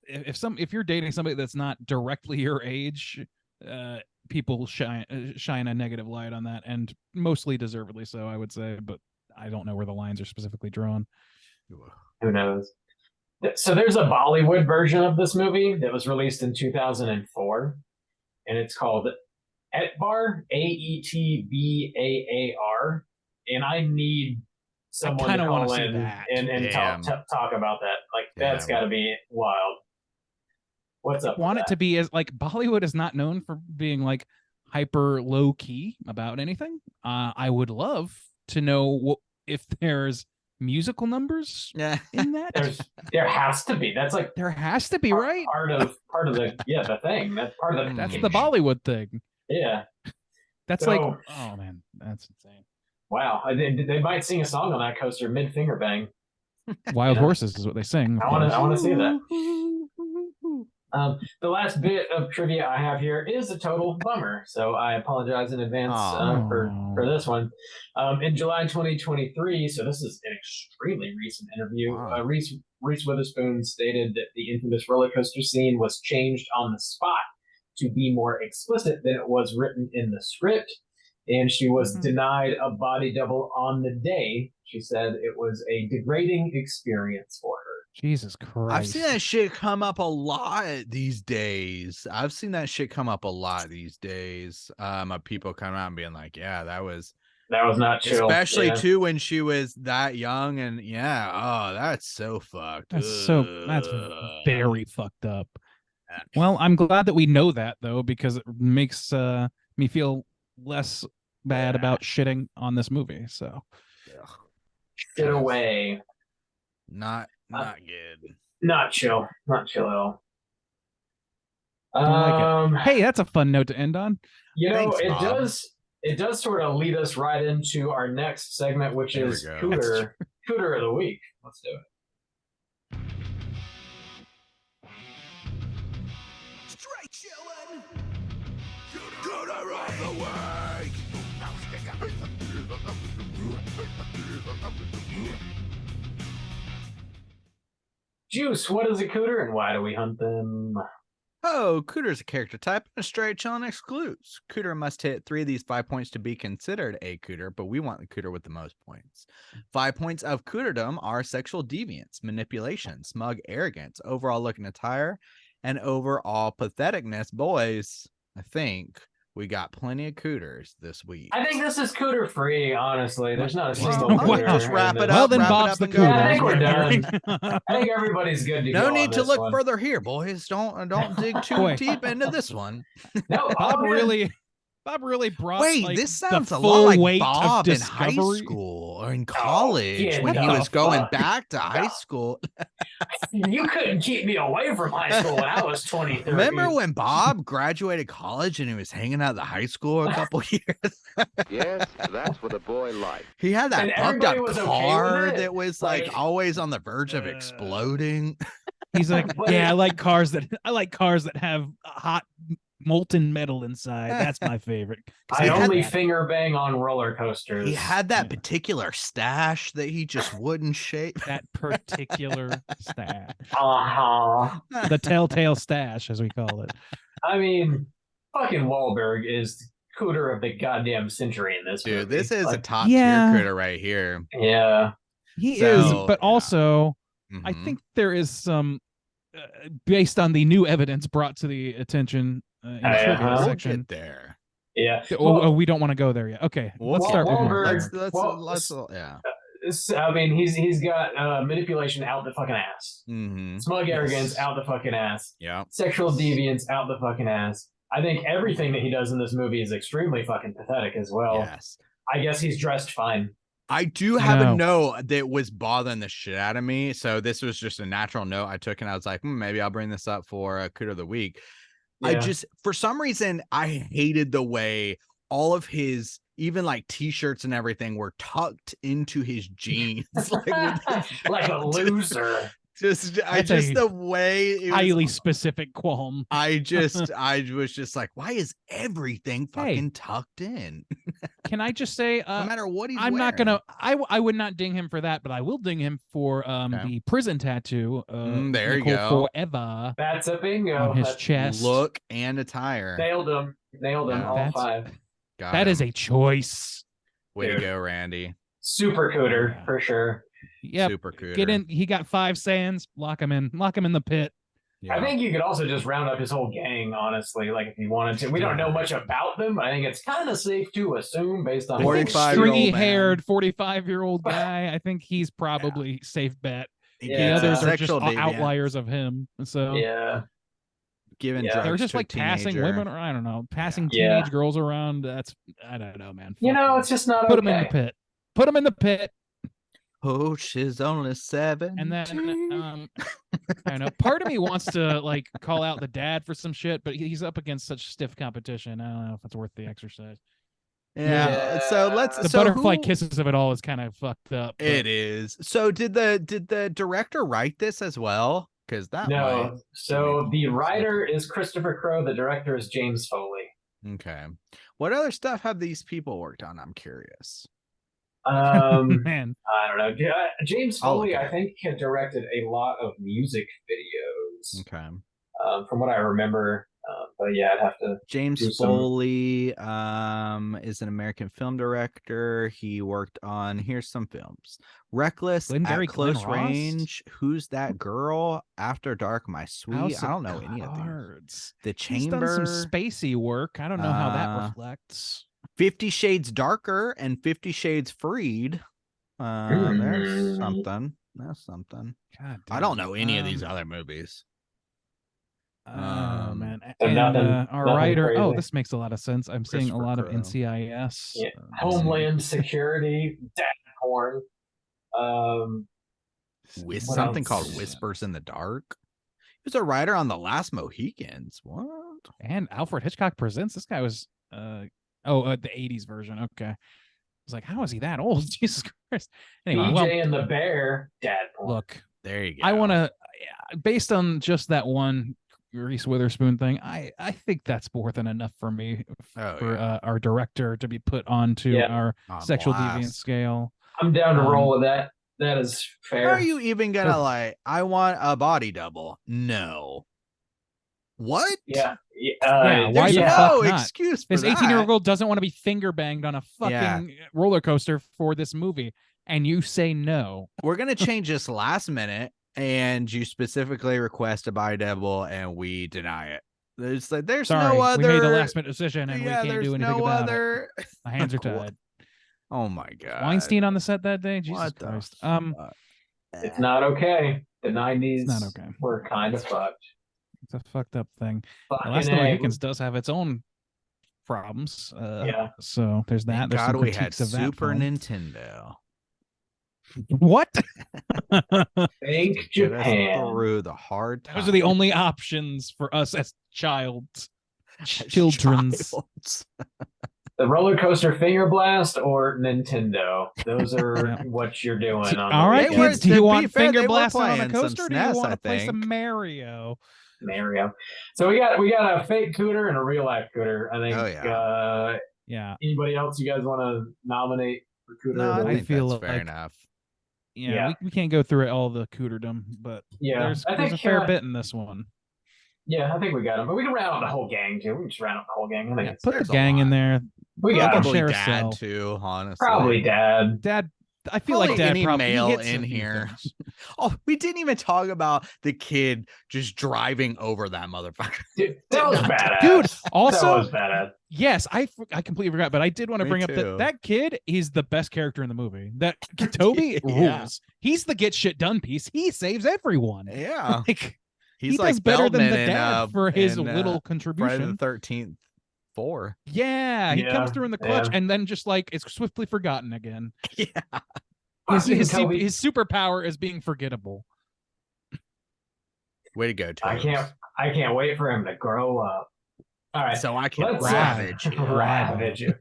if you're dating somebody that's not directly your age, people shine a negative light on that, and mostly deservedly so, I would say. But I don't know where the lines are specifically drawn.
Who knows? So there's a Bollywood version of this movie that was released in 2004, and it's called Etbar, Aetbaar, and I need someone
kinda
to
wanna
call
see
in
that.
and talk about that. Like that's got to be wild. What's up?
I want
with
it to be as like Bollywood is not known for being like hyper low key about anything. I would love to know if there's musical numbers in that.
There has to be. That's like
there has to be, right?
Part of the the thing. That's part of the
That's the Bollywood thing.
Yeah.
That's like, oh man, that's insane.
Wow. They might sing a song on that coaster mid finger bang.
Wild Horses is what they sing.
I want to see that. The last bit of trivia I have here is a total bummer, so I apologize in advance for this one. In July 2023, so this is an extremely recent interview, Reese Witherspoon stated that the infamous roller coaster scene was changed on the spot to be more explicit than it was written in the script, and she was denied a body double on the day. She said it was a degrading experience for her.
Jesus Christ.
I've seen that shit come up a lot these days. Of people coming out and being like, yeah, that was
not chill.
Especially too when she was that young, and that's so fucked.
That's very fucked up. Well, I'm glad that we know that though, because it makes me feel less bad about shitting on this movie. So
shit away.
Not good.
Not chill at all.
Like hey, that's a fun note to end on.
Thanks, it does sort of lead us right into our next segment, which is Cooter of the Week. Let's do it.
Straight chillin'. Cooter of the Week.
Juice, what is a cooter and why do we hunt them?
Oh, Cooter is a character type and a straight chillin' excludes. Cooter must hit 3 of these 5 points to be considered a cooter, but we want the cooter with the most points. 5 points of cooterdom are sexual deviance, manipulation, smug arrogance, overall looking attire, and overall patheticness. Boys, I think we got plenty of cooters this week.
I think this is cooter free, honestly. There's not a single cooter.
Just wrap it up.
Well, then Bob's the cooter.
I think we're done. I think everybody's good to go.
No need
on
to
this
look
one.
further here, boys. Don't dig too deep into this one.
No,
Bob really brought.
Wait,
like,
this sounds
the
a
full
lot like
weight
Bob
of
in high
Discovery.
school or in college
get
when he
the
was going
fuck
back to high school.
You couldn't keep me away from high school when I was 23.
Remember when Bob graduated college and he was hanging out at the high school a couple years?
Yes, that's what a boy likes.
He had that
And
fucked up
everybody was okay
car
with it?
that was like always on the verge of exploding.
He's like, yeah, I like cars that have hot molten metal inside. That's my favorite.
I only finger bang on roller coasters.
He had that particular stash that he just wouldn't shake.
That particular stash.
Uh-huh.
The telltale stash, as we call it.
I mean, fucking Wahlberg is cooter of the goddamn century in this movie.
Dude, this is a
Like,
top tier critter right here.
Yeah.
He
So,
is, but also, I
Mhm.
think there is some, based on the new evidence brought to the attention in the trivia
Uh-huh.
We'll
section.
get there.
Yeah.
Oh, we don't want to go there yet. Okay, let's start with
Wahlberg-
Wahlberg.
Let's yeah.
I mean, he's got manipulation out the fucking ass.
Mm-hmm.
Smug arrogance out the fucking ass.
Yeah.
Sexual deviance out the fucking ass. I think everything that he does in this movie is extremely fucking pathetic as well.
Yes.
I guess he's dressed fine.
I do have
No.
a note that was bothering the shit out of me. So this was just a natural note I took, and I was like, maybe I'll bring this up for a Cooter of the Week. I
Yeah.
just, for some reason, I hated the way all of his, even like t-shirts and everything, were tucked into his jeans.
Like a loser.
just
That's a
the way it was,
highly specific qualm.
I was just like, why is everything fucking tucked in?
Can I just say,
No matter what he's
I'm not
wearing.
gonna. I would not ding him for that, but I will ding him for
Okay.
the prison tattoo.
There you
Nicole
go.
Forever
That's a bingo.
on his
That's-
chest.
Look and attire.
Nailed him. Nailed him.
Yeah.
All
That's-
5.
Got
That is
him.
a choice.
Way to
Dude.
go, Randy.
Super cooter
Yeah.
for sure.
Yep.
Super cooter.
Get in. He got 5 sands. Lock him in. Lock him in the pit.
Yeah.
I think you could also just round up his whole gang, honestly, like if you wanted to. We don't know much about them, but I think it's kind of safe to assume based on
I think
45-year-old
stringy-haired 45-year-old guy. I think he's probably safe bet.
Yeah.
The others are just
Sexual deviant.
outliers of him. So
Yeah.
Giving
Yeah.
drugs
they're just
to a
like passing
teenager.
women, or I don't know, passing
Yeah.
teenage girls around. That's I don't know, man.
You
Fuck
know,
them.
it's just not
Put
okay.
him in the pit. Put him in the pit.
Oh, she's only 7.
And then I don't know. Part of me wants to like call out the dad for some shit, but he's up against such stiff competition. I don't know if it's worth the exercise.
Yeah. So let's.
The
so
butterfly
who-
kisses of it all is kind of fucked up. but-
It is. So did the director write this as well? Because that
No. So the writer is Christopher Crowe. The director is James Foley.
might. Okay. What other stuff have these people worked on? I'm curious.
Man,
I don't know. James
I'll
Foley,
look
I
at
think, had directed a lot of music videos,
Okay.
from what I remember. But yeah, I'd have to.
James
Do some-
Foley is an American film director. He worked on here's some films: Reckless,
Glengarry
At Close
Glen Ross?
Range, Who's That Girl, After Dark, My Sweet.
House
I
of
don't know any of these.
Cards.
The
He's done
Chamber,
some spacey work. I don't know how that
Uh,
reflects.
50 Shades Darker, and 50 Shades Freed. There's something. That's something.
God,
I don't know any of
damn.
these other movies.
Oh man,
So
and
nothing-
our
nothing
writer. Oh,
crazy.
this makes a lot of sense. I'm seeing a
Christopher
lot of
Crowe.
NCIS.
Yeah. Homeland Security, Dad Porn.
With
What
something
else?
called Whispers in the Dark. He was a writer on The Last Mohicans. What?
And Alfred Hitchcock Presents. This guy was the 80s version. Okay, I was like, how is he that old? Jesus Christ. Anyway,
BJ
well,
and the Bear, Dad Porn.
look,
There you go.
I want to, based on just that one Reese Witherspoon thing, I think that's more than enough for me
Oh,
for
yeah.
our director to be put onto
Yeah.
our
On
sexual
blast.
deviant scale.
I'm down to
Um,
roll with that. That is
How
fair.
are you even gonna like? I want a body double. No. What?
Yeah.
Yeah, why
There's
the
yeah.
no
fuck not?
excuse for
This
that.
18-year-old girl doesn't want to be finger banged on a fucking
Yeah.
roller coaster for this movie, and you say no.
We're gonna change this last minute, and you specifically request a body double, and we deny it. It's like there's
Sorry,
no other.
we made the last minute decision, and
yeah,
we can't
there's
do anything
no
about it.
other.
My hands are
What?
tied.
Oh my god.
Weinstein on the set that day. Jesus
What the
Christ.
fuck?
It's not okay. The 90s
It's not okay.
were kind of fucked.
It's a fucked up thing. The
Fucking
Last
A.
of the Mohicans does have its own problems.
Yeah.
So there's that.
Thank
There's
God
some
we had
critiques of that
Super
film.
Nintendo.
What?
Thank
Get us
Japan.
through the hard times.
Those are the only options for us as children's.
Childs.
The roller coaster finger blast or Nintendo. Those are
Yeah.
what you're doing. On
All
the
right,
They were-
kids. Do
to
you
be
want
fair,
finger
they were
blast on a
playing some
coaster? Or do you
SNES,
want
I
to play some
think.
Mario?
Mario. So we got a fake cooter and a real life cooter. I think.
Oh, yeah.
Yeah.
Anybody else you guys want to nominate for cooter?
No,
of the
I
I
week?
think
feel
that's fair
like-
enough.
Yeah,
Yeah.
We can't go through all the cooterdom, but
Yeah,
there's
I think
a fair bit in this one.
Yeah, I think we got him, but we can round out the whole gang too. We can just round out the whole gang. I think
Yeah,
it's-
put the
there's a
gang in
lot.
there.
we got him.
Probably
Probably
share a
dad
cell.
too, honestly.
Probably Dad.
Dad, I feel like
Probably
Dad
any
probably he
male
hits
in
a few
here.
things.
Oh, we didn't even talk about the kid just driving over that motherfucker.
Dude, that was badass.
Dude,
that
also,
was badass.
yes, I completely forgot, but I did want to
Me
bring up
too.
that kid is the best character in the movie. That Toby
Yeah.
rules. He's the get shit done piece. He saves everyone.
Yeah,
Like
he's
he
like
does better than the
Feldman
dad
in,
for his
in,
little
Friday
contribution.
the 13th 4.
Yeah, he comes
Yeah,
through in the clutch
yeah.
and then just like it's swiftly forgotten again.
Yeah,
His
Toby.
his superpower is being forgettable.
way to go,
I
Toads.
can't wait for him to grow up. All right.
So I can
Let's
ravage. you.
ravage you.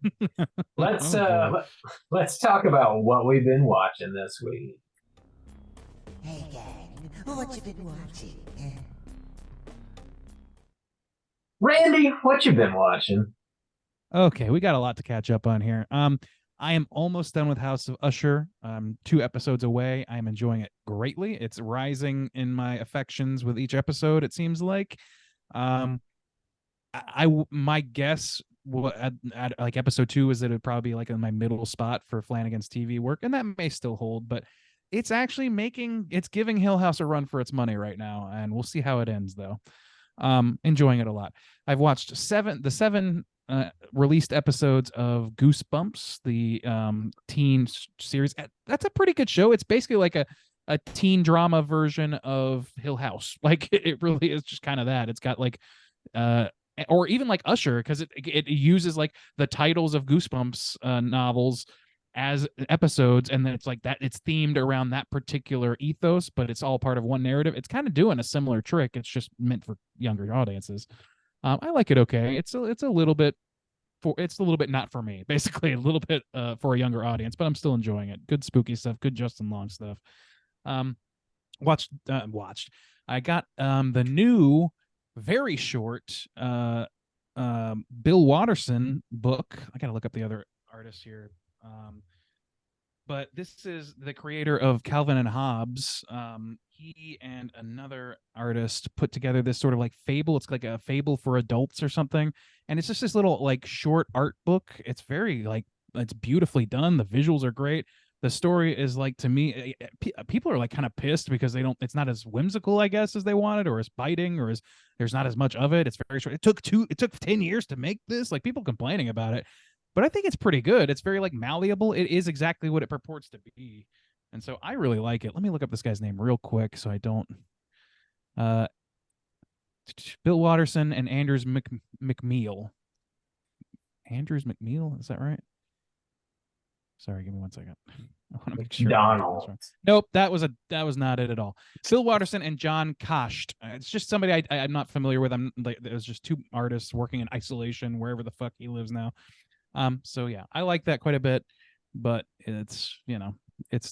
Let's
Oh, boy.
let's talk about what we've been watching this week.
Hey gang, what you been watching?
Randy, what you been watching?
Okay, we got a lot to catch up on here. I am almost done with House of Usher. 2 episodes away. I am enjoying it greatly. It's rising in my affections with each episode, it seems like. My guess at like episode 2 is that it would probably be like in my middle spot for Flanagan's TV work, and that may still hold, but it's actually giving Hill House a run for its money right now, and we'll see how it ends though. Enjoying it a lot. I've watched the seven released episodes of Goosebumps, the teen series. That's a pretty good show. It's basically like a teen drama version of Hill House. Like it really is just kind of that. It's got like or even like Usher, because it uses like the titles of Goosebumps novels as episodes, and then it's like that it's themed around that particular ethos, but it's all part of one narrative. It's kind of doing a similar trick. It's just meant for younger audiences. I like it okay. It's a little bit not for me, basically a little bit for a younger audience, but I'm still enjoying it. Good spooky stuff, good Justin Long stuff. Watched I got the new very short Bill Watterson book. I gotta look up the other artist here. But this is the creator of Calvin and Hobbes. He and another artist put together this sort of like fable. It's like a fable for adults or something. And it's just this little like short art book. It's very like, it's beautifully done. The visuals are great. The story is like, to me, people are like kind of pissed because it's not as whimsical, I guess, as they wanted, or as biting, or there's not as much of it. It's very short. It took 10 years to make this. Like, people complaining about it. But I think it's pretty good. It's very like malleable. It is exactly what it purports to be. And so I really like it. Let me look up this guy's name real quick so I don't. Bill Watterson and Andrews McMeel. Andrews McMeel, is that right? Sorry, give me 1 second. I want to make sure.
Donald.
Nope, that was not it at all. Bill Watterson and John Kasht. It's just somebody I'm not familiar with. It was just 2 artists working in isolation wherever the fuck he lives now. So yeah, I like that quite a bit, but it's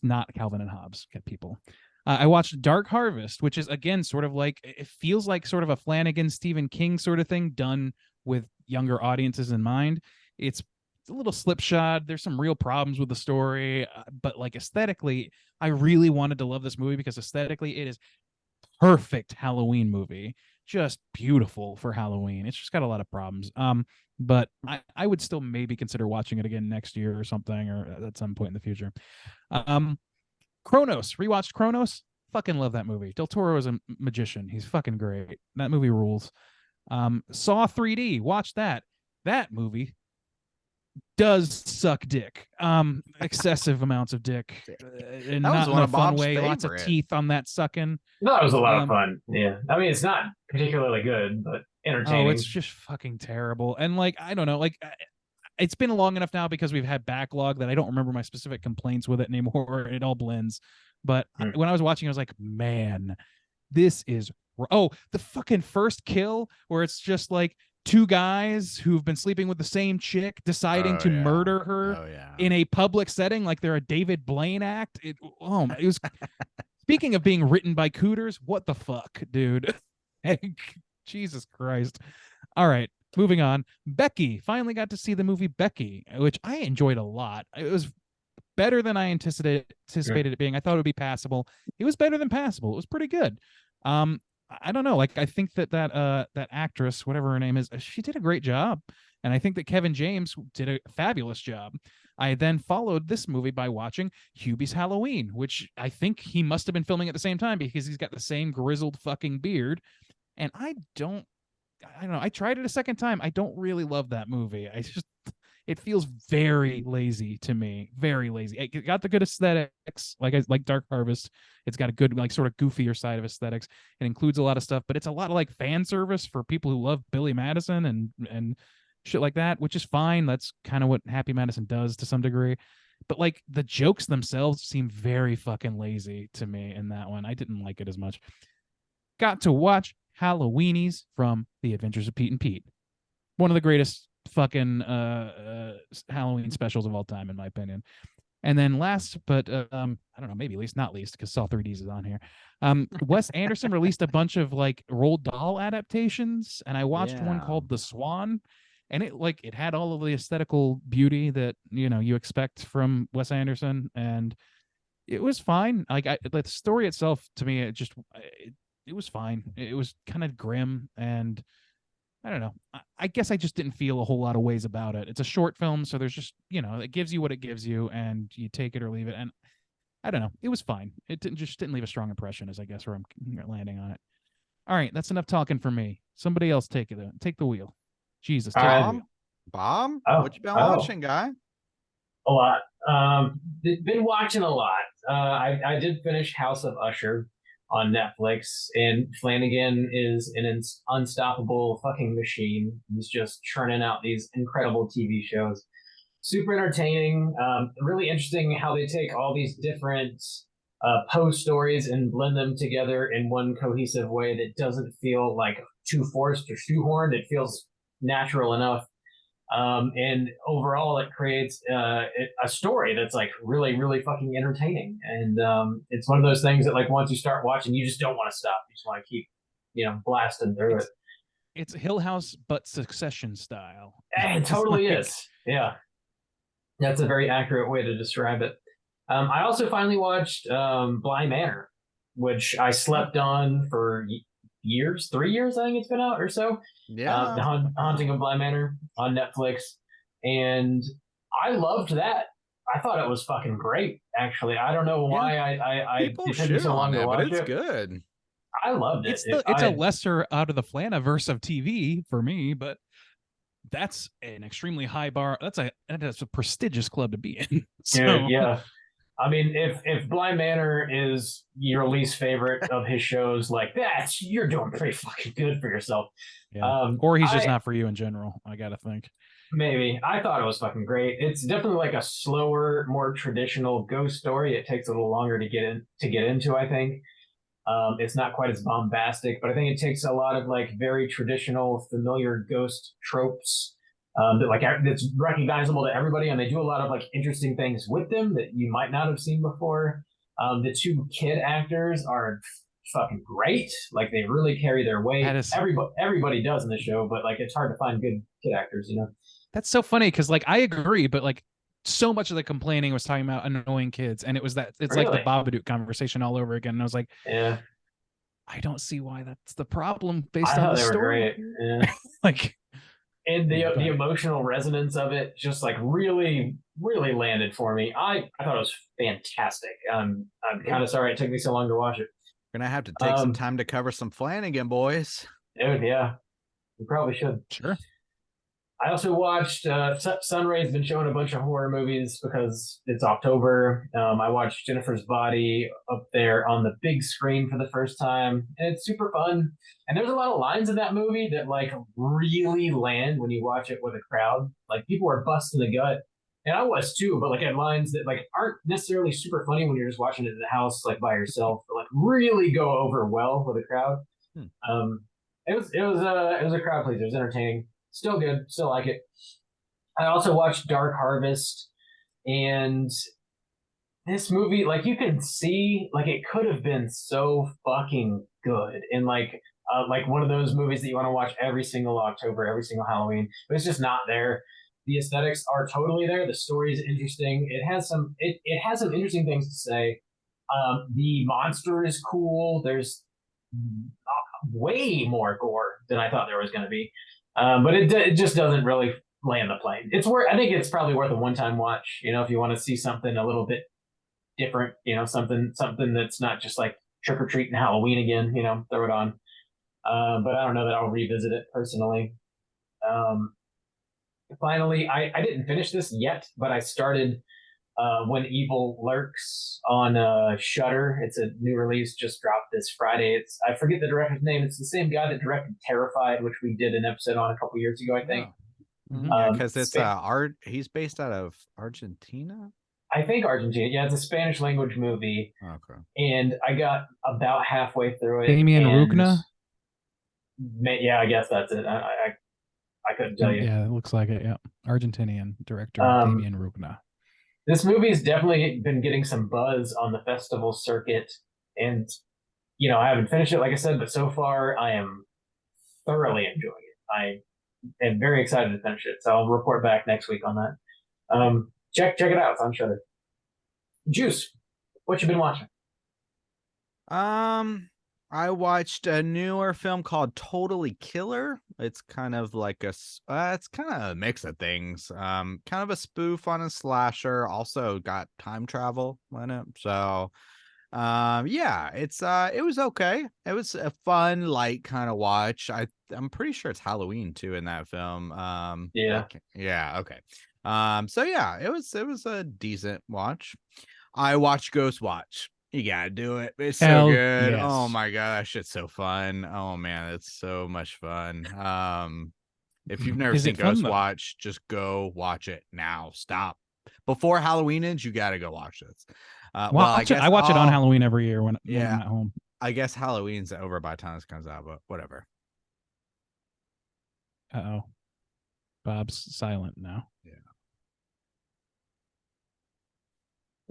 not Calvin and Hobbes, people. I watched Dark Harvest, which is again sort of like, it feels like sort of a Flanagan, Stephen King sort of thing done with younger audiences in mind. It's a little slipshod. There's some real problems with the story, but like aesthetically, I really wanted to love this movie because aesthetically it is perfect Halloween movie. Just beautiful for Halloween. It's just got a lot of problems. But I would still maybe consider watching it again next year or something, or at some point in the future. Kronos. Rewatched Kronos. Fucking love that movie. Del Toro is a magician. He's fucking great. That movie rules. Saw 3D. Watch that. That movie does suck dick. Excessive amounts of dick. And
That was
not in
one
a
of
fun
Bob's
way. Lots of
favorite.
teeth on that sucking.
That was a lot of fun. Yeah. I mean, it's not particularly good, but entertaining.
Oh, it's just fucking terrible. And like, I don't know, like it's been long enough now because we've had backlog that I don't remember my specific complaints with it anymore. It all blends. But when I was watching, I was like, man, this is, the fucking first kill where it's just like 2 guys who've been sleeping with the same chick deciding to murder her in a public setting, like they're a David Blaine act. It was speaking of being written by Cooters, what the fuck, dude? Jesus Christ. All right, moving on. Becky. Finally got to see the movie Becky, which I enjoyed a lot. It was better than I anticipated it being. I thought it would be passable. It was better than passable. It was pretty good. I don't know. Like, I think that actress, whatever her name is, she did a great job. And I think that Kevin James did a fabulous job. I then followed this movie by watching Hubie's Halloween, which I think he must have been filming at the same time because he's got the same grizzled fucking beard. And I don't know. I tried it a second time. I don't really love that movie. It feels very lazy to me. Very lazy. It got the good aesthetics, like Dark Harvest. It's got a good, like, sort of goofier side of aesthetics. It includes a lot of stuff, but it's a lot of like fan service for people who love Billy Madison and shit like that, which is fine. That's kind of what Happy Madison does to some degree. But like the jokes themselves seem very fucking lazy to me in that one. I didn't like it as much. Got to watch Halloweenies from The Adventures of Pete and Pete. One of the greatest fucking Halloween specials of all time, in my opinion. And then last, but I don't know, maybe least, not least, because Saw 3Ds is on here. Wes Anderson released a bunch of like Roald Dahl adaptations, and I watched one
Yeah.
called The Swan, and it had all of the aesthetical beauty that you expect from Wes Anderson, and it was fine. Like the story itself, to me, it was fine. It was kind of grim, and I don't know. I guess I just didn't feel a whole lot of ways about it. It's a short film, so there's just it gives you what it gives you, and you take it or leave it. And I don't know. It was fine. It didn't leave a strong impression, is I guess where I'm landing on it. All right, that's enough talking for me. Somebody else take the wheel. Jesus, take the wheel.
Bob,
Oh,
what you been watching, guy?
A lot. Been watching a lot. I did finish House of Usher on Netflix, and Flanagan is an unstoppable fucking machine. He's just churning out these incredible TV shows. Super entertaining. Really interesting how they take all these different Poe stories and blend them together in one cohesive way that doesn't feel like too forced or shoehorned. It feels natural enough. And overall, it creates a story that's like really, really fucking entertaining. And it's one of those things that like once you start watching, you just don't want to stop. You just want to keep, blasting through it.
It's Hill House, but Succession style.
It totally is. Yeah. That's a very accurate way to describe it. I also finally watched Bly Manor, which I slept on for years, 3 years, I think it's been out or so.
Yeah.
The Haunting of Bly Manor on Netflix. And I loved that. I thought it was fucking great, actually. I don't know why it took me so long to watch it.
It's good.
I loved it.
It's a lesser out of the Flanaverse of TV for me, but that's an extremely high bar. That's a prestigious club to be in. So.
Dude, yeah. I mean, if Bly Manor is your least favorite of his shows, like you're doing pretty fucking good for yourself.
Yeah. Or he's just not for you in general, I gotta think.
Maybe. I thought it was fucking great. It's definitely like a slower, more traditional ghost story. It takes a little longer to get into, I think. It's not quite as bombastic, but I think it takes a lot of like very traditional, familiar ghost tropes that's recognizable to everybody, and they do a lot of like interesting things with them that you might not have seen before. The two kid actors are fucking great. Like they really carry their weight. Everybody does in the show, but like it's hard to find good kid actors,
That's so funny because like I agree, but like so much of the complaining was talking about annoying kids, and it's
really?
like the Babadook conversation all over again. And I was like,
yeah,
I don't see why that's the problem based on the story.
Yeah.
Like,
and the emotional resonance of it just like really, really landed for me. I thought it was fantastic. I'm kind of sorry it took me so long to watch it.
We're gonna have to take some time to cover some Flanagan, boys.
Dude, yeah, we probably should.
Sure.
I also watched Sunray's been showing a bunch of horror movies because it's October. I watched Jennifer's Body up there on the big screen for the first time, and it's super fun. And there's a lot of lines in that movie that like really land when you watch it with a crowd. Like people were busting the gut, and I was too. But like at lines that like aren't necessarily super funny when you're just watching it in the house like by yourself, but like really go over well with a crowd. It was a crowd pleaser. It was entertaining. Still good. Still like it. I also watched Dark Harvest, and this movie, like you can see, like it could have been so fucking good, and like one of those movies that you want to watch every single October, every single Halloween, but it's just not there. The aesthetics are totally there. The story is interesting. It has some interesting things to say. The monster is cool. There's way more gore than I thought there was going to be. But it just doesn't really land the plane. I think it's probably worth a one-time watch, if you want to see something a little bit different, something that's not just like trick or treat and Halloween again, throw it on. But I don't know that I'll revisit it personally. Finally, I didn't finish this yet, but I started When Evil Lurks on Shudder. It's a new release, just dropped this Friday. I forget the director's name. It's the same guy that directed Terrified, which we did an episode on a couple years ago, I think.
Because it's he's based out of Argentina.
I think Argentina. Yeah, it's a Spanish language movie.
Okay.
And I got about halfway through it.
Damien Rugna?
Yeah, I guess that's it. I couldn't tell you.
Yeah, it looks like it. Yeah, Argentinian director Damien Rugna.
This movie's definitely been getting some buzz on the festival circuit, and I haven't finished it, like I said, but so far I am thoroughly enjoying it. I am very excited to finish it, so I'll report back next week on that. Check it out. It's on Shudder. Juice, what you been watching?
I watched a newer film called Totally Killer. It's kind of like it's kind of a mix of things. Kind of a spoof on a slasher. Also got time travel in it. So, yeah, it was okay. It was a fun, light kind of watch. I'm pretty sure it's Halloween too in that film.
Yeah.
Yeah. Okay. So yeah, it was a decent watch. I watched Ghost Watch. You gotta do it. It's so
Hell
good.
yes.
Oh my god, that shit's so fun. Oh man, it's so much fun. If you've never
Is
seen
it fun,
Ghost
though?
Watch, just go watch it now. Stop. Before Halloween ends, you gotta go watch this.
Well, I watch it on Halloween every year when I'm at home.
I guess Halloween's over by the time this comes out, but whatever.
Uh-oh. Bob's silent now.
Yeah.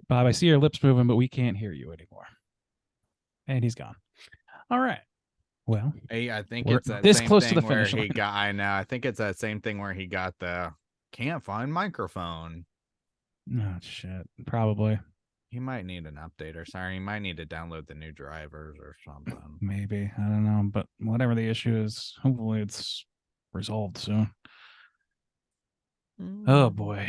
Bob, I see your lips moving, but we can't hear you anymore. And he's gone. All right. Well,
Hey, I think
we're
it's that
this
same
close to
thing
the
where
finish
he
line.
got. I know. I think it's that same thing where he got the can't find microphone.
Oh, shit. Probably.
He might need an update or sorry, he might need to download the new drivers or something.
Maybe. I don't know. But whatever the issue is, hopefully it's resolved soon. Oh, boy.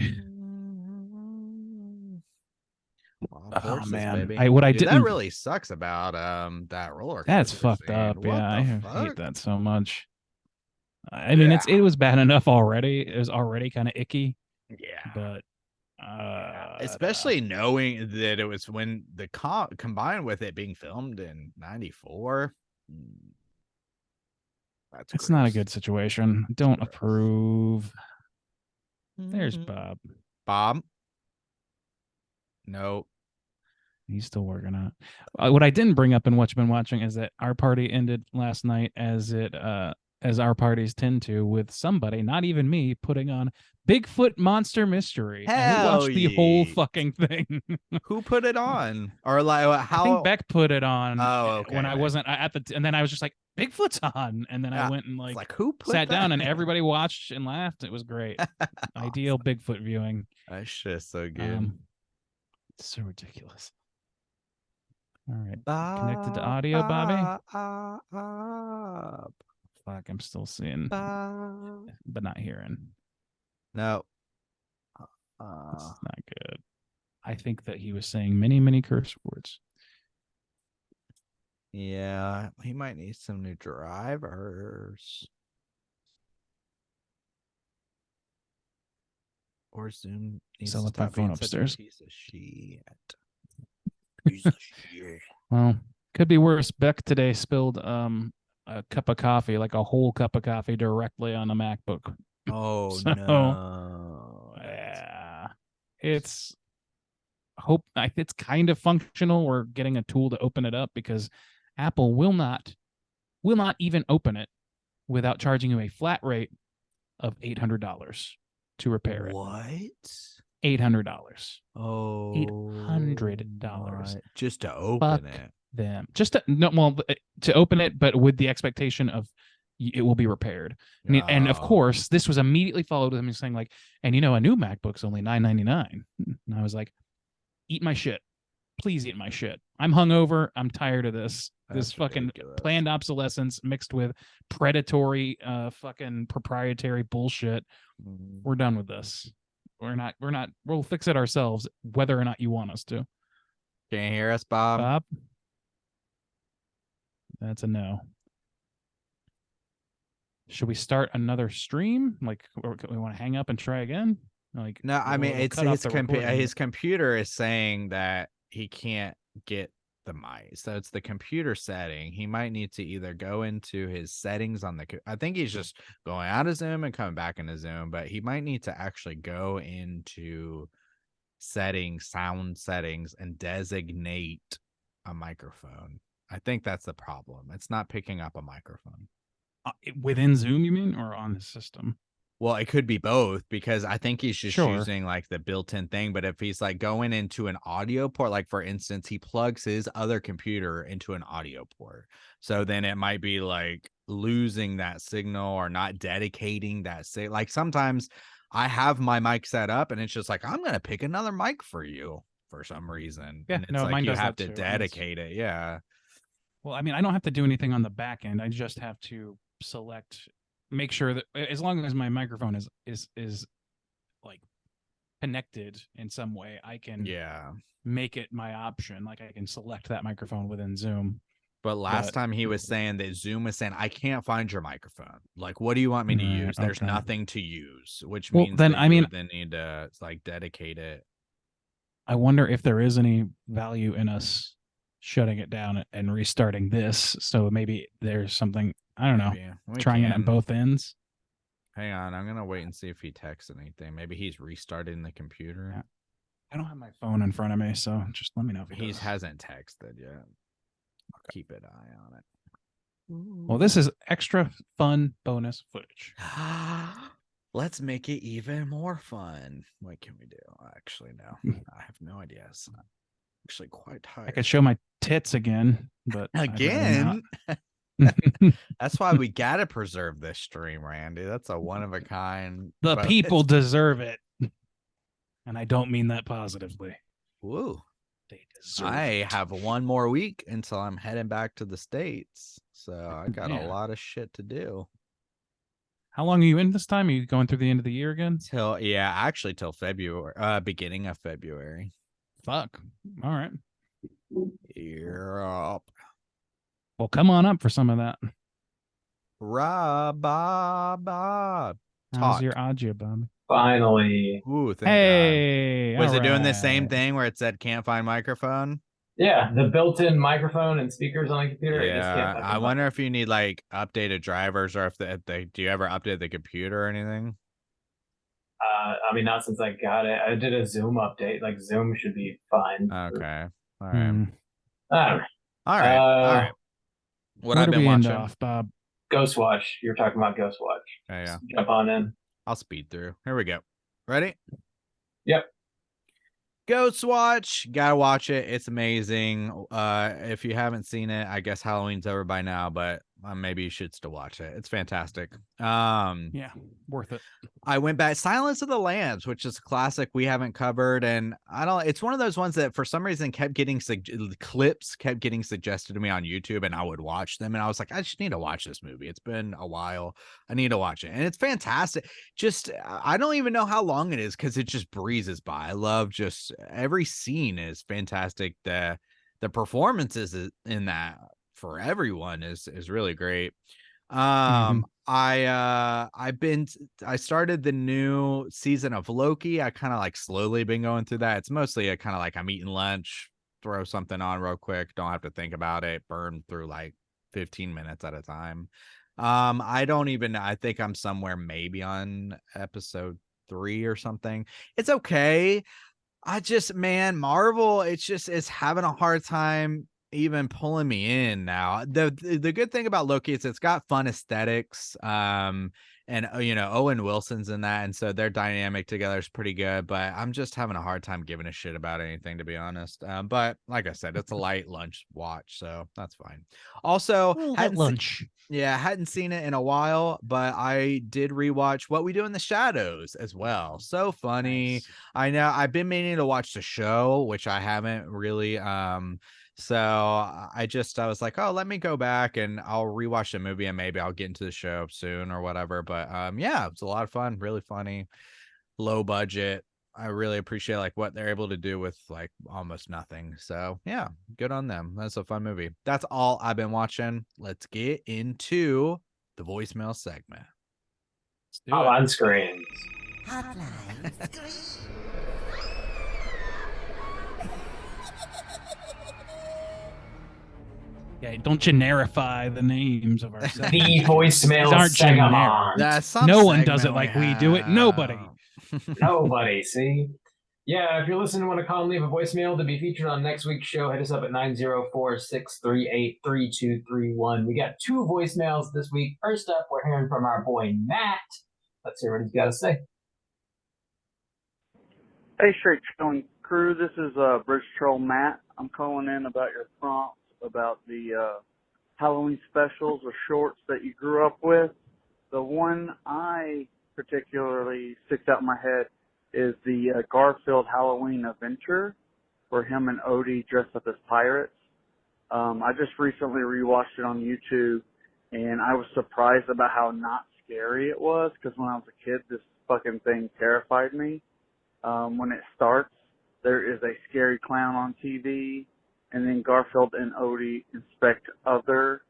Well,
Oh,
horses,
man.
baby.
I
Dude,
didn't.
that really sucks about that roller
That's
coaster
fucked
scene.
up.
What
Yeah, I
the
hate
fuck?
that so much. I mean, it was bad enough already. It was already kind of icky.
Yeah.
But
especially knowing that it was when the combined with it being filmed in 94.
It's not a
gross.
good situation. Don't
gross.
approve. There's Bob.
Bob? No.
He's still working on it. What I didn't bring up in what you've been watching is that our party ended last night as our parties tend to, with somebody, not even me, putting on Bigfoot Monster Mystery. And we watched the whole fucking thing.
Who put it on? Or like how?
I think Beck put it on.
Oh, okay.
When I wasn't at the, and then I was just like, Bigfoot's on, and then I went and
like who put
sat
that?
down, and everybody watched and laughed. It was great. Ideal Bigfoot viewing.
That shit's so good.
It's so ridiculous. All right, connected to audio, Bobby. Fuck, I'm still seeing, but not hearing.
No.
That's not good. I think that he was saying many, many curse words.
Yeah, he might need some new drivers. Or Zoom needs
So
to
let my
stop being
phone
such a
upstairs.
piece of shit. Piece of shit.
Well, could be worse. Beck today spilled a cup of coffee, like a whole cup of coffee, directly on the MacBook.
Oh
So,
no.
Yeah, it's kind of functional. We're getting a tool to open it up because Apple will not even open it without charging you a flat rate of $800 to repair it.
What?
$800.
Oh,
$800
just to open
Fuck
it.
Them just to open it, but with the expectation of it will be repaired. And of course, this was immediately followed with him saying like, and a new MacBook's only $999. And I was like, eat my shit. Please eat my shit. I'm hungover. I'm tired of this. This fucking
ridiculous.
planned obsolescence mixed with predatory fucking proprietary bullshit. We're done with this. We'll fix it ourselves, whether or not you want us to.
Can't hear us, Bob?
Bob? That's a no. Should we start another stream? Like, or we want to hang up and try again? Like,
No, I mean, it's
cut off
his
the recording.
his computer is saying that he can't get the mic. So it's the computer setting. He might need to either go into his settings on I think he's just going out of Zoom and coming back into Zoom, but he might need to actually go into sound settings, and designate a microphone. I think that's the problem. It's not picking up a microphone.
Within Zoom, you mean, or on the system?
Well, it could be both because I think he's just
Sure.
using like the built-in thing. But if he's like going into an audio port, like for instance, he plugs his other computer into an audio port. So then it might be like losing that signal or not dedicating that signal. Like sometimes I have my mic set up and it's just like, I'm going to pick another mic for you for some reason.
Yeah,
And it's
no,
like
mine
you
does
have
that
to
too, and it's-
dedicate it. Yeah.
Well, I mean, I don't have to do anything on the back end. I just have to make sure that as long as my microphone is like connected in some way, I can
Yeah.
make it my option. Like I can select that microphone within Zoom.
But last time he was saying that Zoom was saying, I can't find your microphone. Like, what do you want me to
Right,
use? There's
okay.
nothing to use, which
Well,
means
then,
that
I
you
mean-
would then need to like dedicate it.
I wonder if there is any value in us shutting it down and restarting this. So maybe there's something, I don't know,
Maybe. We
trying it on
can.
both ends.
Hang on, I'm gonna wait and see if he texts anything. Maybe he's restarting the computer.
Yeah. I don't have my phone in front of me, so just let me know if
He
does.
hasn't texted yet. Keep an eye on it.
Well, this is extra fun bonus footage.
Let's make it even more fun. What can we do? Actually, no. I have no idea. It's actually quite tired.
I could show my tits again, but I'd rather
Again?
not.
That's why we gotta preserve this stream, Randy. That's a one of a kind.
The
but-
people deserve it. And I don't mean that positively.
Woo.
They deserve
I
it.
have one more week until I'm heading back to the States. So I got
Yeah.
a lot of shit to do.
How long are you in this time? Are you going through the end of the year again?
Actually till February, beginning of February.
Fuck. All right.
Europe.
Well, come on up for some of that.
Bob.
How's
Talk.
your audio, Bob?
Finally.
Ooh, thank
Hey.
God. Was
all
it doing the same
right.
thing where it said can't find microphone?
Yeah, the built-in microphone and speakers on the computer. it just can't
Yeah,
fucking
I
work.
wonder if you need like updated drivers or if they do you ever update the computer or anything?
I mean, not since I got it. I did a Zoom update. Like Zoom should be fine.
Okay. All right.
Hmm.
I don't know.
All right. All
Uh,
right. What
Where
I've
do
been
we end
watching.
off, Bob?
Ghostwatch. You're talking about Ghostwatch.
Yeah.
Jump on in.
I'll speed through. Here we go. Ready?
Yep.
Ghostwatch. Gotta watch it. It's amazing. If you haven't seen it, I guess Halloween's over by now, but maybe you should still watch it. It's fantastic.
Yeah, worth it.
I went back Silence of the Lambs, which is a classic we haven't covered, and it's one of those ones that for some reason kept getting clips kept getting suggested to me on YouTube, and I would watch them, and I was like, I just need to watch this movie. It's been a while. I need to watch it, and it's fantastic. Just I don't even know how long it is because it just breezes by. I love just every scene is fantastic. The performances in that for everyone is really great. I started the new season of Loki. I kind of like slowly been going through that. It's mostly a kind of like I'm eating lunch, throw something on real quick, don't have to think about it, burn through like 15 minutes at a time. I think I'm somewhere maybe on episode 3 or something. It's okay. Marvel, it's having a hard time even pulling me in now. The good thing about Loki is it's got fun aesthetics. And Owen Wilson's in that, and so their dynamic together is pretty good, but I'm just having a hard time giving a shit about anything, to be honest. But like I said, it's a light lunch watch, so that's fine. Also, hadn't seen it in a while, but I did rewatch What We Do in the Shadows as well. So funny.
Nice.
I know I've been meaning to watch the show, which I haven't really. So I was like, oh, let me go back and I'll rewatch the movie and maybe I'll get into the show soon or whatever. But yeah, it's a lot of fun, really funny, low budget. I really appreciate like what they're able to do with like almost nothing. So yeah, good on them. That's a fun movie. That's all I've been watching. Let's get into the voicemail segment.
Let's do it.
On screens.
Hotline.
Yeah, don't generify the names of our
The
segments.
voicemail
These aren't
segment.
generic.
That's some
No one does it
segment
like we do it. Nobody.
have.
Nobody, see? Yeah, if you're listening and want to call and leave a voicemail to be featured on next week's show, hit us up at 904-638-3231. We got 2 voicemails this week. First up, we're hearing from our boy Matt. Let's hear what he's got to say.
Hey, Straight Chilling crew, this is Bridge Troll Matt. I'm calling in about your prompts about the Halloween specials or shorts that you grew up with. The one I particularly sticks out in my head is the Garfield Halloween Adventure, where him and Odie dress up as pirates. I just recently rewatched it on YouTube, and I was surprised about how not scary it was, because when I was a kid, this fucking thing terrified me. When it starts, there is a scary clown on TV, and then Garfield and Odie inspect other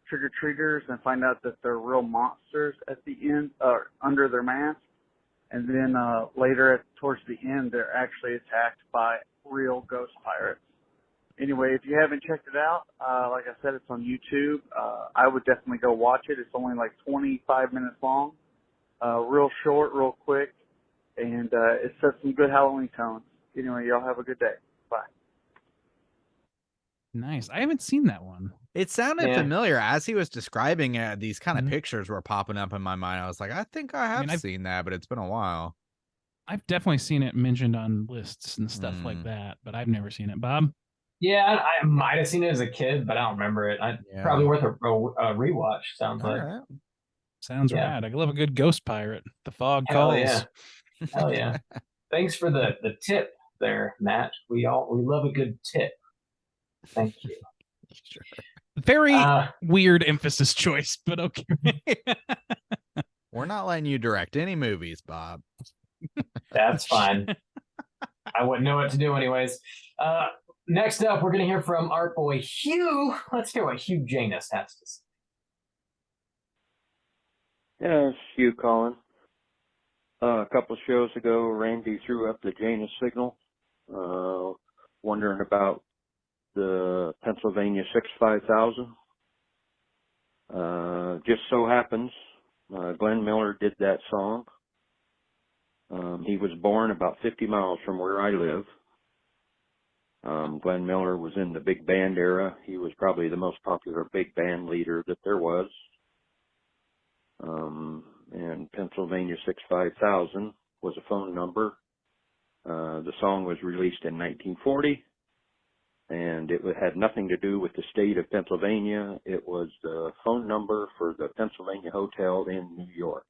trick-or-treaters and find out that they're real monsters at the end, under their mask. And then later, towards the end, they're actually attacked by real ghost pirates. Anyway, if you haven't checked it out, like I said, it's on YouTube. I would definitely go watch it. It's only like 25 minutes long. Real short, real quick. And it sets some good Halloween tones. Anyway, y'all have a good day. Bye.
Nice. I haven't seen that one.
It sounded
Yeah.
familiar as he was describing it. These kind of
Mhm.
pictures were popping up in my mind. I was like, I think I have
I've-
seen that, but it's been a while.
I've definitely seen it mentioned on lists and stuff like that, but I've never seen it. Bob?
Yeah, I might have seen it as a kid, but I don't remember it.
Yeah.
Probably worth a rewatch, sounds like.
All right.
Sounds
Yeah.
rad. I love a good ghost pirate. The fog
Hell
calls.
yeah. Hell yeah. Thanks for the tip there, Matt. We love a good tip. Thank you.
Sure.
Very
Uh,
weird emphasis choice, but okay.
We're not letting you direct any movies, Bob.
That's fine. I wouldn't know what to do anyways. Next up, we're going to hear from our boy Hugh. Let's hear what Hugh Janus has to say.
Yeah, it's Hugh calling. A couple of shows ago, Randy threw up the Janus signal, wondering about the Pennsylvania 65000. Just so happens, Glenn Miller did that song. He was born about 50 miles from where I live. Glenn Miller was in the big band era. He was probably the most popular big band leader that there was. And Pennsylvania 65000 was a phone number. The song was released in 1940, and it had nothing to do with the state of Pennsylvania. It was the phone number for the Pennsylvania Hotel in New York.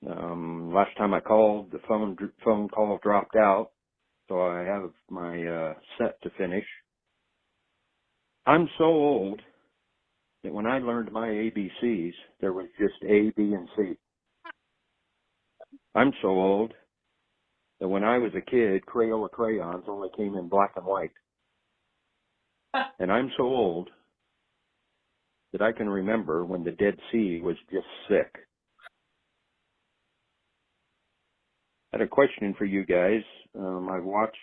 Last time I called, the phone call dropped out, so I have my set to finish. I'm so old that when I learned my ABCs, there was just A, B, and C. I'm so old that when I was a kid, Crayola crayons only came in black and white. And I'm so old that I can remember when the Dead Sea was just sick. I had a question for you guys. I've watched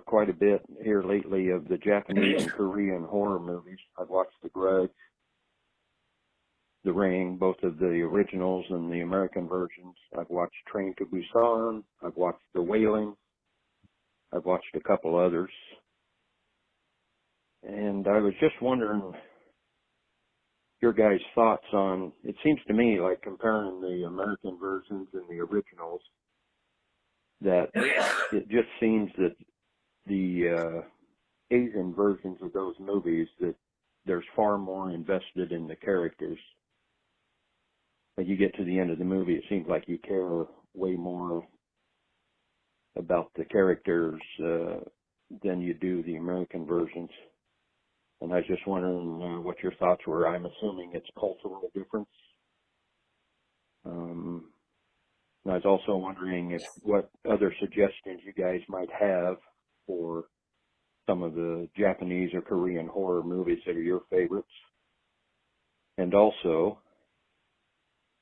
quite a bit here lately of the Japanese and Korean horror movies. I've watched The Grudge, The Ring, both of the originals and the American versions. I've watched Train to Busan. I've watched The Wailing. I've watched a couple others. And I was just wondering your guys' thoughts on, it seems to me like comparing the American versions and the originals, that it just seems that the Asian versions of those movies, that there's far more invested in the characters. When you get to the end of the movie, it seems like you care way more about the characters than you do the American versions. And I was just wondering what your thoughts were. I'm assuming it's cultural difference. And I was also wondering what other suggestions you guys might have for some of the Japanese or Korean horror movies that are your favorites. And also,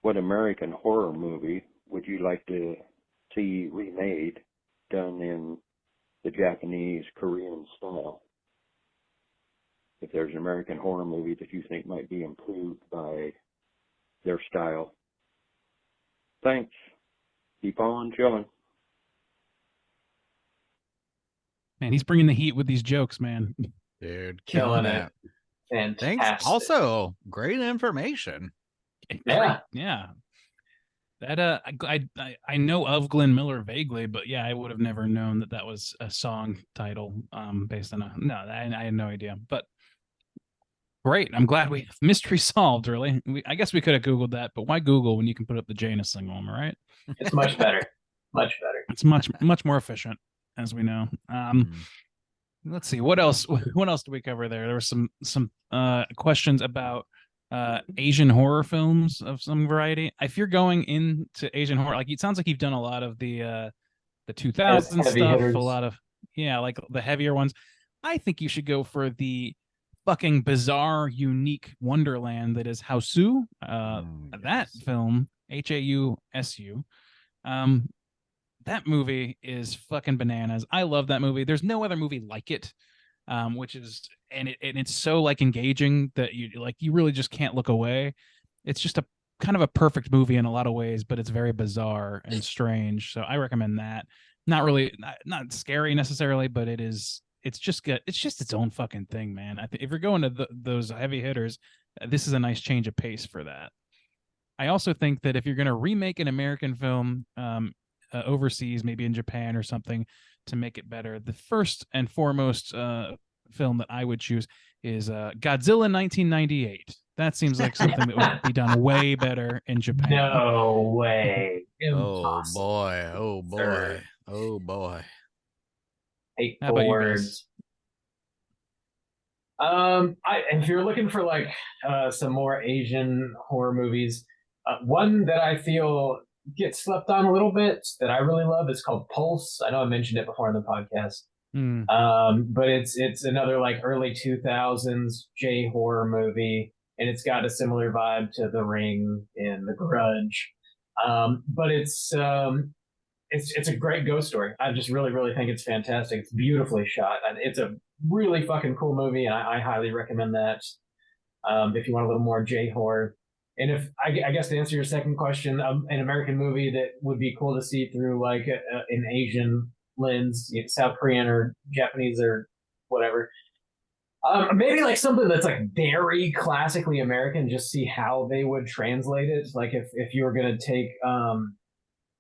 what American horror movie would you like to see remade, done in the Japanese, Korean style? If there's an American horror movie that you think might be improved by their style. Thanks. Keep on chilling.
Man, he's bringing the heat with these jokes, man.
Dude,
Killing it. Fantastic.
Thanks. Also, great information.
Yeah.
Yeah. That I know of Glenn Miller vaguely, but yeah, I would have never known that was a song title based on I had no idea. But great, I'm glad we mystery solved. Really, I guess we could have Googled that, but why Google when you can put up the Janus single? Am I right?
It's much better. Much better.
It's much more efficient, as we know. Let's see what else. What else do we cover there? There were some questions about Asian horror films of some variety. If you're going into Asian horror, like it sounds like you've done a lot of the 2000 stuff,
hitters.
a lot of like the heavier ones. I think you should go for the fucking bizarre, unique wonderland that is Hausu. That film, Hausu. That movie is fucking bananas. I love that movie. There's no other movie like it. Which is it's so like engaging that you really just can't look away. It's just a kind of a perfect movie in a lot of ways, but it's very bizarre and strange. So I recommend that. Not really, not scary necessarily, but it's just its own fucking thing, man. I think if you're going to those heavy hitters, this is a nice change of pace for that. I also think that if you're going to remake an American film overseas, maybe in Japan or something, to make it better, the first and foremost film that I would choose is Godzilla 1998. That seems like something that would be done way better in Japan.
No way.
Oh boy. Oh boy.
Sir.
Oh boy.
Hateful words. If you're looking for like some more Asian horror movies, one that I feel gets slept on a little bit that I really love is called Pulse. I know I mentioned it before in the podcast. But it's another like early 2000s J horror movie, and it's got a similar vibe to The Ring and The Grudge. But it's a great ghost story. I just really think it's fantastic. It's beautifully shot, and it's a really fucking cool movie, and I highly recommend that if you want a little more J horror. And if I guess to answer your second question, an American movie that would be cool to see through like an Asian lens, South Korean or Japanese or whatever, maybe like something that's like very classically American. Just see how they would translate it. Like if you were gonna take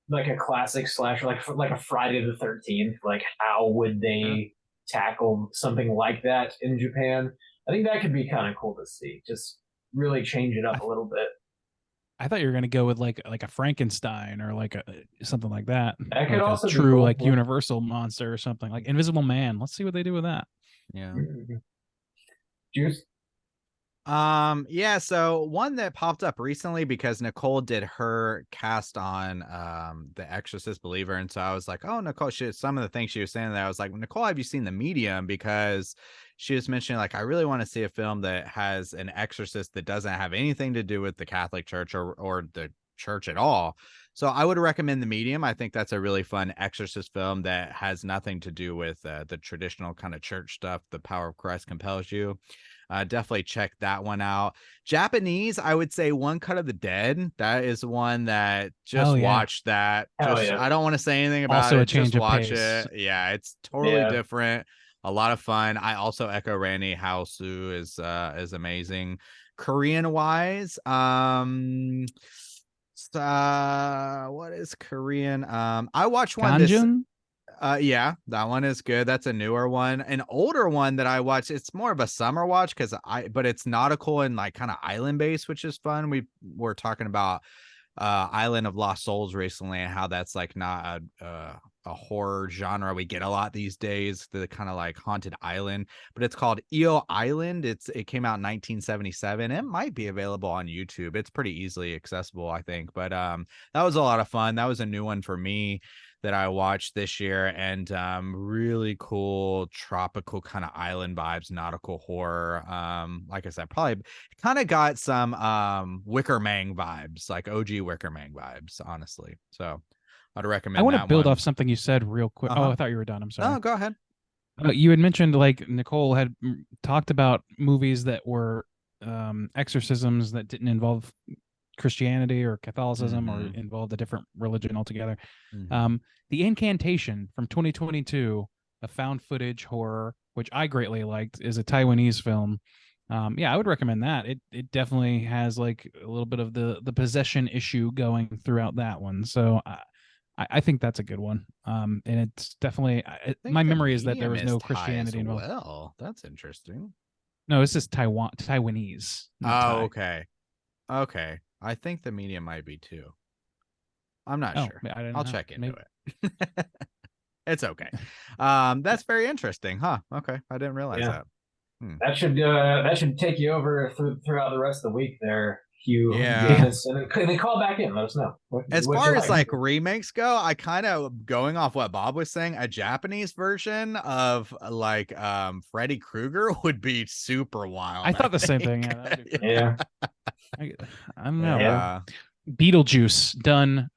like a classic slasher, like a Friday the 13th, like how would they tackle something like that in Japan? I think that could be kind of cool to see. Just really change it up a little bit.
I thought you were going to go with like a Frankenstein or like something like that.
That could
like
also
a
be
true
cool.
like Universal monster or something like Invisible Man. Let's see what they do with that.
Yeah.
Juice.
Yeah, so one that popped up recently because Nicole did her cast on The Exorcist Believer, and so I was like, oh, Nicole, some of the things she was saying there, I was like, Nicole, have you seen The Medium? Because she was mentioning like, I really want to see a film that has an exorcist that doesn't have anything to do with the Catholic Church or the church at all. So I would recommend The Medium. I think that's a really fun exorcist film that has nothing to do with the traditional kind of church stuff. The power of Christ compels you. Definitely check that one out. Japanese, I would say One Cut of the Dead. That is one that just watch that. I don't want to say anything about
also
it.
A change
just
of
watch
pace.
it. Yeah, it's totally different. A lot of fun. I also echo Randy. Hausu is amazing. Korean wise, what is Korean? I watched one.
Ganjun?
Yeah, that one is good. That's a newer one. An older one that I watched, it's more of a summer watch but it's nautical and like kind of island based, which is fun. We were talking about Island of Lost Souls recently and how that's like not a horror genre we get a lot these days, the kind of like haunted island, but it's called Eel Island. It came out in 1977. It might be available on YouTube. It's pretty easily accessible, I think, but that was a lot of fun. That was a new one for me that I watched this year, and really cool tropical kind of island vibes, nautical horror. Like I said, probably kind of got some Wicker Man vibes, like OG Wicker Man vibes, honestly. So I'd recommend.
I want to build
one.
off something you said real quick. Oh, I thought you were done. I'm sorry.
No, go ahead.
You had mentioned like Nicole had talked about movies that were exorcisms that didn't involve Christianity or Catholicism or involved a different religion altogether. The Incantation from 2022, a found footage horror, which I greatly liked, is a Taiwanese film Yeah, I would recommend that. It definitely has like a little bit of the possession issue going throughout that one. So I think that's a good one. And it's definitely my memory is that there was no Christianity involved.
Well, that's interesting.
No, this is Taiwanese. not Thai.
Oh, okay. I think the medium might be too. I'm not sure.
I don't
I'll
know.
check into
Maybe.
it. It's okay. That's very interesting, huh? Okay, I didn't realize
Yeah.
that.
That should take you over throughout the rest of the week there, Hugh.
Yeah.
Yes, and then call back in. Let us know.
As
What
far
you
as like remakes go, I kind of going off what Bob was saying, a Japanese version of like Freddy Krueger would be super wild.
I thought the same thing.
think.
Yeah, that'd be
Yeah.
I don't know.
Yeah.
Beetlejuice done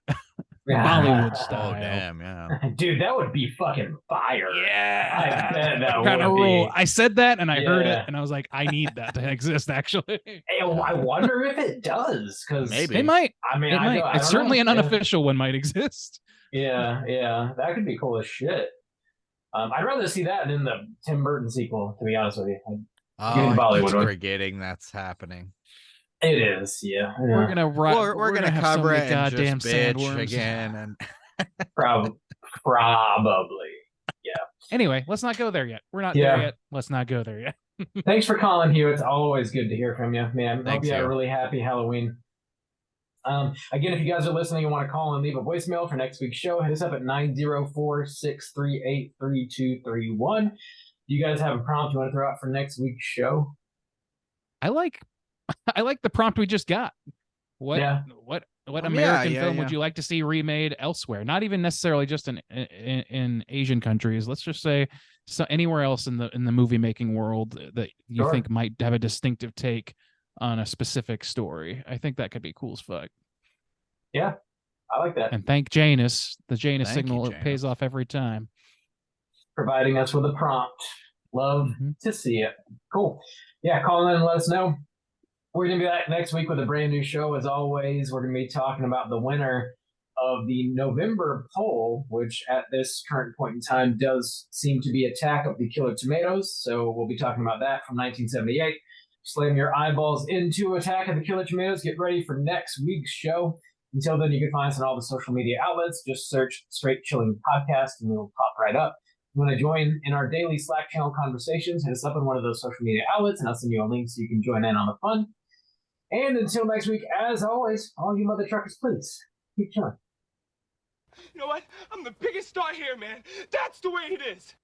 Bollywood style.
Oh damn, yeah.
Dude, that would be fucking fire.
Yeah.
I bet that
What kind of
would
rule?
be.
I said that and I heard it
Yeah.
and I was like, I need that to exist actually.
Hey, I wonder if it does, because
Maybe.
It might.
I mean,
It
I
might.
don't- I
It's
don't
certainly
know.
an unofficial one might exist.
Yeah, that could be cool as shit. I'd rather see that than the Tim Burton sequel, to be honest with you.
Oh,
Bollywood
keep
one.
forgetting that's happening.
It is, yeah.
We're gonna
We're gonna
have so
cover
many
it and
goddamn
just bitch
sandworms
again, and
Probably.
Anyway, let's not go there yet. We're not
Yeah.
there yet. Let's not go there yet.
Thanks for calling, Hugh. It's always good to hear from you, man. Hope
Thanks,
you had a
Hugh.
really happy Halloween. Again, if you guys are listening and want to call and leave a voicemail for next week's show, hit us up at 904-638-3231. Do you guys have a prompt you want to throw out for next week's show?
I like the prompt we just got. What
Yeah.
what
Yeah,
American
yeah,
film
yeah.
would you like to see remade elsewhere? Not even necessarily just in Asian countries. Let's just say anywhere else in the movie making world that you
Sure.
think might have a distinctive take on a specific story. I think that could be cool as fuck.
Yeah, I like that.
And thank Janus. The Janus
Thank you,
signal
Janus.
pays off every time.
Providing us with a prompt. Love
Mhm.
to see it. Cool. Yeah, call in and let us know. We're going to be back next week with a brand new show. As always, we're going to be talking about the winner of the November poll, which at this current point in time does seem to be Attack of the Killer Tomatoes. So we'll be talking about that from 1978. Slam your eyeballs into Attack of the Killer Tomatoes. Get ready for next week's show. Until then, you can find us on all the social media outlets. Just search Straight Chilling Podcast and we'll pop right up. If you want to join in our daily Slack channel conversations, hit us up on one of those social media outlets and I'll send you a link so you can join in on the fun. And until next week, as always, all you mother truckers, please keep chilling.
You know what? I'm the biggest star here, man. That's the way it is.